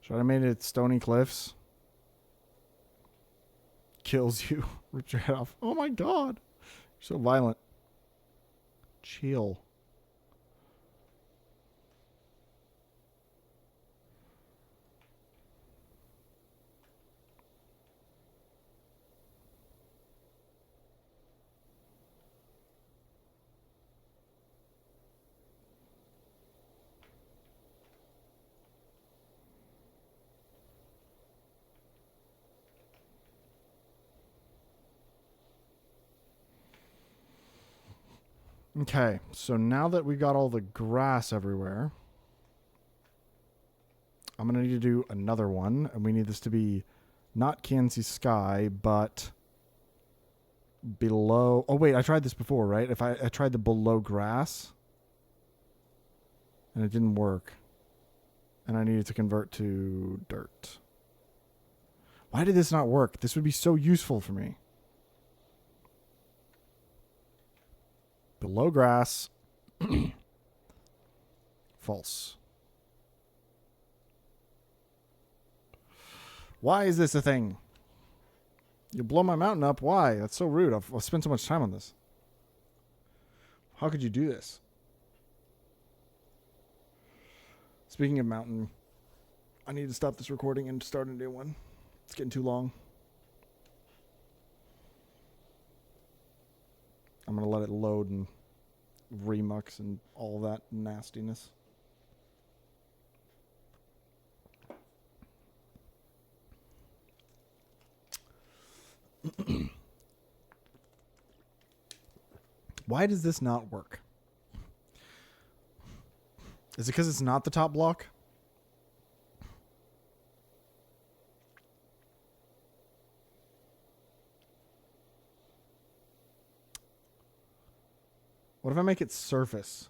Should I have made it stony cliffs? Kills you. Rips your head off. Oh my god. You're so violent. Chill. Okay, so now that we got all the grass everywhere, I'm going to need to do another one. And we need this to be not Kansas sky, but below. Oh, wait, I tried this before, right? If I tried the below grass, and it didn't work. And I needed to convert to dirt. Why did this not work? This would be so useful for me. Below grass. False. Why is this a thing? You blow my mountain up. Why? That's so rude. I've spent so much time on this. How could you do this? Speaking of mountain, I need to stop this recording and start a new one. It's getting too long. I'm going to let it load and remux and all that nastiness. Why does this not work? Is it because it's not the top block? What if I make it surface?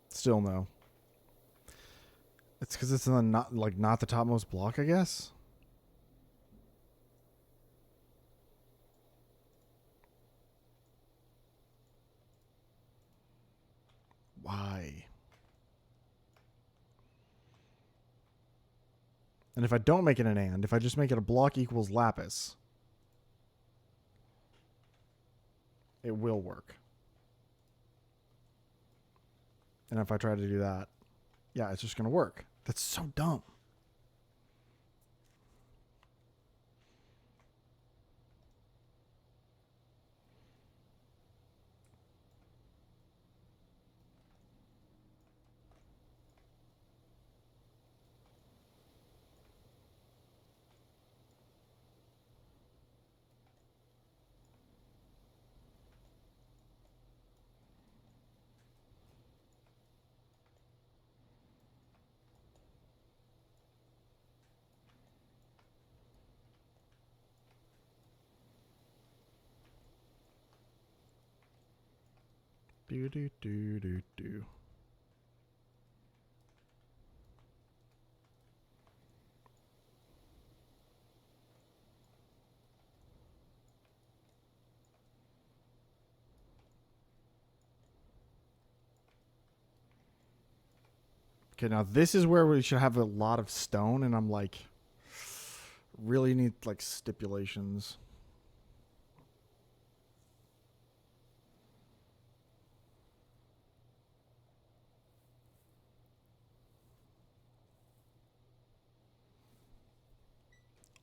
Still no. It's because it's not the topmost block, I guess. Why? And if I don't make it an and, if I just make it a block equals lapis, it will work. And if I try to do that, yeah, it's just going to work. That's so dumb. Do do do do do. Okay, now this is where we should have a lot of stone, and I'm like, really need like stipulations.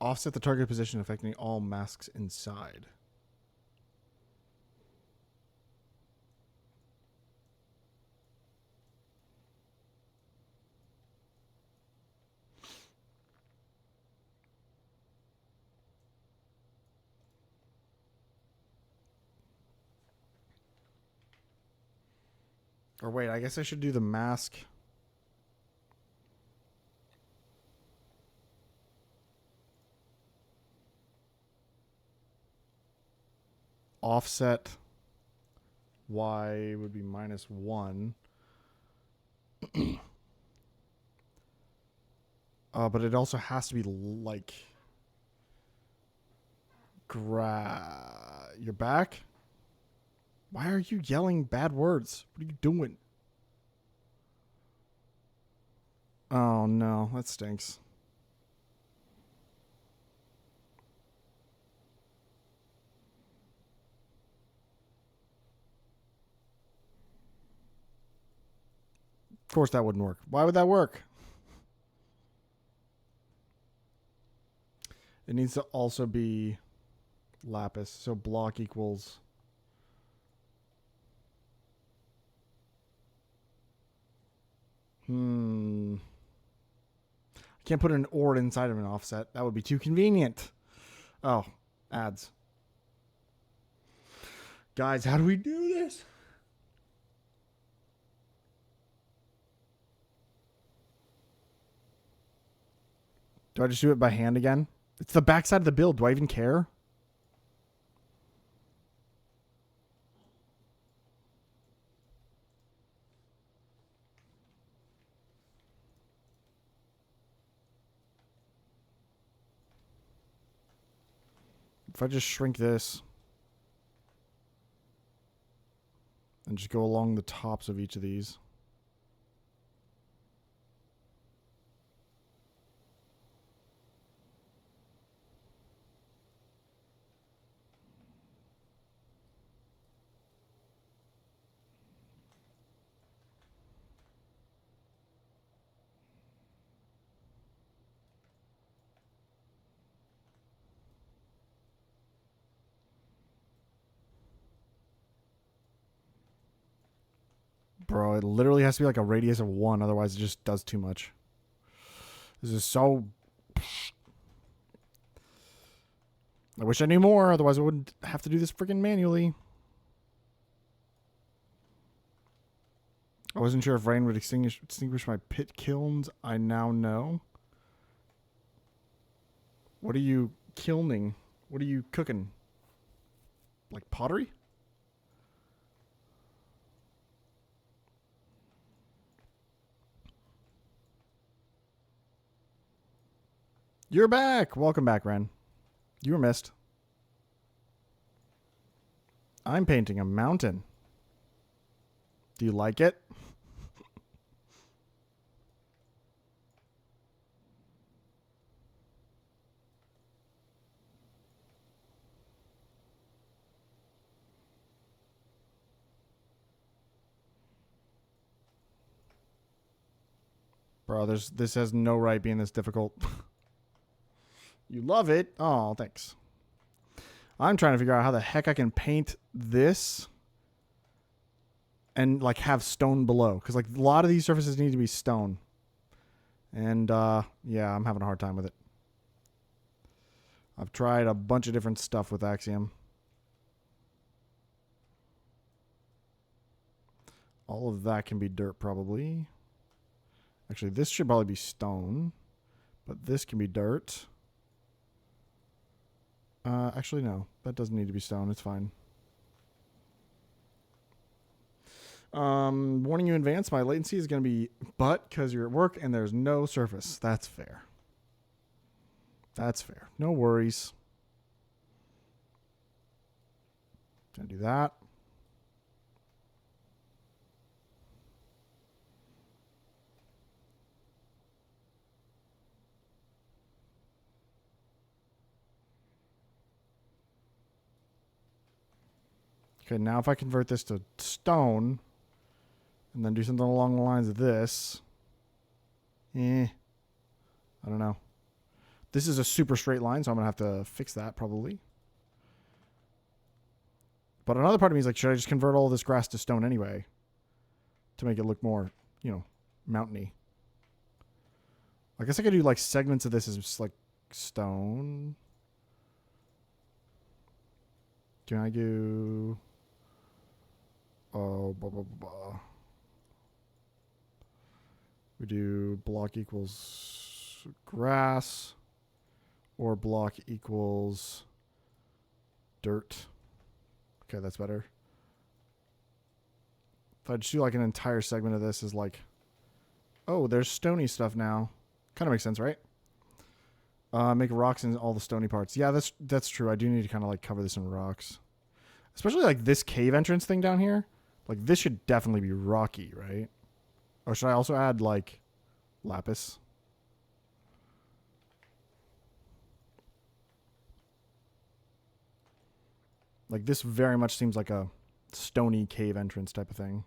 Offset the target position affecting all masks inside. Or wait, I guess I should do the mask. Offset y would be -1. But it also has to be like you're back? Why are you yelling bad words? What are you doing? Oh no, that stinks. Of course that wouldn't work. Why would that work? It needs to also be lapis. So block equals. I can't put an OR inside of an offset. That would be too convenient. Oh, ads. Guys, how do we do this? Do I just do it by hand again? It's the backside of the build. Do I even care? If I just shrink this and just go along the tops of each of these. Bro, it literally has to be like a radius of 1. Otherwise, it just does too much. This is so... I wish I knew more. Otherwise, I wouldn't have to do this freaking manually. I wasn't sure if rain would extinguish my pit kilns. I now know. What are you kilning? What are you cooking? Like pottery? You're back. Welcome back, Ren. You were missed. I'm painting a mountain. Do you like it? Bro, this has no right being this difficult. You love it? Oh, thanks. I'm trying to figure out how the heck I can paint this and like have stone below. Because like a lot of these surfaces need to be stone. And yeah, I'm having a hard time with it. I've tried a bunch of different stuff with Axiom. All of that can be dirt probably. Actually, this should probably be stone. But this can be dirt. Actually, no. That doesn't need to be stone. It's fine. Warning you in advance, my latency is going to be but because you're at work and there's no surface. That's fair. That's fair. No worries. Gonna do that. Okay, now if I convert this to stone and then do something along the lines of this, I don't know. This is a super straight line, so I'm going to have to fix that probably. But another part of me is like, should I just convert all this grass to stone anyway to make it look more, you know, mountainy? I guess I could do like segments of this as just like stone. Can I do... Oh, blah, blah, blah. We do block equals grass or block equals dirt. Okay, that's better. If I just do like an entire segment of this is like, oh, there's stony stuff now. Kind of makes sense, right? Make rocks in all the stony parts. Yeah, that's true. I do need to kind of like cover this in rocks. Especially like this cave entrance thing down here. Like this should definitely be rocky, right? Or should I also add like lapis? Like this very much seems like a stony cave entrance type of thing.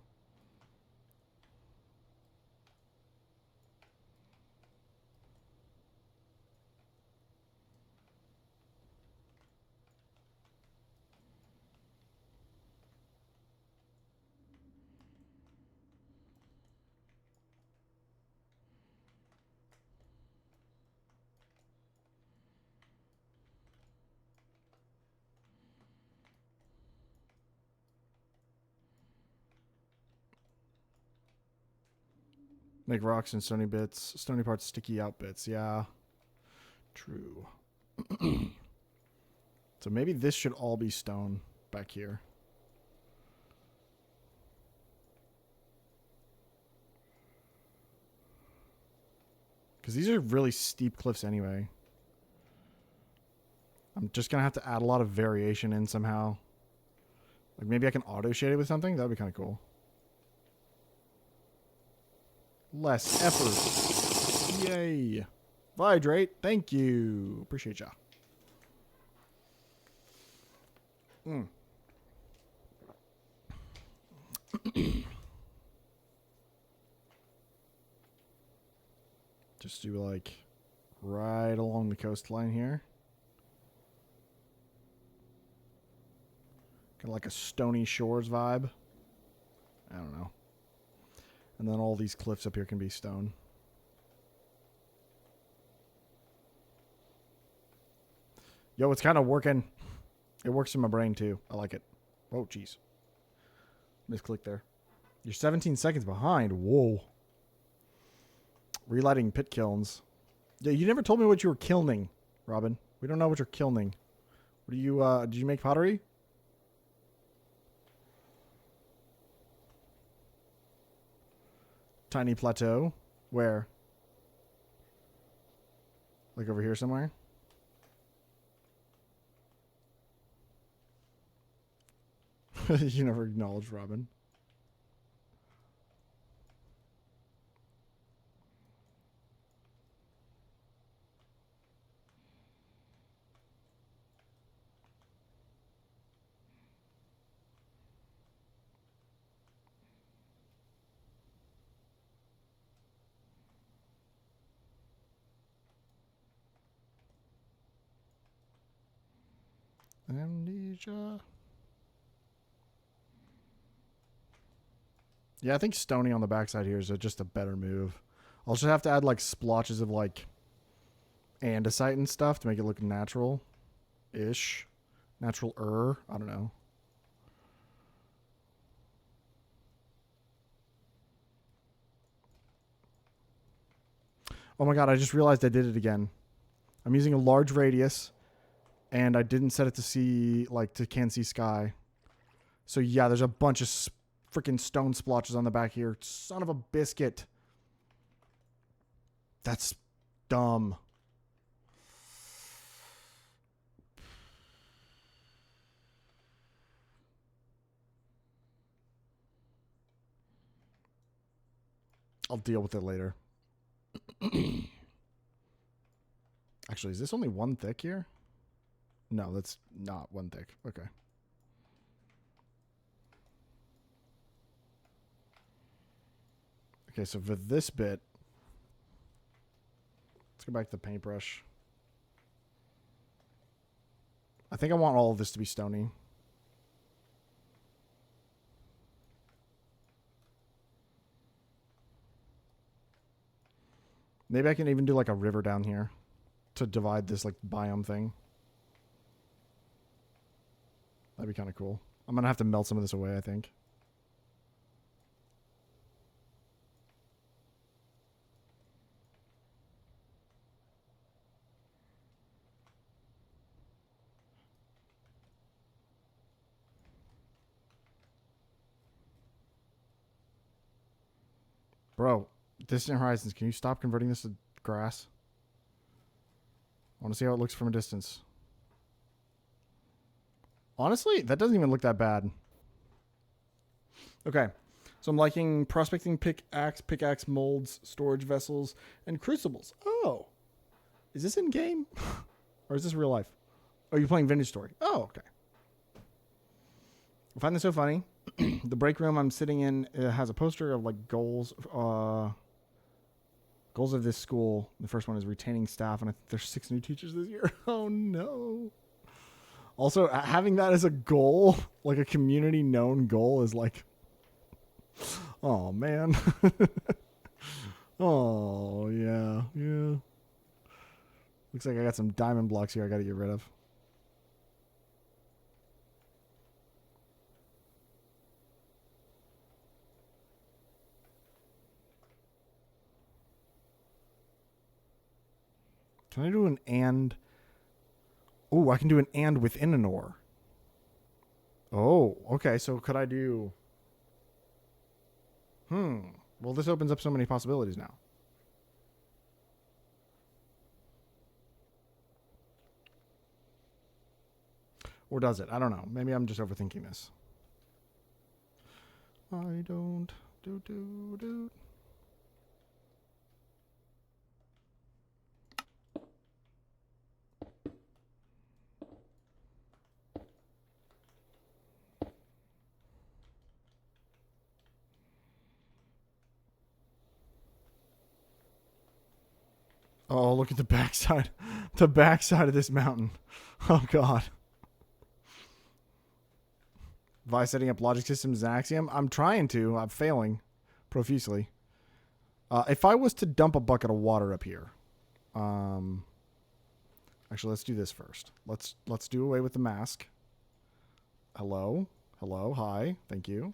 Make rocks and stony bits. Stony parts, sticky out bits. Yeah. True. So maybe this should all be stone back here. Because these are really steep cliffs anyway. I'm just going to have to add a lot of variation in somehow. Like maybe I can auto shade it with something. That would be kind of cool. Less effort. Yay. Hydrate. Thank you. Appreciate ya. Just do like right along the coastline here. Kind of like a Stony Shores vibe. I don't know. And then all these cliffs up here can be stone. Yo, it's kind of working. It works in my brain, too. I like it. Oh, jeez. Misclick there. You're 17 seconds behind. Whoa. Relighting pit kilns. Yeah, you never told me what you were kilning, Robin. We don't know what you're kilning. What do you, did you make pottery? Tiny plateau. Where? Like over here somewhere? You never acknowledged Robin. Amnesia. Yeah, I think stony on the backside here is just a better move. I'll just have to add like splotches of like andesite and stuff to make it look natural-ish. Natural-er. I don't know. Oh my god, I just realized I did it again. I'm using a large radius, and I didn't set it to see, like, to can't see sky. So yeah, there's a bunch of freaking stone splotches on the back here. Son of a biscuit. That's dumb. I'll deal with it later. Actually, is this only one thick here? No, that's not one thick. Okay. Okay, so for this bit, let's go back to the paintbrush. I think I want all of this to be stony. Maybe I can even do like a river down here to divide this like biome thing. That'd be kind of cool. I'm going to have to melt some of this away, I think. Bro, Distant Horizons, can you stop converting this to grass? I want to see how it looks from a distance. Honestly, that doesn't even look that bad. Okay, so I'm liking prospecting pickaxe molds, storage vessels, and crucibles. Oh, is this in game? Or is this real life? Oh, you're playing Vintage Story. Oh, okay. I find this so funny. The break room I'm sitting in has a poster of like goals of this school. The first one is retaining staff, and I think there's 6 new teachers this year. Oh no. Also, having that as a goal, like a community known goal, is like, oh man. Oh yeah, yeah. Looks like I got some diamond blocks here I got to get rid of. Can I do an and? Oh, I can do an and within an or. Oh, okay. So could I do... Well, this opens up so many possibilities now. Or does it? I don't know. Maybe I'm just overthinking this. I don't... do. Oh, look at the backside. The backside of this mountain. Oh, God. Vi setting up logic systems in Axiom. I'm trying to. I'm failing. profusely. If I was to dump a bucket of water up here, actually, let's do this first. Let's do away with the mask. Hello, hi, thank you.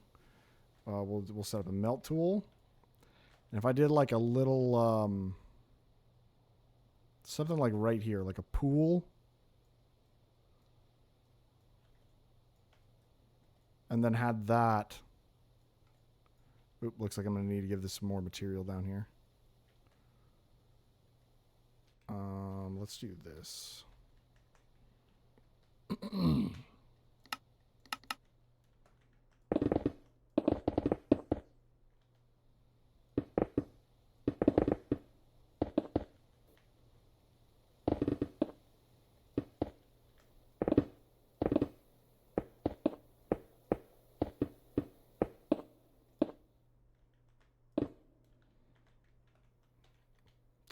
We'll set up a melt tool, and if I did like a little something like right here, like a pool, and then had that. Oop, looks like I'm gonna need to give this some more material down here. Let's do this.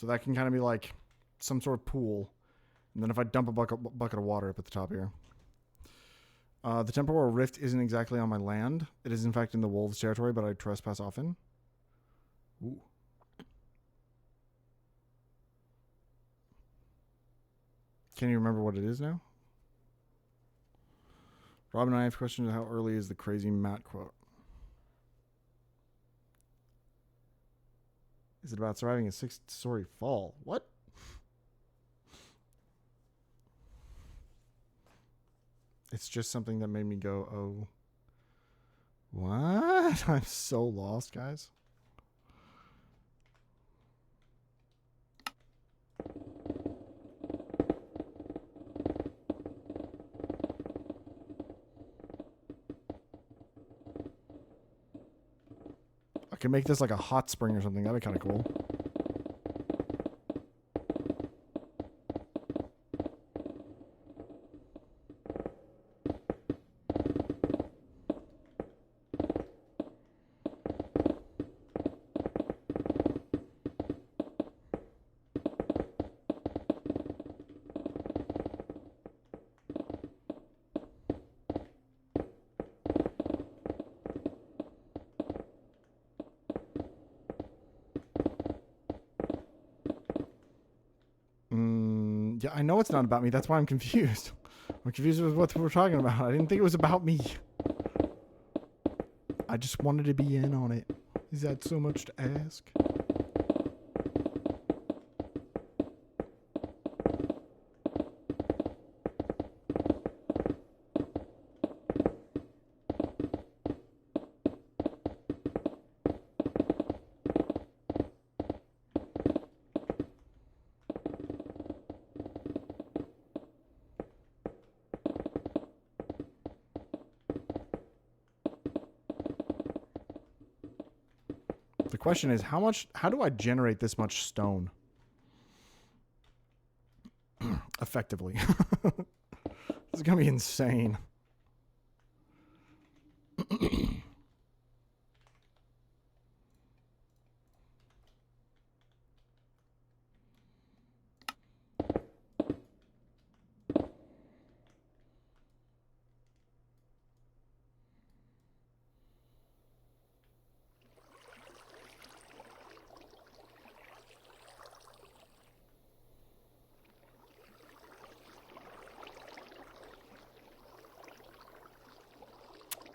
So that can kind of be like some sort of pool. And then if I dump a bucket of water up at the top here. The temporal rift isn't exactly on my land. It is in fact in the wolves' territory, but I trespass often. Ooh. Can you remember what it is now? Robin and I have questioned how early is the crazy Matt quote. Is it about surviving a 6-story fall? What? It's just something that made me go, oh. What? I'm so lost, guys. I could make this like a hot spring or something. That'd be kind of cool. Yeah, I know it's not about me. That's why I'm confused. I'm confused with what we're talking about. I didn't think it was about me. I just wanted to be in on it. Is that so much to ask? The question is, how do I generate this much stone? Effectively. This is going to be insane.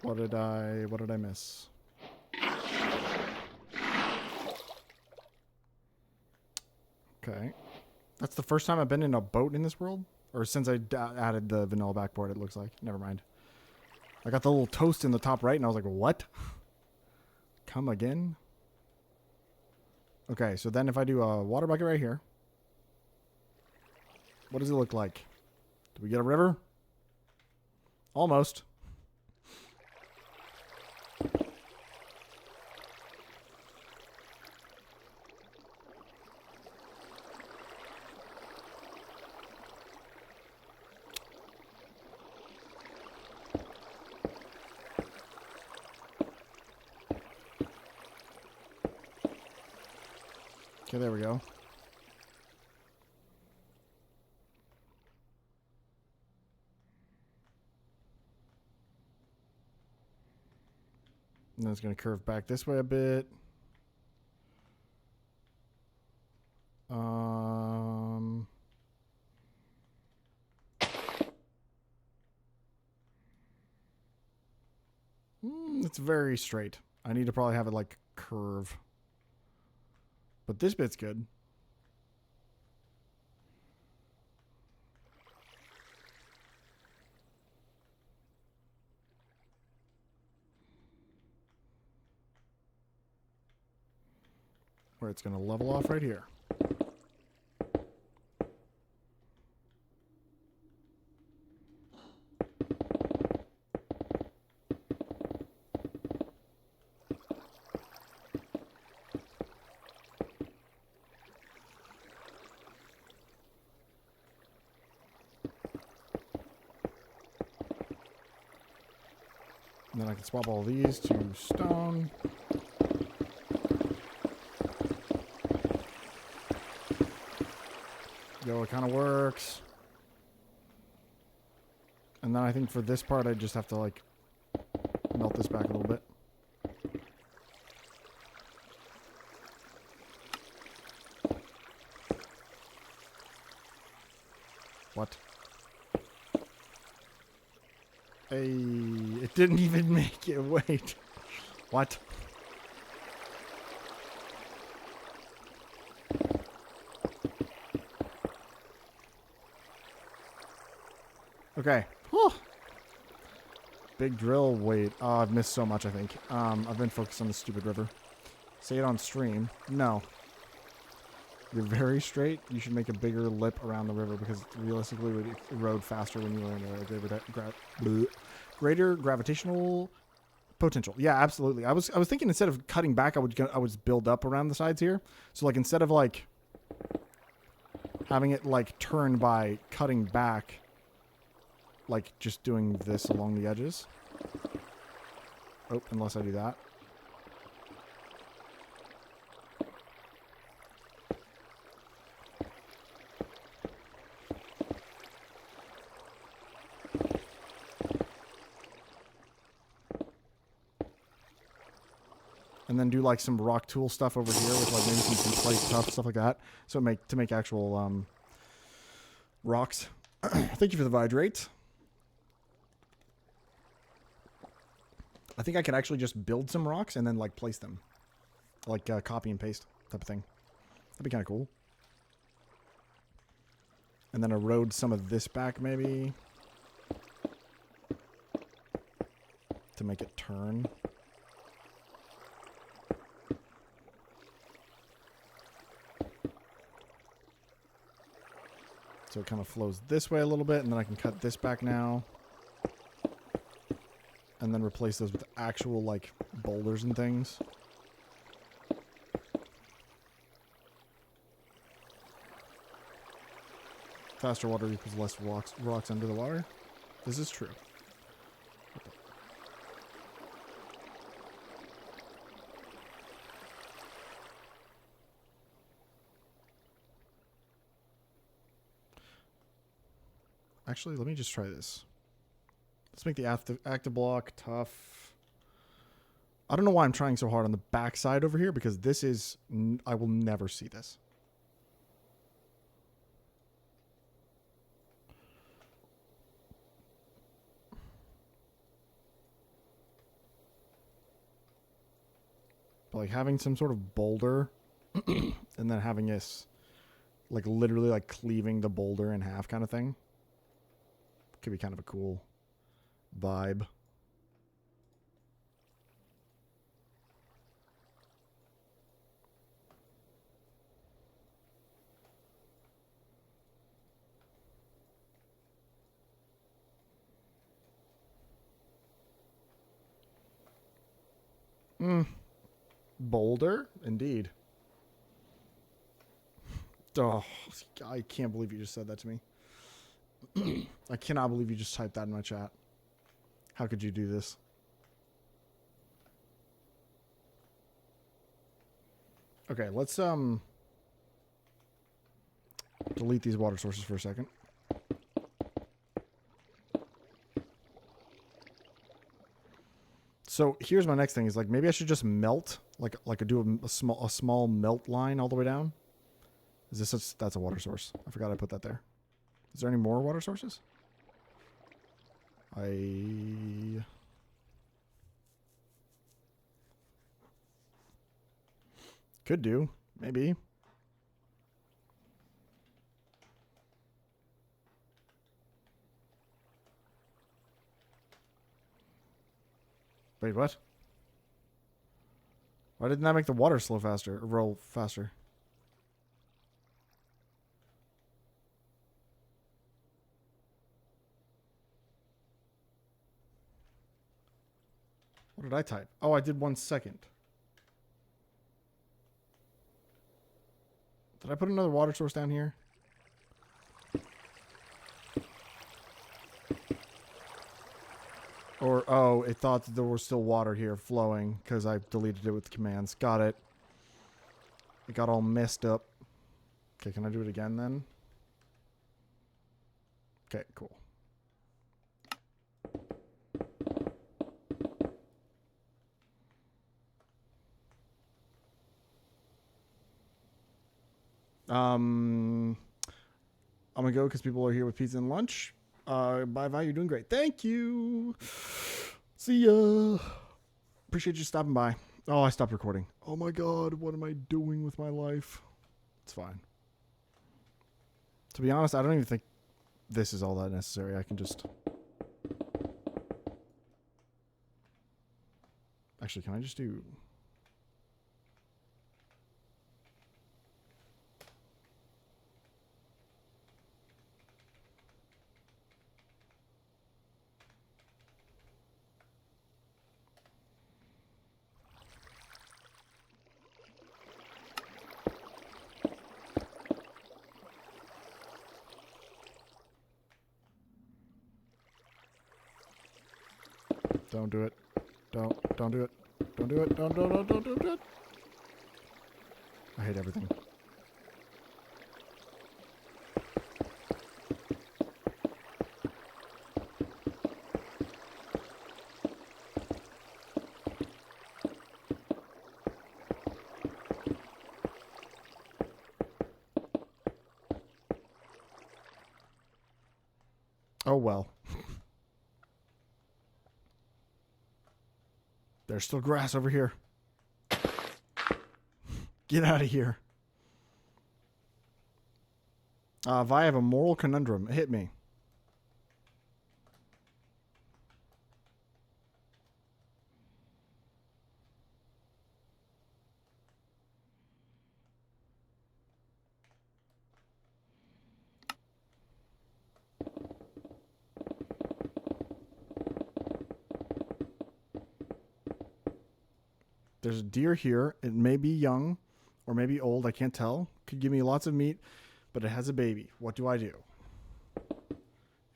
What did I miss? Okay. That's the first time I've been in a boat in this world? Or since I added the vanilla backboard, it looks like. Never mind. I got the little toast in the top right, and I was like, what? Come again? Okay, so then if I do a water bucket right here, what does it look like? Do we get a river? Almost. Okay, there we go. And then it's going to curve back this way a bit. it's very straight. I need to probably have it like curve. But this bit's good. Where it's going to level off right here. And then I can swap all these to stone. Yo, it kind of works. And then I think for this part, I just have to, like, melt this back a little bit. What? Hey, it didn't even make it. Wait. What? Okay. Whew. Big drill. Wait. Oh, I've missed so much, I think. I've been focused on the stupid river. Say it on stream. No. You're very straight. You should make a bigger lip around the river because realistically it would erode faster when you were in a greater gravitational potential. Yeah, absolutely. I was thinking instead of cutting back, I would build up around the sides here. So like instead of like having it like turn by cutting back, like just doing this along the edges. Oh, unless I do that. And then do like some rock tool stuff over here with like maybe some plate stuff, stuff like that. So to make actual rocks. Thank you for the vidrate. I think I could actually just build some rocks and then like place them. Like copy and paste type of thing. That'd be kind of cool. And then erode some of this back maybe. To make it turn. So it kind of flows this way a little bit, and then I can cut this back now. And then replace those with actual, like, boulders and things. Faster water equals less rocks under the water. This is true. Actually, let me just try this. Let's make the active block tough. I don't know why I'm trying so hard on the back side over here, because this is... I will never see this. But like having some sort of boulder and then having this like literally like cleaving the boulder in half kind of thing. Could be kind of a cool vibe. Boulder? Indeed. Oh, I can't believe you just said that to me. I cannot believe you just typed that in my chat. How could you do this? Okay, let's delete these water sources for a second. So here's my next thing is like maybe I should just melt like do a small melt line all the way down. Is this that's a water source? I forgot I put that there. Is there any more water sources? Could do. Maybe. Wait, what? Why didn't that make the water slow faster? Or roll faster? What did I type? Oh, I did 1 second. Did I put another water source down here? Or, oh, it thought that there was still water here flowing because I deleted it with the commands. Got it. It got all messed up. Okay, can I do it again then? Okay, cool. I'm gonna go because people are here with pizza and lunch. Bye, you're doing great. Thank you. See ya. Appreciate you stopping by. Oh, I stopped recording. Oh my god, what am I doing with my life? It's fine. To be honest, I don't even think this is all that necessary. I can just... Actually, can I just do... Don't do it. Don't do it. Don't do it. Don't do it. I hate everything. Oh well. There's still grass over here. Get out of here. Vi, I have a moral conundrum. Hit me. There's a deer here. It may be young or maybe old. I can't tell. Could give me lots of meat, but it has a baby. What do I do?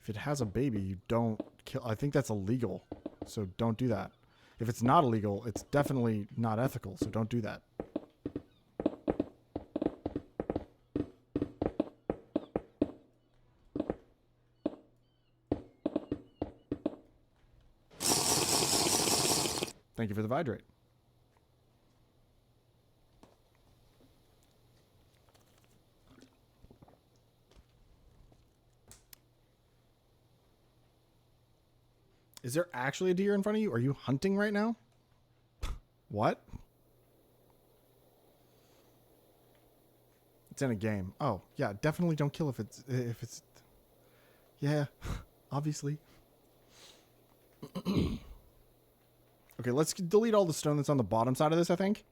If it has a baby, you don't kill. I think that's illegal. So don't do that. If it's not illegal, it's definitely not ethical. So don't do that. Thank you for the vidrate. Is there actually a deer in front of you? Are you hunting right now? What? It's in a game. Oh, yeah, definitely don't kill if it's yeah, obviously. Okay, let's delete all the stone that's on the bottom side of this, I think.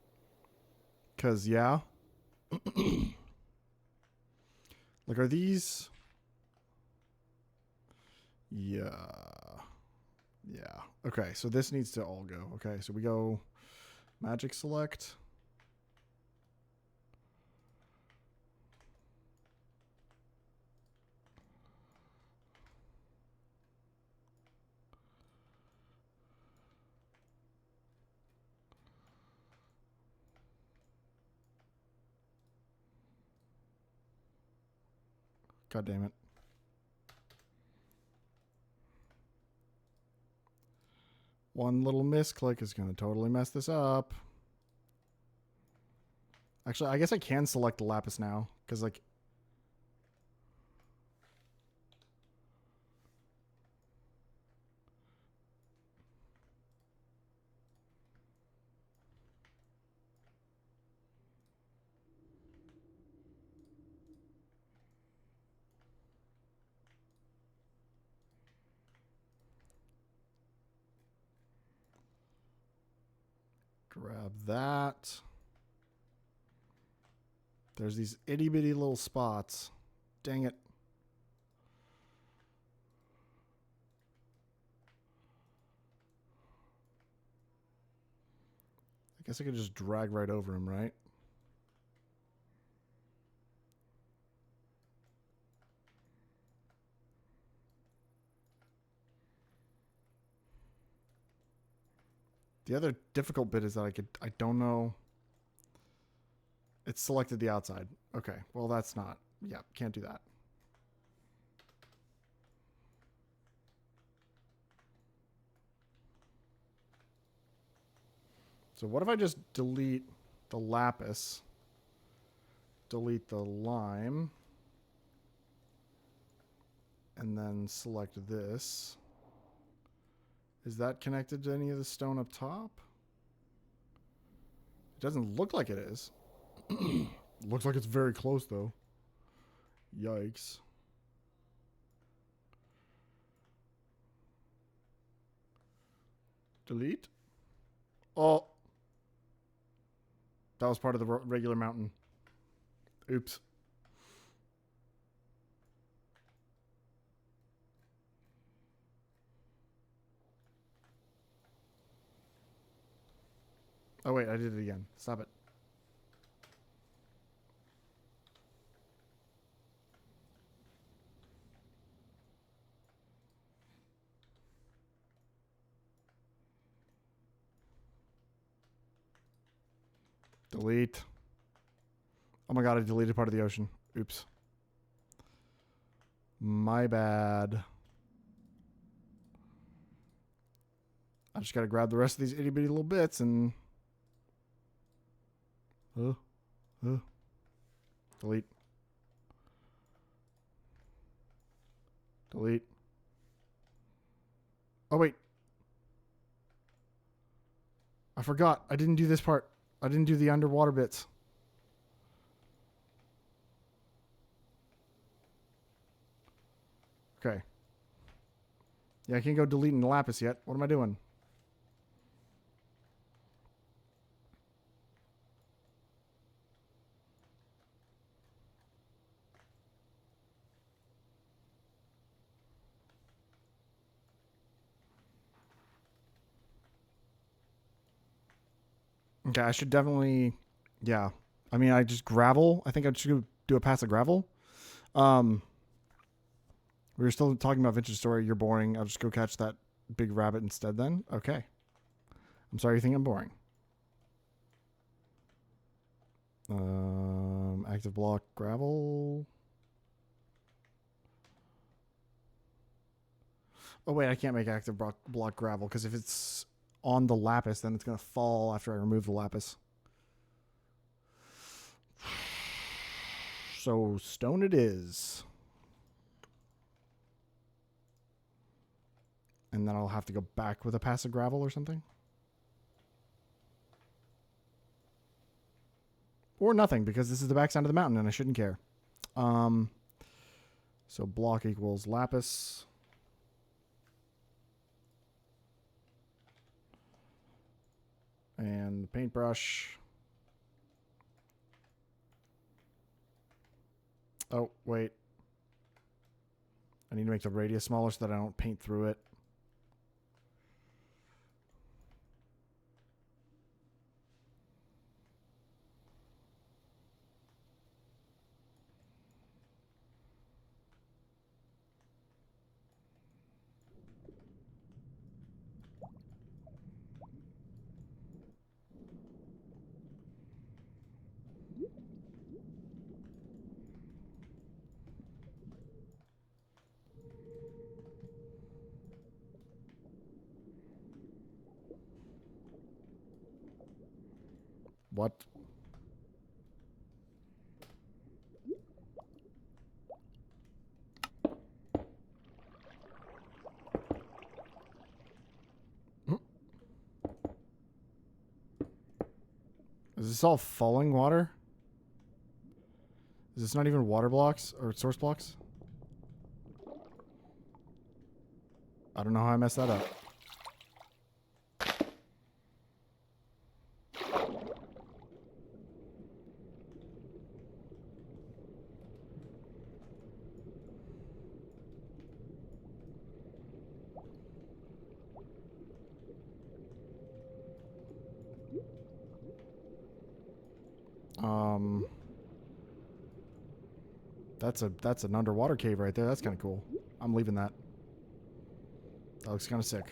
Cause yeah. Like, are these? Yeah. Yeah. Okay, so this needs to all go. Okay, so we go magic select. God damn it. One little misclick is going to totally mess this up. Actually, I guess I can select the lapis now. Because, like... Grab that. There's these itty bitty little spots. Dang it. I guess I could just drag right over him, right? The other difficult bit is that I don't know. It's selected the outside. Okay, well that's not, yeah, can't do that. So what if I just delete the lapis, delete the lime, and then select this? Is that connected to any of the stone up top? It doesn't look like it is. Looks like it's very close, though. Yikes. Delete. Oh. That was part of the regular mountain. Oops. Oh, wait, I did it again. Stop it. Delete. Oh my god, I deleted part of the ocean. Oops. My bad. I just gotta grab the rest of these itty bitty little bits and... Delete. Delete. Oh, wait. I forgot. I didn't do this part. I didn't do the underwater bits. Okay. Yeah, I can't go deleting the lapis yet. What am I doing? Okay, I should definitely... Yeah. I mean, I just gravel. I think I should do a pass of gravel. We were still talking about Vintage Story. You're boring. I'll just go catch that big rabbit instead then. Okay. I'm sorry you think I'm boring. Active block gravel. Oh, wait. I can't make active block gravel because if it's on the lapis, then it's going to fall after I remove the lapis. So stone it is. And then I'll have to go back with a pass of gravel or something. Or nothing, because this is the backside of the mountain and I shouldn't care. So block equals lapis. And paintbrush. Oh, wait. I need to make the radius smaller so that I don't paint through it. What? Is this all falling water? Is this not even water blocks or source blocks? I don't know how I messed that up. That's an underwater cave right there. That's kind of cool. I'm leaving that. That looks kind of sick.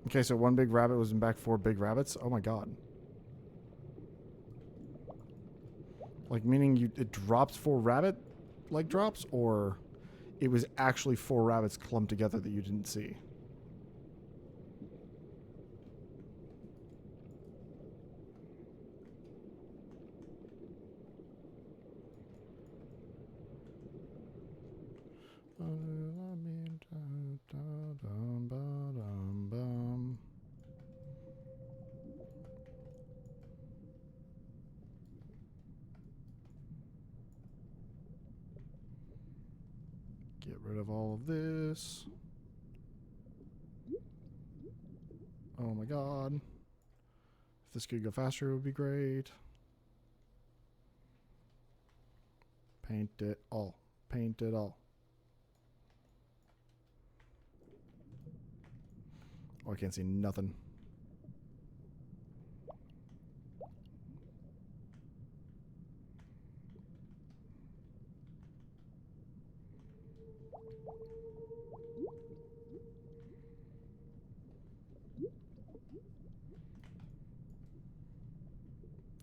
Okay, so one big rabbit was in back 4 big rabbits. Oh my god. Like, meaning it drops 4 rabbit like drops, or it was actually 4 rabbits clumped together that you didn't see? Get rid of all of this. Oh my god. If this could go faster, it would be great. Paint it all. Paint it all. Oh, I can't see nothing.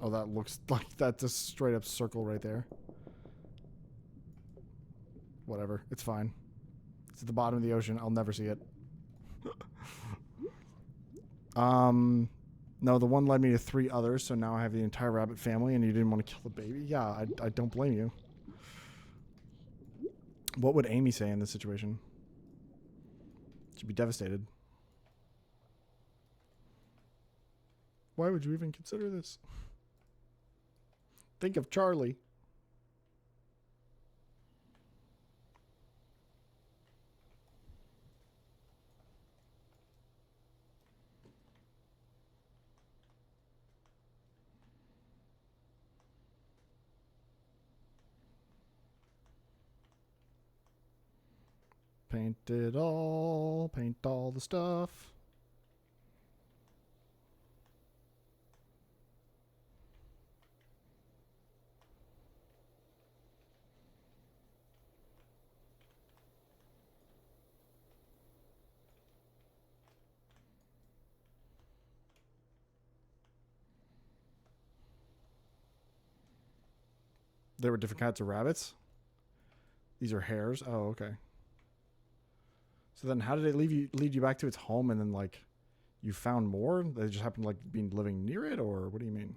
Oh, that looks like that's a straight up circle right there. Whatever. It's fine. It's at the bottom of the ocean. I'll never see it. No, the one led me to 3 others, so now I have the entire rabbit family, and you didn't want to kill the baby? Yeah, I don't blame you. What would Amy say in this situation? She'd be devastated. Why would you even consider this? Think of Charlie. Paint it all. Paint all the stuff. There were different kinds of rabbits. These are hares. Oh, okay. So then how did it lead you back to its home, and then like you found more? They just happened to like being living near it, or what do you mean?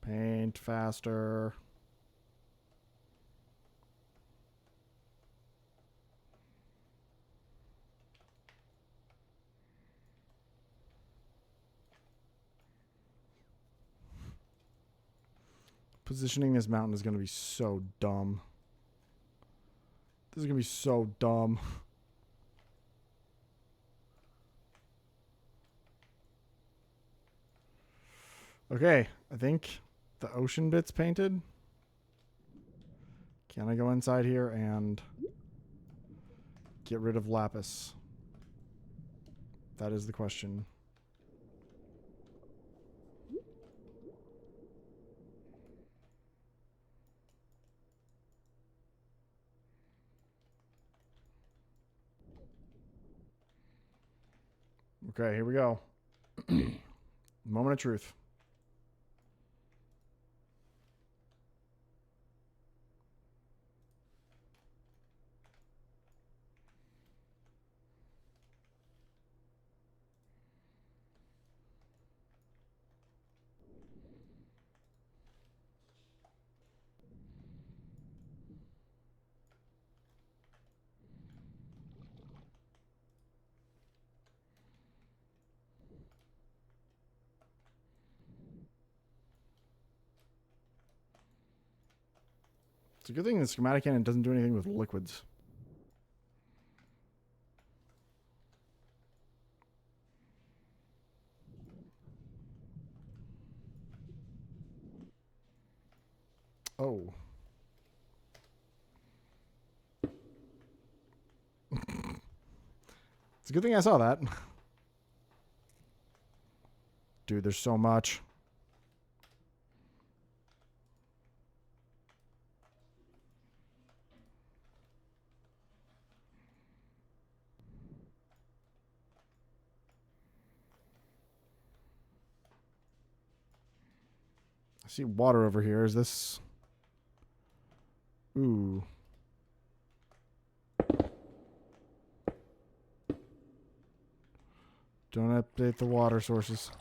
Paint faster. Positioning this mountain is going to be so dumb. This is going to be so dumb. Okay, I think the ocean bit's painted. Can I go inside here and get rid of lapis? That is the question. Okay, here we go. Moment of truth. It's a good thing the schematic cannon doesn't do anything with liquids. Oh. It's a good thing I saw that. Dude, there's so much. I see water over here. Is this... Ooh. Don't update the water sources.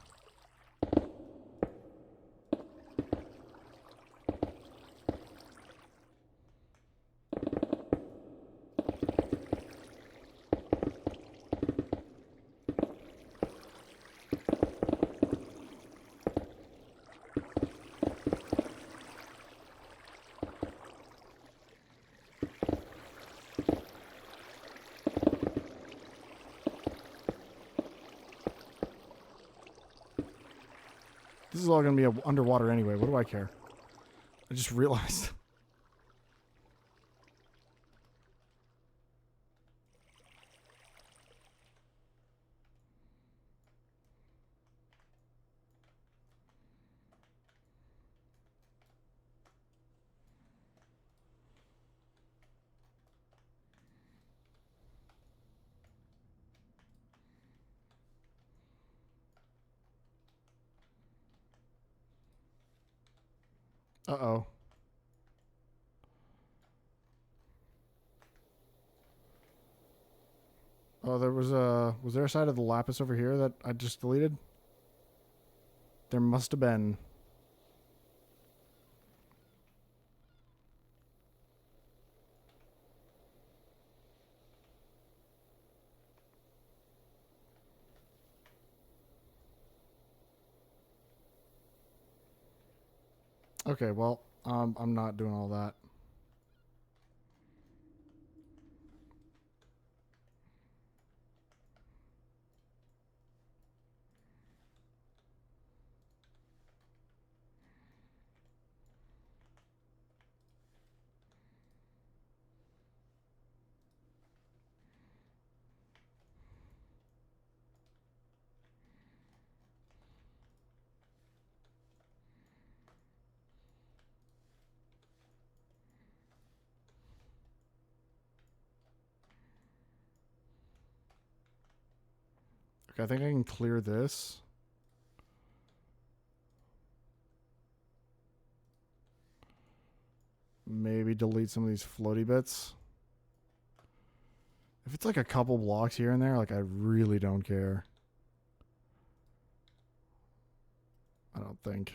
This is all going to be underwater anyway. What do I care? I just realized. Uh-oh. Oh, there was a... Was there a side of the lapis over here that I just deleted? There must have been. Okay, well, I'm not doing all that. Okay, I think I can clear this. Maybe delete some of these floaty bits. If it's like a couple blocks here and there, like I really don't care. I don't think.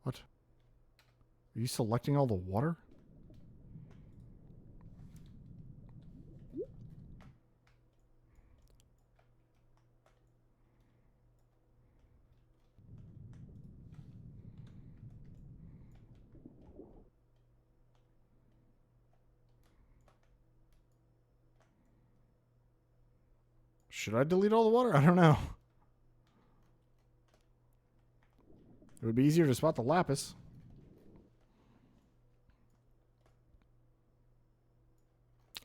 What? Are you selecting all the water? Should I delete all the water? I don't know. It would be easier to spot the lapis.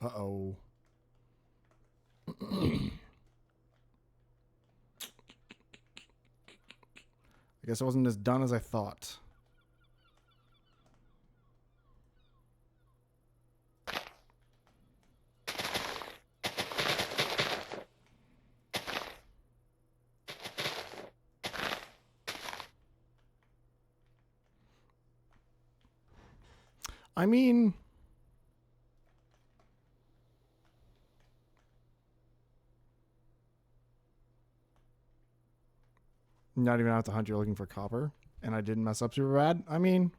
Uh-oh. I guess it wasn't as done as I thought. I mean... Not even out to hunt, you're looking for copper. And I didn't mess up super bad. I mean...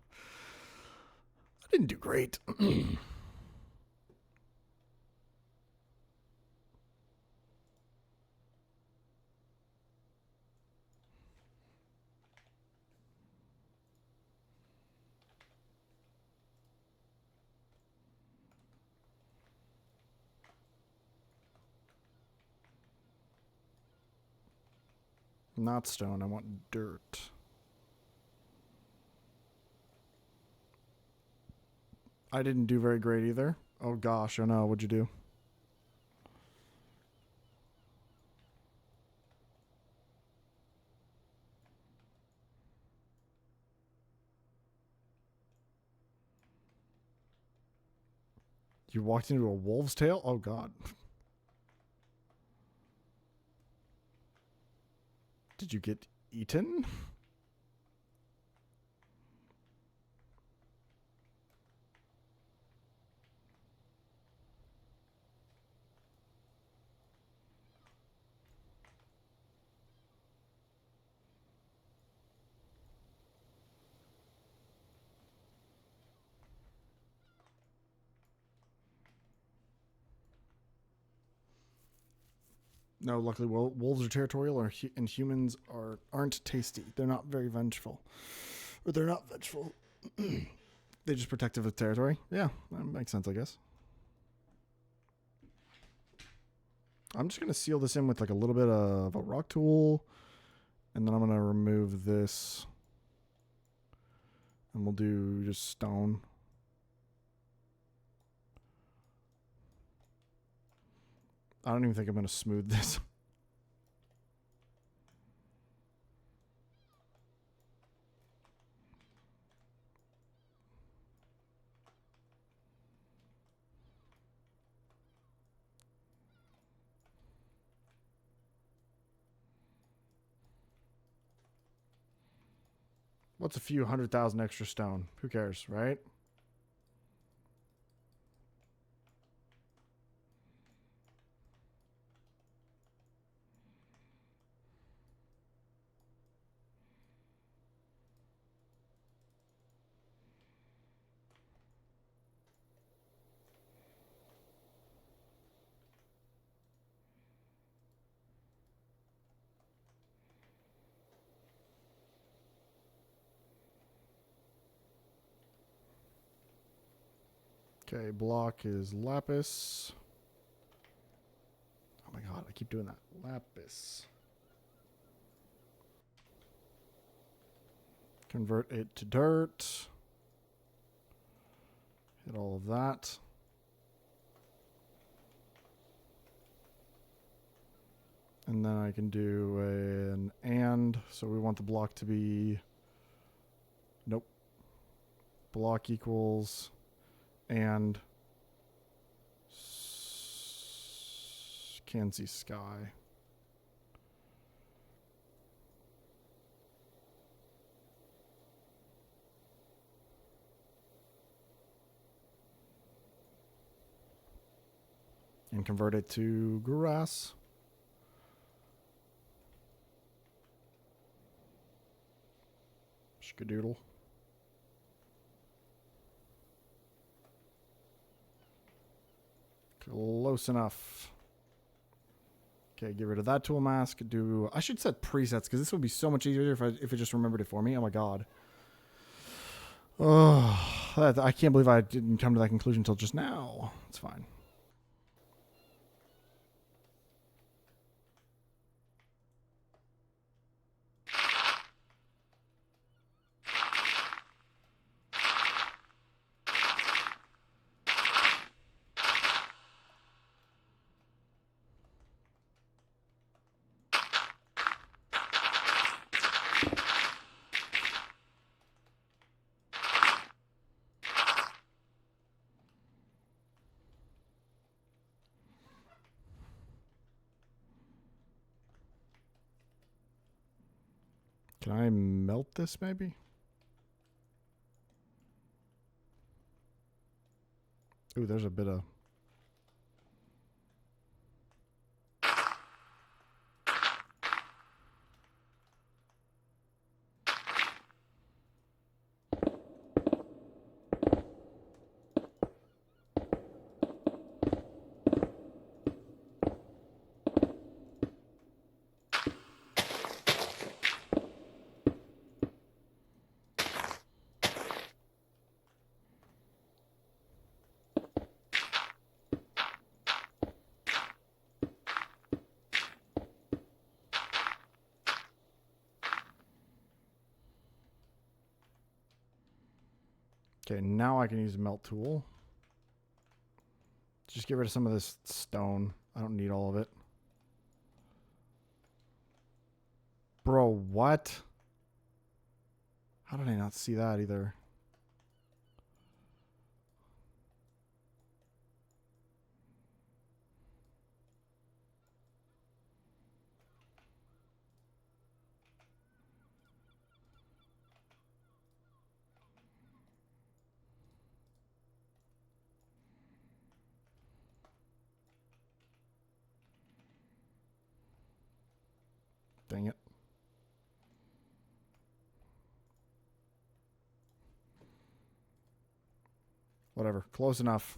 I didn't do great. Not stone. I want dirt. I didn't do very great either. Oh gosh, oh no, what'd you do? You walked into a wolf's tail? Oh god. Did you get eaten? No, luckily wolves are territorial and humans aren't tasty. They're not very vengeful. Or they're not vengeful. They just protective of territory. Yeah, that makes sense, I guess. I'm just going to seal this in with like a little bit of a rock tool. And then I'm going to remove this. And we'll do just stone. I don't even think I'm going to smooth this. What's a few 100,000 extra stone? Who cares, right? Okay, block is lapis. Oh my god, I keep doing that. Lapis. Convert it to dirt. Hit all of that. And then I can do an and. So we want the block to be... Nope. Block equals and can see sky. And convert it to grass. Skadoodle. Close enough. Okay, get rid of that tool mask. I should set presets because this would be so much easier if it just remembered it for me. Oh my god. Oh, I can't believe I didn't come to that conclusion until just now. It's fine. Can I melt this maybe? Ooh, there's a bit of... Okay, now I can use a melt tool. Just get rid of some of this stone. I don't need all of it. Bro, what? How did I not see that either? Dang it. Whatever. Close enough.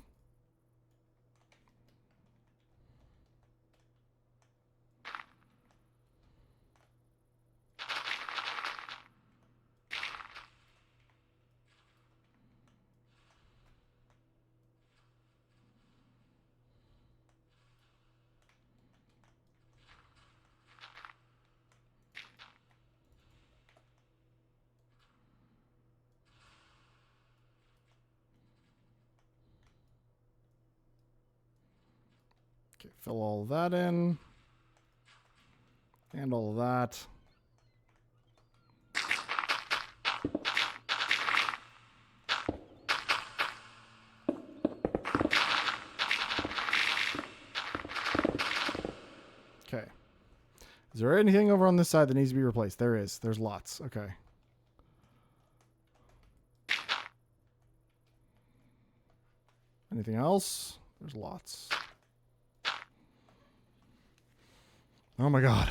Okay, fill all of that in. And all of that. Okay. Is there anything over on this side that needs to be replaced? There is. There's lots. Okay. Anything else? There's lots. Oh my god.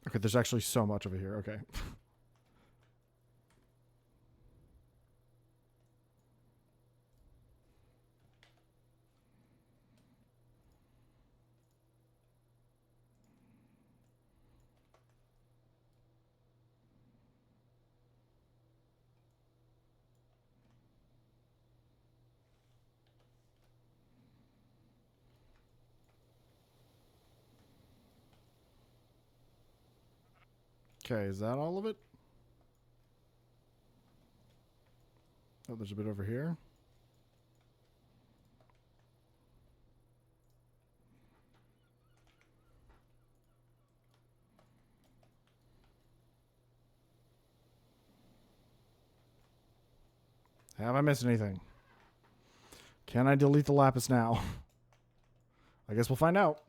Okay, there's actually so much over here. Okay. Okay, is that all of it? Oh, there's a bit over here. Have I missed anything? Can I delete the lapis now? I guess we'll find out.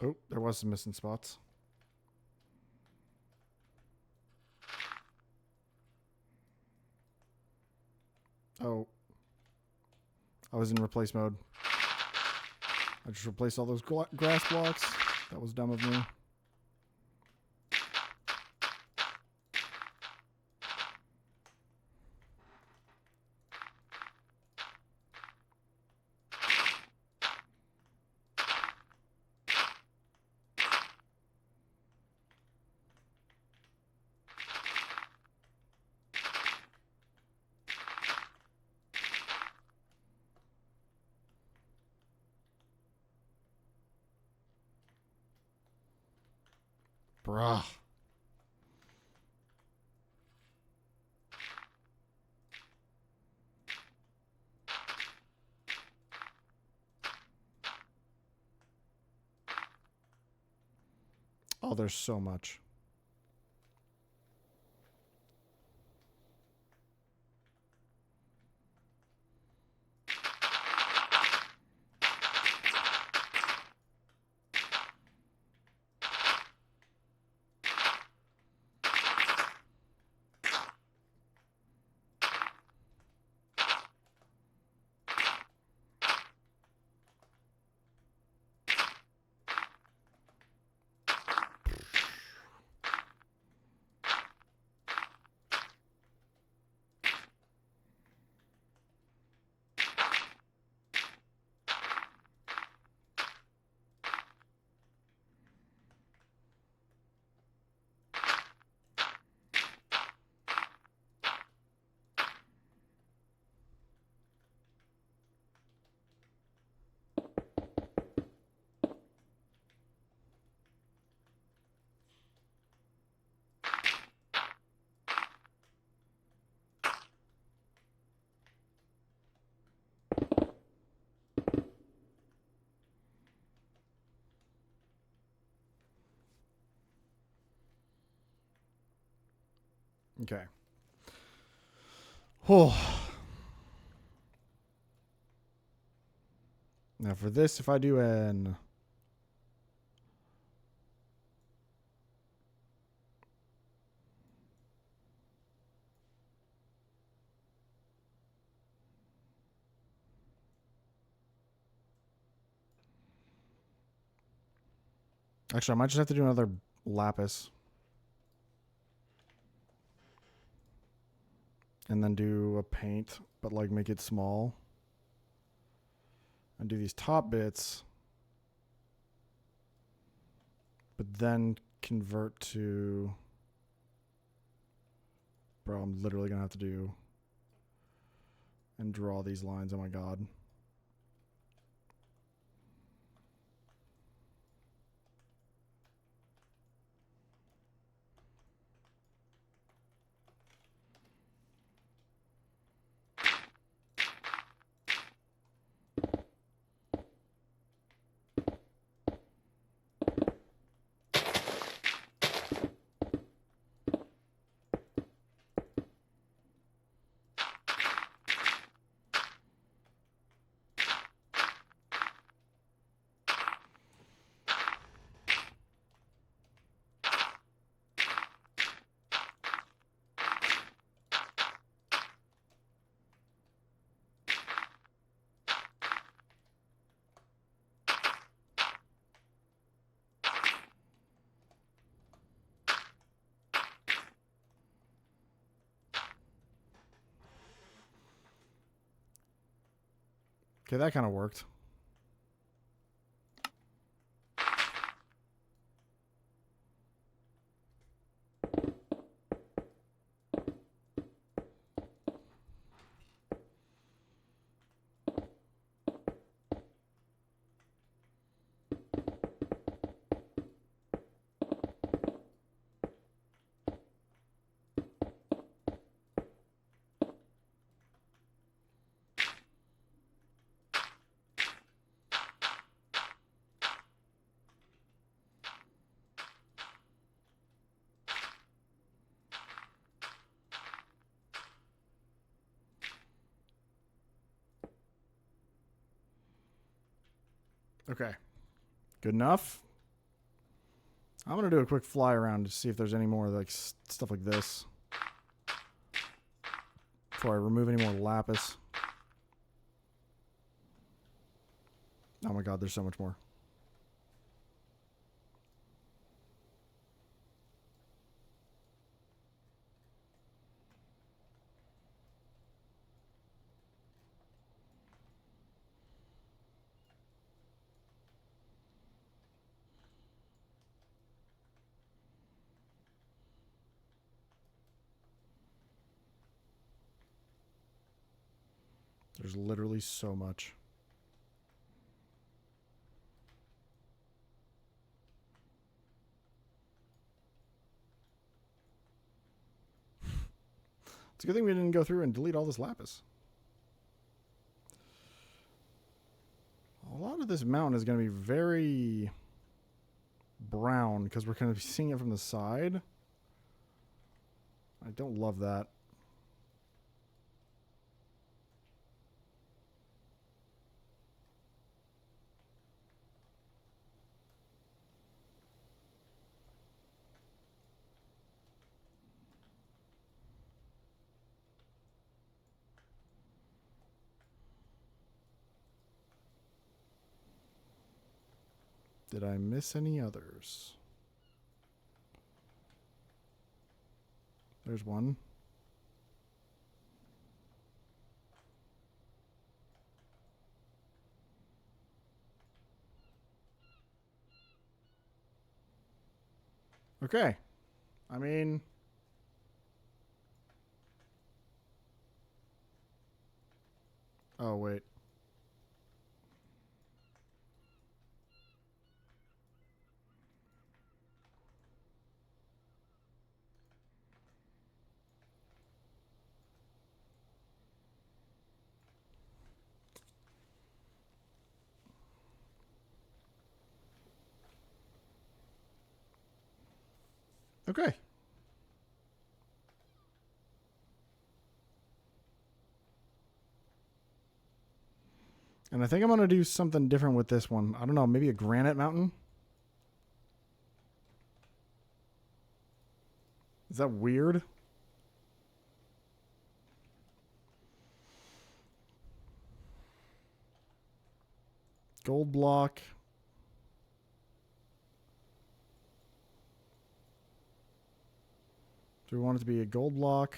Oh, there was some missing spots. Oh. I was in replace mode. I just replaced all those grass blocks. That was dumb of me. Bruh. Oh, there's so much. Okay. Oh. Now for this, if I do an... Actually, I might just have to do another lapis. And then do a paint, but like make it small. And do these top bits. But then convert to... Bro, I'm literally going to have to do... And draw these lines. Oh my god. Okay, that kind of worked. Okay. Good enough. I'm going to do a quick fly around to see if there's any more like stuff like this. Before I remove any more lapis. Oh my god, there's so much more. There's literally so much. It's a good thing we didn't go through and delete all this lapis. A lot of this mountain is going to be very brown because we're going to be seeing it from the side. I don't love that. Did I miss any others? There's one. Okay. I mean... Oh, wait. Okay. And I think I'm going to do something different with this one. I don't know, maybe a granite mountain? Is that weird? Gold block. Do we want it to be a gold block?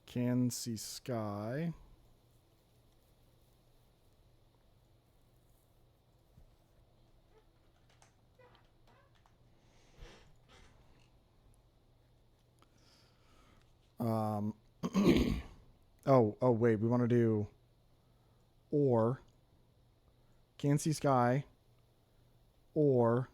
Can see sky. Oh, wait, we want to do or can see sky or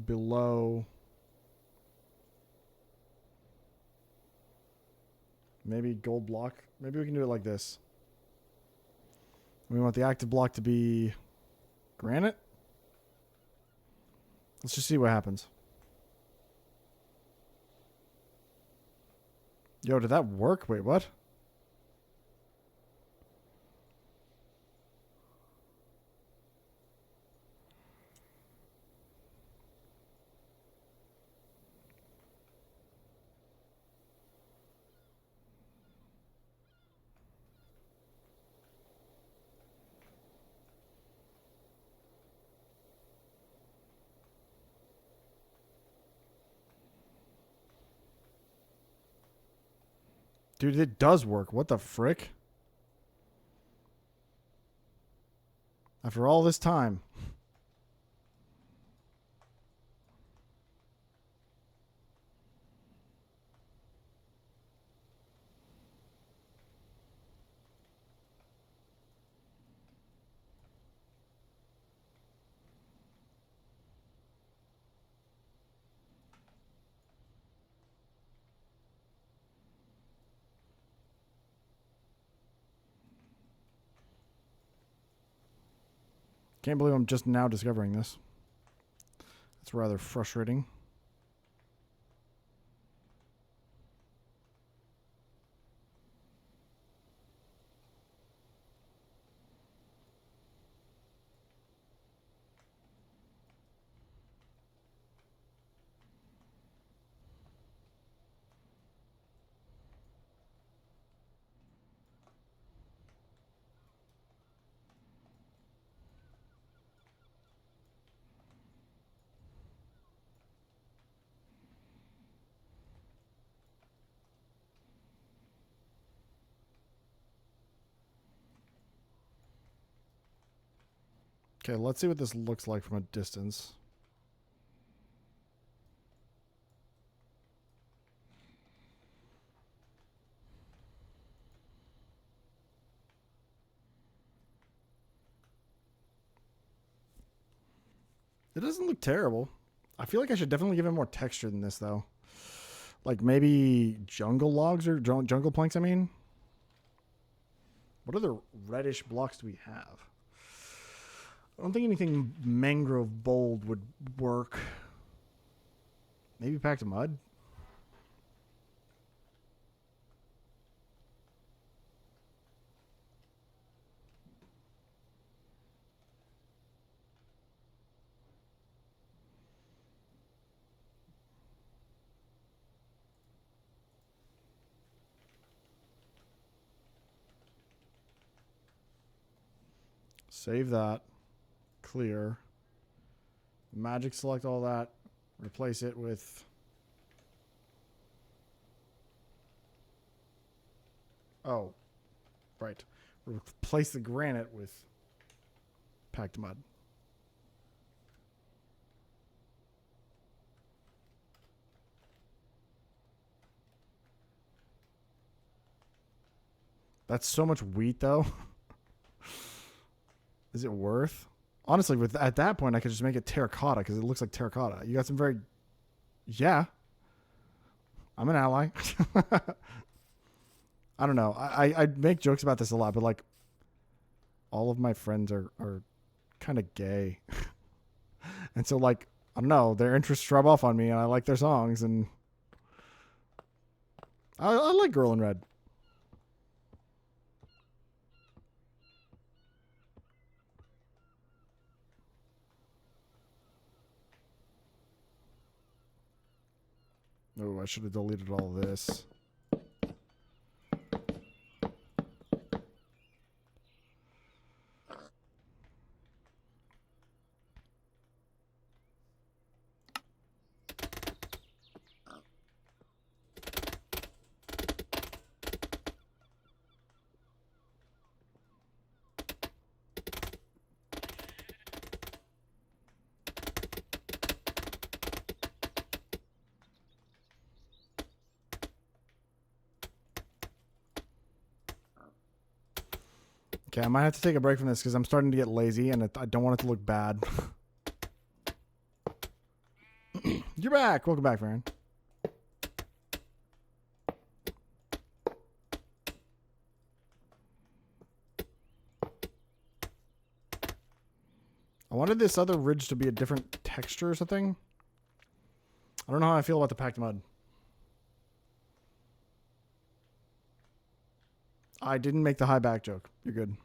below maybe gold block. Maybe we can do it like this. We want the active block to be granite. Let's just see what happens. Yo, did that work? Wait, what? Dude, it does work. What the frick? After all this time. Can't believe I'm just now discovering this. It's rather frustrating. Okay, let's see what this looks like from a distance. It doesn't look terrible. I feel like I should definitely give it more texture than this, though. Like maybe jungle logs or jungle planks, I mean. What other reddish blocks do we have? I don't think anything mangrove bold would work. Maybe packed mud? Save that. Clear. Magic select all that. Replace it with... Oh. Right. Replace the granite with packed mud. That's so much wheat, though. Is it worth? Honestly, with at that point, I could just make it terracotta because it looks like terracotta. You got some very... Yeah. I'm an ally. I don't know. I make jokes about this a lot, but like all of my friends are kind of gay. And so like I don't know. Their interests rub off on me, and I like their songs, and I like Girl in Red. Oh, I should have deleted all this. Okay, I might have to take a break from this because I'm starting to get lazy and I don't want it to look bad. You're back. Welcome back, Farron. I wanted this other ridge to be a different texture or something. I don't know how I feel about the packed mud. I didn't make the high back joke. You're good.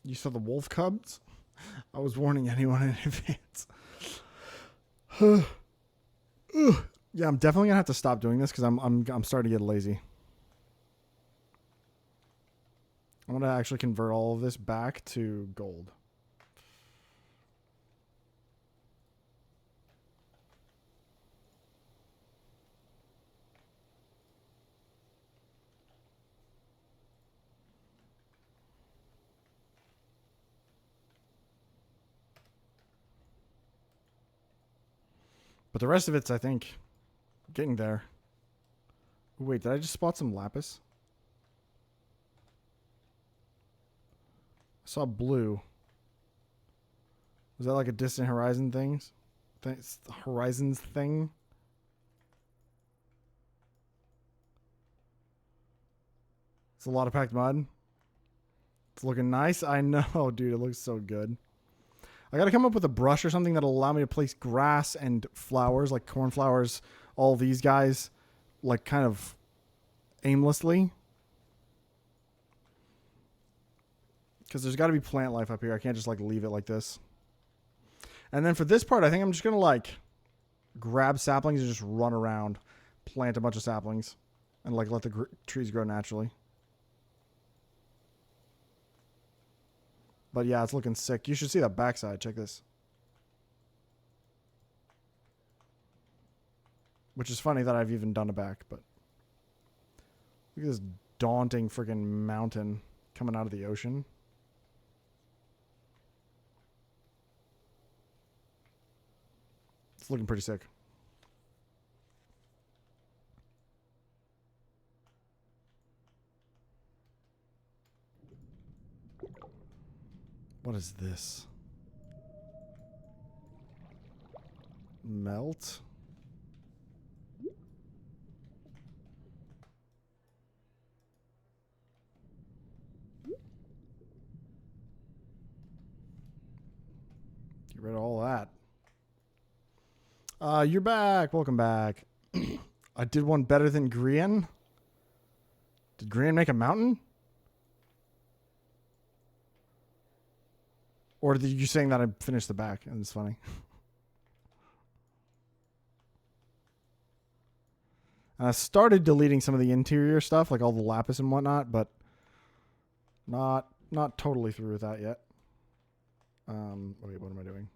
You saw the wolf cubs? I was warning anyone in advance. Yeah, I'm definitely gonna have to stop doing this because I'm starting to get lazy. I'm gonna actually convert all of this back to gold. But the rest of it's, I think, getting there. Wait, did I just spot some lapis? I saw blue. Was that like a distant horizon things? Horizons thing? It's a lot of packed mud. It's looking nice. I know, dude. It looks so good. I got to come up with a brush or something that'll allow me to place grass and flowers, like cornflowers, all these guys, like kind of aimlessly. Because there's got to be plant life up here. I can't just like leave it like this. And then for this part, I think I'm just going to like grab saplings and just run around, plant a bunch of saplings, and like let the trees grow naturally. But yeah, it's looking sick. You should see that backside. Check this. Which is funny that I've even done a back, but look at this daunting freaking mountain coming out of the ocean. It's looking pretty sick. What is this? Melt? Get rid of all that. You're back. Welcome back. I did one better than Grian. Did Grian make a mountain? Or did you saying that I finished the back? And it's funny. And I started deleting some of the interior stuff, like all the lapis and whatnot, but not totally through with that yet. Wait, what am I doing?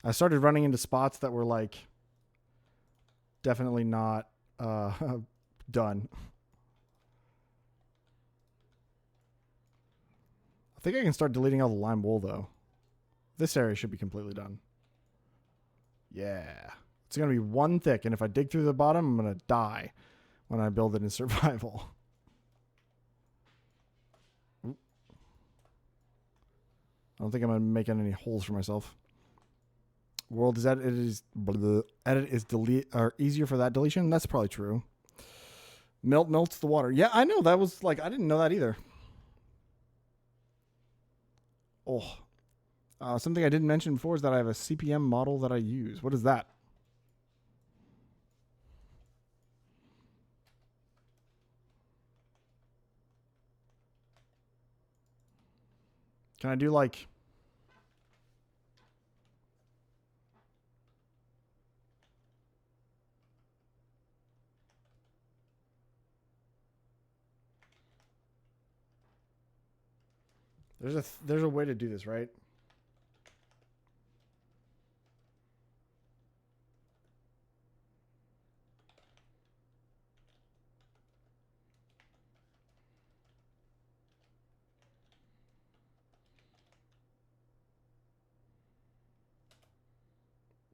I started running into spots that were like definitely not done. I think I can start deleting all the lime wool though. This area should be completely done. Yeah. It's going to be one thick, and if I dig through the bottom, I'm going to die when I build it in survival. don't think I'm gonna make any holes for myself. World is edit is edit is delete or easier for that deletion. That's probably true. Melts the water. Yeah, I know that was like I didn't know that either. Oh, something I didn't mention before is that I have a CPM model that I use. What is that? Can I do like? There's a way to do this, right?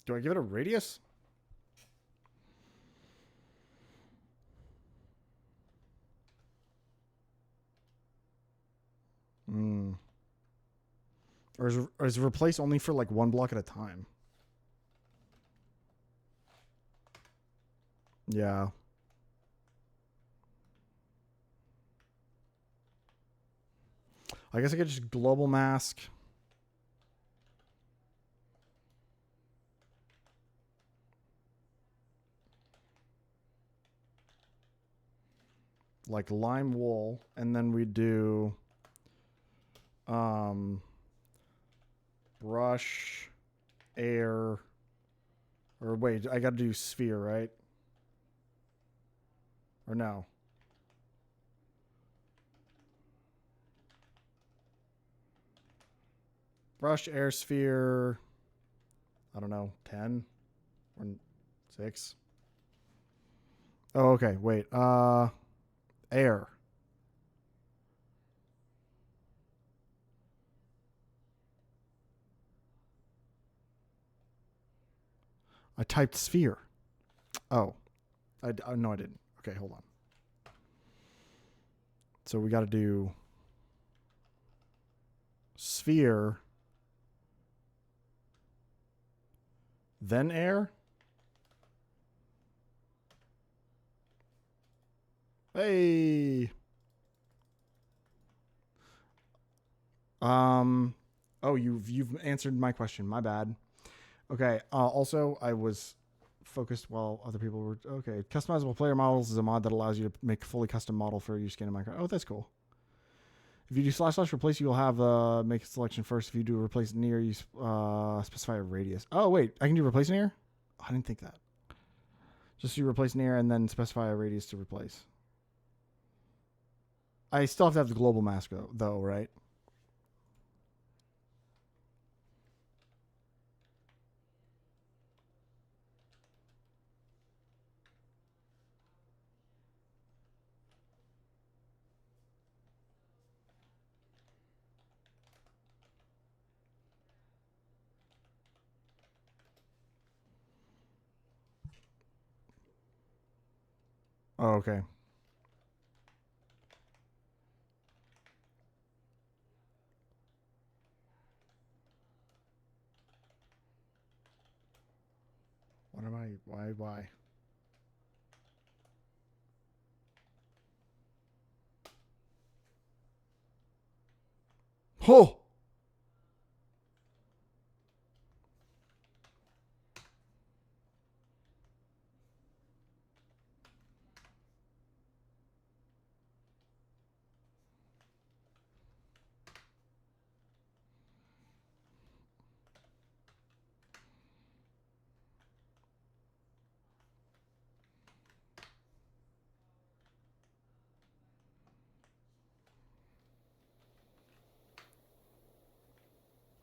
Do I give it a radius? Hmm. Or is replace only for like one block at a time? Yeah. I guess I could just global mask. Like lime wool, and then we do brush, air, or wait, I gotta do sphere, right? Or no? Brush, air, sphere, I don't know, 10 or 6. Oh, okay, wait. Air. I typed sphere. Oh, no, I didn't. Okay, hold on. So we got to do sphere, then air. Hey. Oh, you've answered my question. My bad. Okay. Also, I was focused while other people were okay. Customizable player models is a mod that allows you to make a fully custom model for your skin in Minecraft. Oh, that's cool. If you do / replace, you'll have make a selection first. If you do replace near, you specify a radius. Oh wait, I can do replace near. Oh, I didn't think that. Just do replace near and then specify a radius to replace. I still have to have the global mask though, right? Oh, okay. What am I? Why? Oh!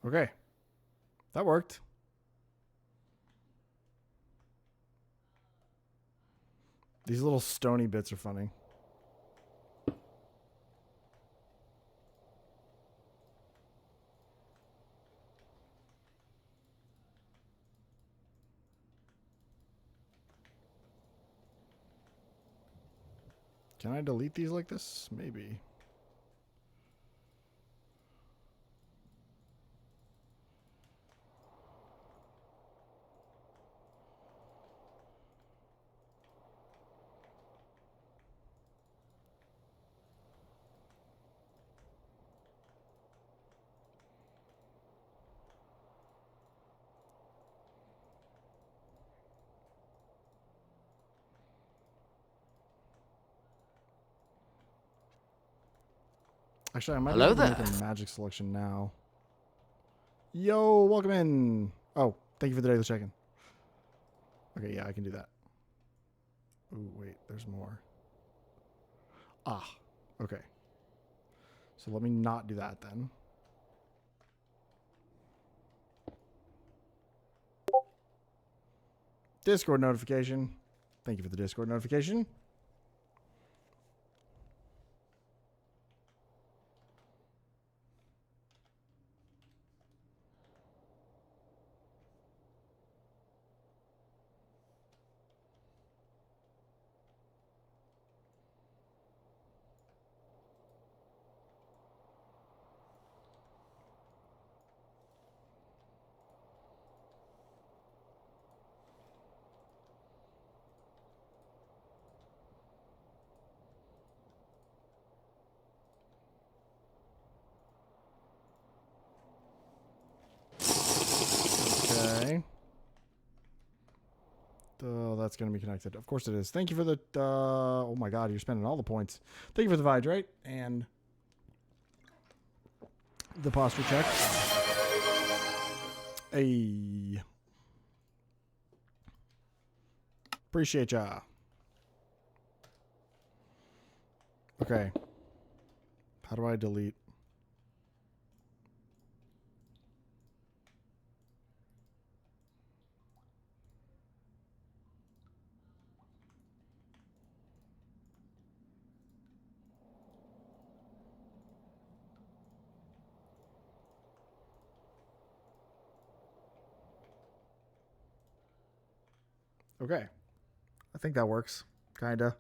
Okay. That worked. These little stony bits are funny. Can I delete these like this? Maybe. Actually, I might Hello be able to there. make a magic selection now. Yo, welcome in. Oh, thank you for the daily check-in. Okay, yeah, I can do that. Ooh, wait, there's more. Ah, okay. So let me not do that then. Discord notification. Thank you for the Discord notification. Okay. Oh, that's going to be connected. Of course it is. Thank you for the... oh my god, you're spending all the points. Thank you for the Vidrate and the posture check. Hey. Appreciate ya. Okay. How do I delete? Okay. I think that works. Kinda.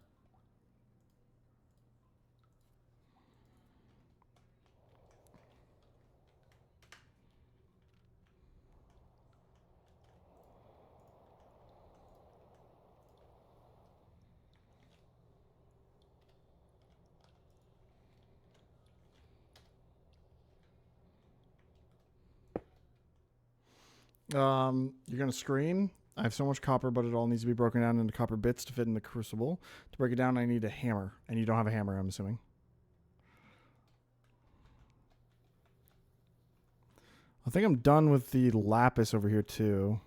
You're gonna screen. I have so much copper, but it all needs to be broken down into copper bits to fit in the crucible. To break it down, I need a hammer, and you don't have a hammer, I'm assuming. I think I'm done with the lapis over here too.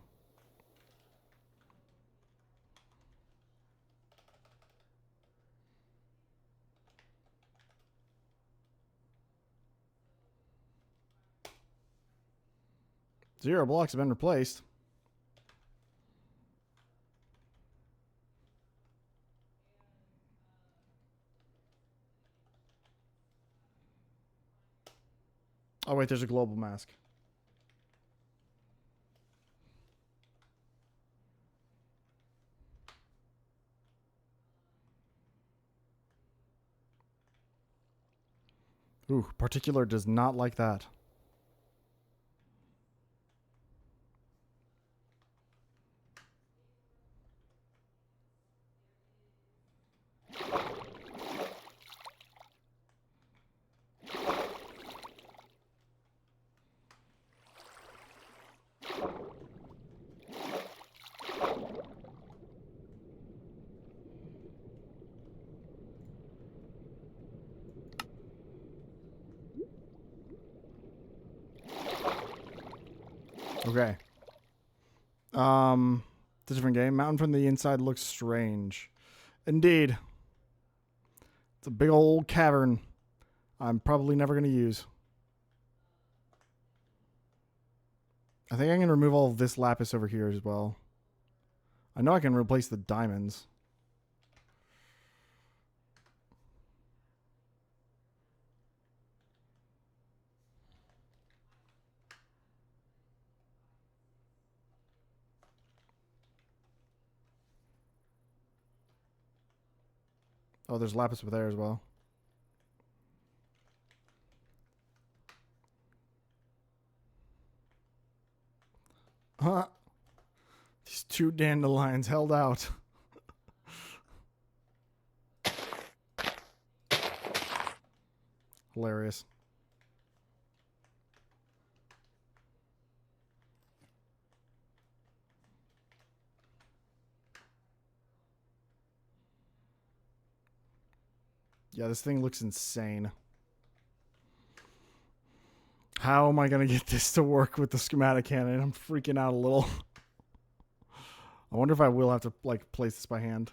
Zero blocks have been replaced. Oh wait, there's a global mask. Ooh, particular does not like that. Okay. It's a different game. Mountain from the inside looks strange. Indeed. It's a big old cavern I'm probably never going to use. I think I can remove all of this lapis over here as well. I know I can replace the diamonds. Oh, there's lapis over there as well. Huh. These two dandelions held out. Hilarious. Yeah, this thing looks insane. How am I going to get this to work with the schematic cannon? I'm freaking out a little. I wonder if I will have to like place this by hand.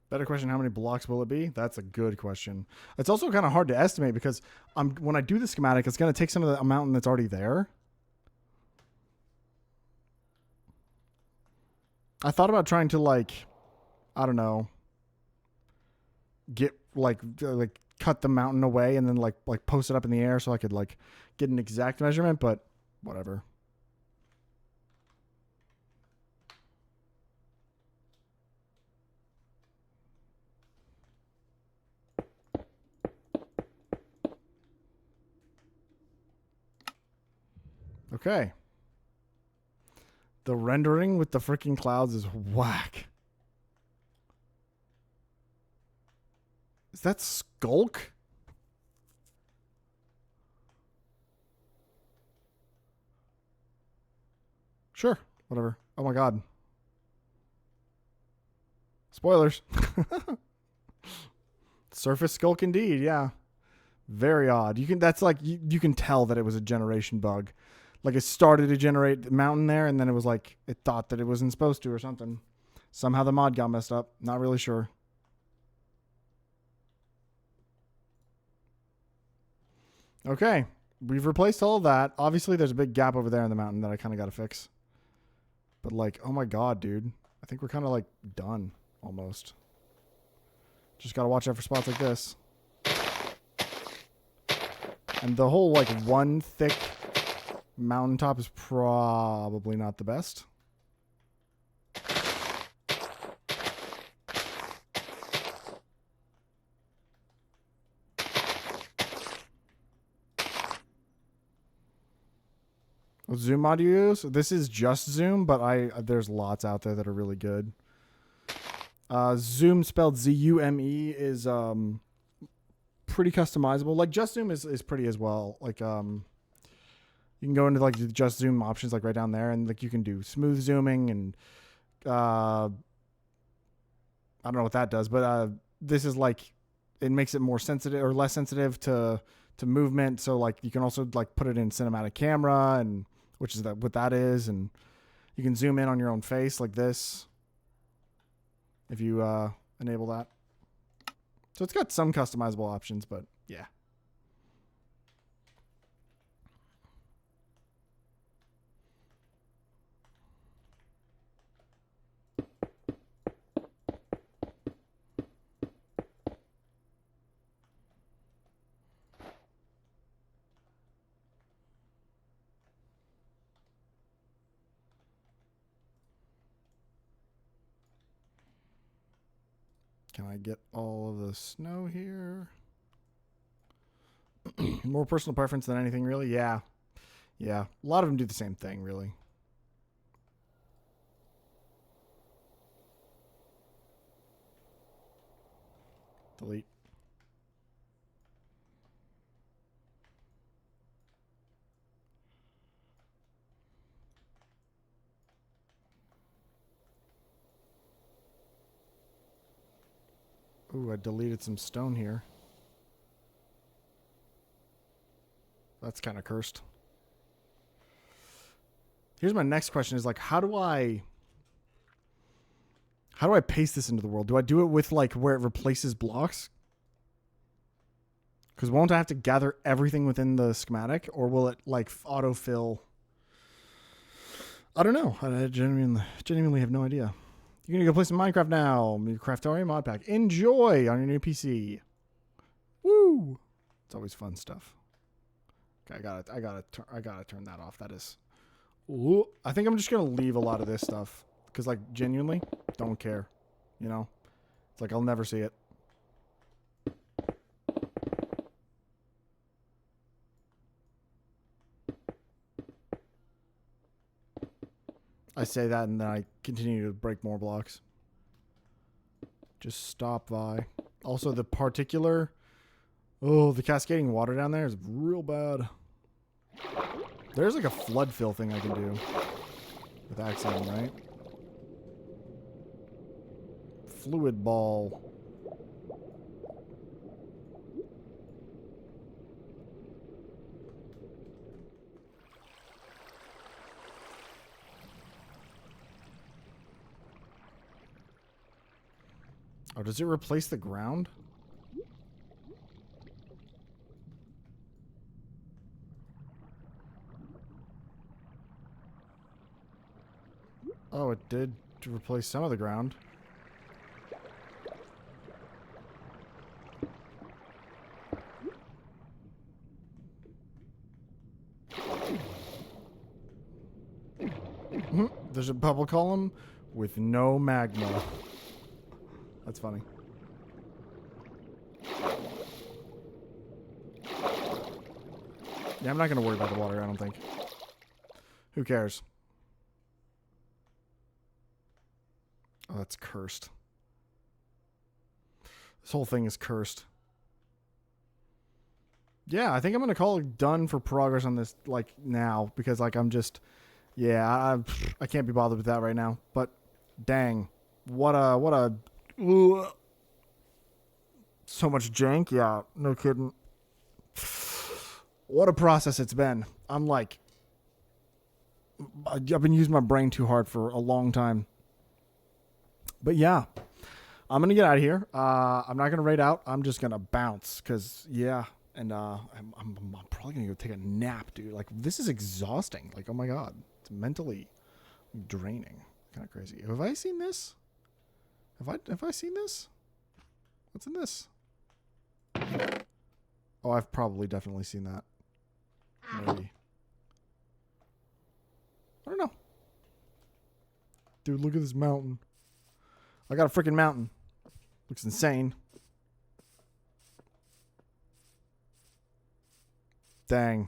Better question, how many blocks will it be? That's a good question. It's also kind of hard to estimate because when I do the schematic, it's going to take some of the mountain that's already there. I thought about trying to like, I don't know, get like cut the mountain away and then like post it up in the air so I could like get an exact measurement, but whatever. Okay. The rendering with the freaking clouds is whack. Is that Skulk? Sure. Whatever. Oh my god. Spoilers. Surface Skulk indeed, yeah. Very odd. That's like you can tell that it was a generation bug. Like it started to generate the mountain there, and then it was like it thought that it wasn't supposed to or something. Somehow the mod got messed up. Not really sure. Okay. We've replaced all of that. Obviously, there's a big gap over there in the mountain that I kind of got to fix. But like, oh my god, dude. I think we're kind of like done almost. Just got to watch out for spots like this. And the whole like one thick mountaintop is probably not the best. What zoom mod do you use? This is just zoom, but there's lots out there that are really good. Zoom spelled Z-U-M-E is pretty customizable. Like just zoom is pretty as well. Like you can go into like the just zoom options like right down there, and like you can do smooth zooming and I don't know what that does, but this is like it makes it more sensitive or less sensitive to movement. So like you can also like put it in cinematic camera, and which is what that is, and you can zoom in on your own face like this if you enable that. So it's got some customizable options, but yeah. Can I get all of the snow here? More personal preference than anything, really? Yeah. Yeah. A lot of them do the same thing, really. Delete. Ooh, I deleted some stone here. That's kind of cursed. Here's my next question is like, how do I paste this into the world? Do I do it with like where it replaces blocks? Because won't I have to gather everything within the schematic, or will it like autofill? I don't know. I genuinely have no idea. You're gonna go play some Minecraft now. Your Craftorium mod pack. Enjoy on your new PC. Woo! It's always fun stuff. Okay, I gotta turn that off. That is. Ooh, I think I'm just gonna leave a lot of this stuff because, like, genuinely, don't care. You know, it's like I'll never see it. I say that and then I continue to break more blocks. Just stop, Vi. Also, the particular... Oh, the cascading water down there is real bad. There's like a flood fill thing I can do. With Axiom, right? Fluid ball. Oh, does it replace the ground? Oh, it did to replace some of the ground. There's a bubble column with no magma. That's funny. Yeah, I'm not going to worry about the water, I don't think. Who cares? Oh, that's cursed. This whole thing is cursed. Yeah, I think I'm going to call it done for progress on this, like, now. Because, like, I'm just... Yeah, I can't be bothered with that right now. But, dang. What a... Ugh. So much jank? Yeah, no kidding. What a process it's been. I'm like... I've been using my brain too hard for a long time. But yeah, I'm going to get out of here. I'm not going to raid out. I'm just going to bounce because, yeah. And I'm probably going to go take a nap, dude. Like, this is exhausting. Like, oh, my God. It's mentally draining. Kind of crazy. Have I seen this? Have I seen this? What's in this? Oh, I've probably definitely seen that. Maybe. I don't know. Dude, look at this mountain. I got a freaking mountain. Looks insane. Dang.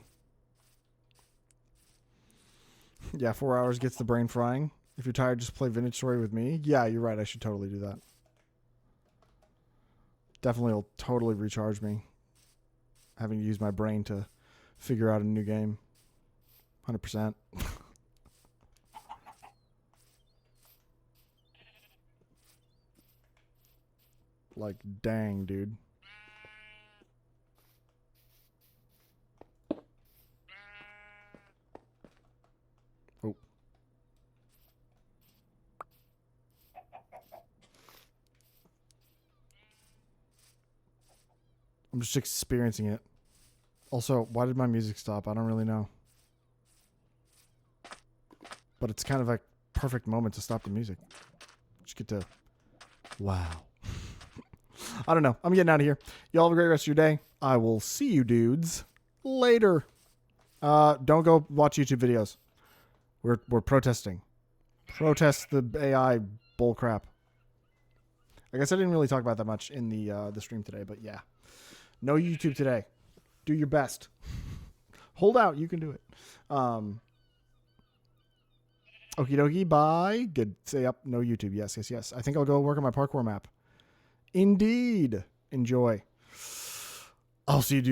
Yeah, 4 hours gets the brain frying. If you're tired, just play Vintage Story with me. Yeah, you're right. I should totally do that. Definitely will totally recharge me. Having to use my brain to figure out a new game. 100%. Like, dang, dude. Oh. I'm just experiencing it. Also, why did my music stop? I don't really know. But it's kind of a perfect moment to stop the music. Just get to... Wow. I don't know. I'm getting out of here. Y'all have a great rest of your day. I will see you dudes later. Don't go watch YouTube videos. We're protesting. Protest the AI bullcrap. I guess I didn't really talk about that much in the stream today, but yeah. No YouTube today. Do your best. Hold out. You can do it. Okie dokie. Bye. Good. Say up. No YouTube. Yes, yes, yes. I think I'll go work on my parkour map. Indeed. Enjoy. I'll see you dudes.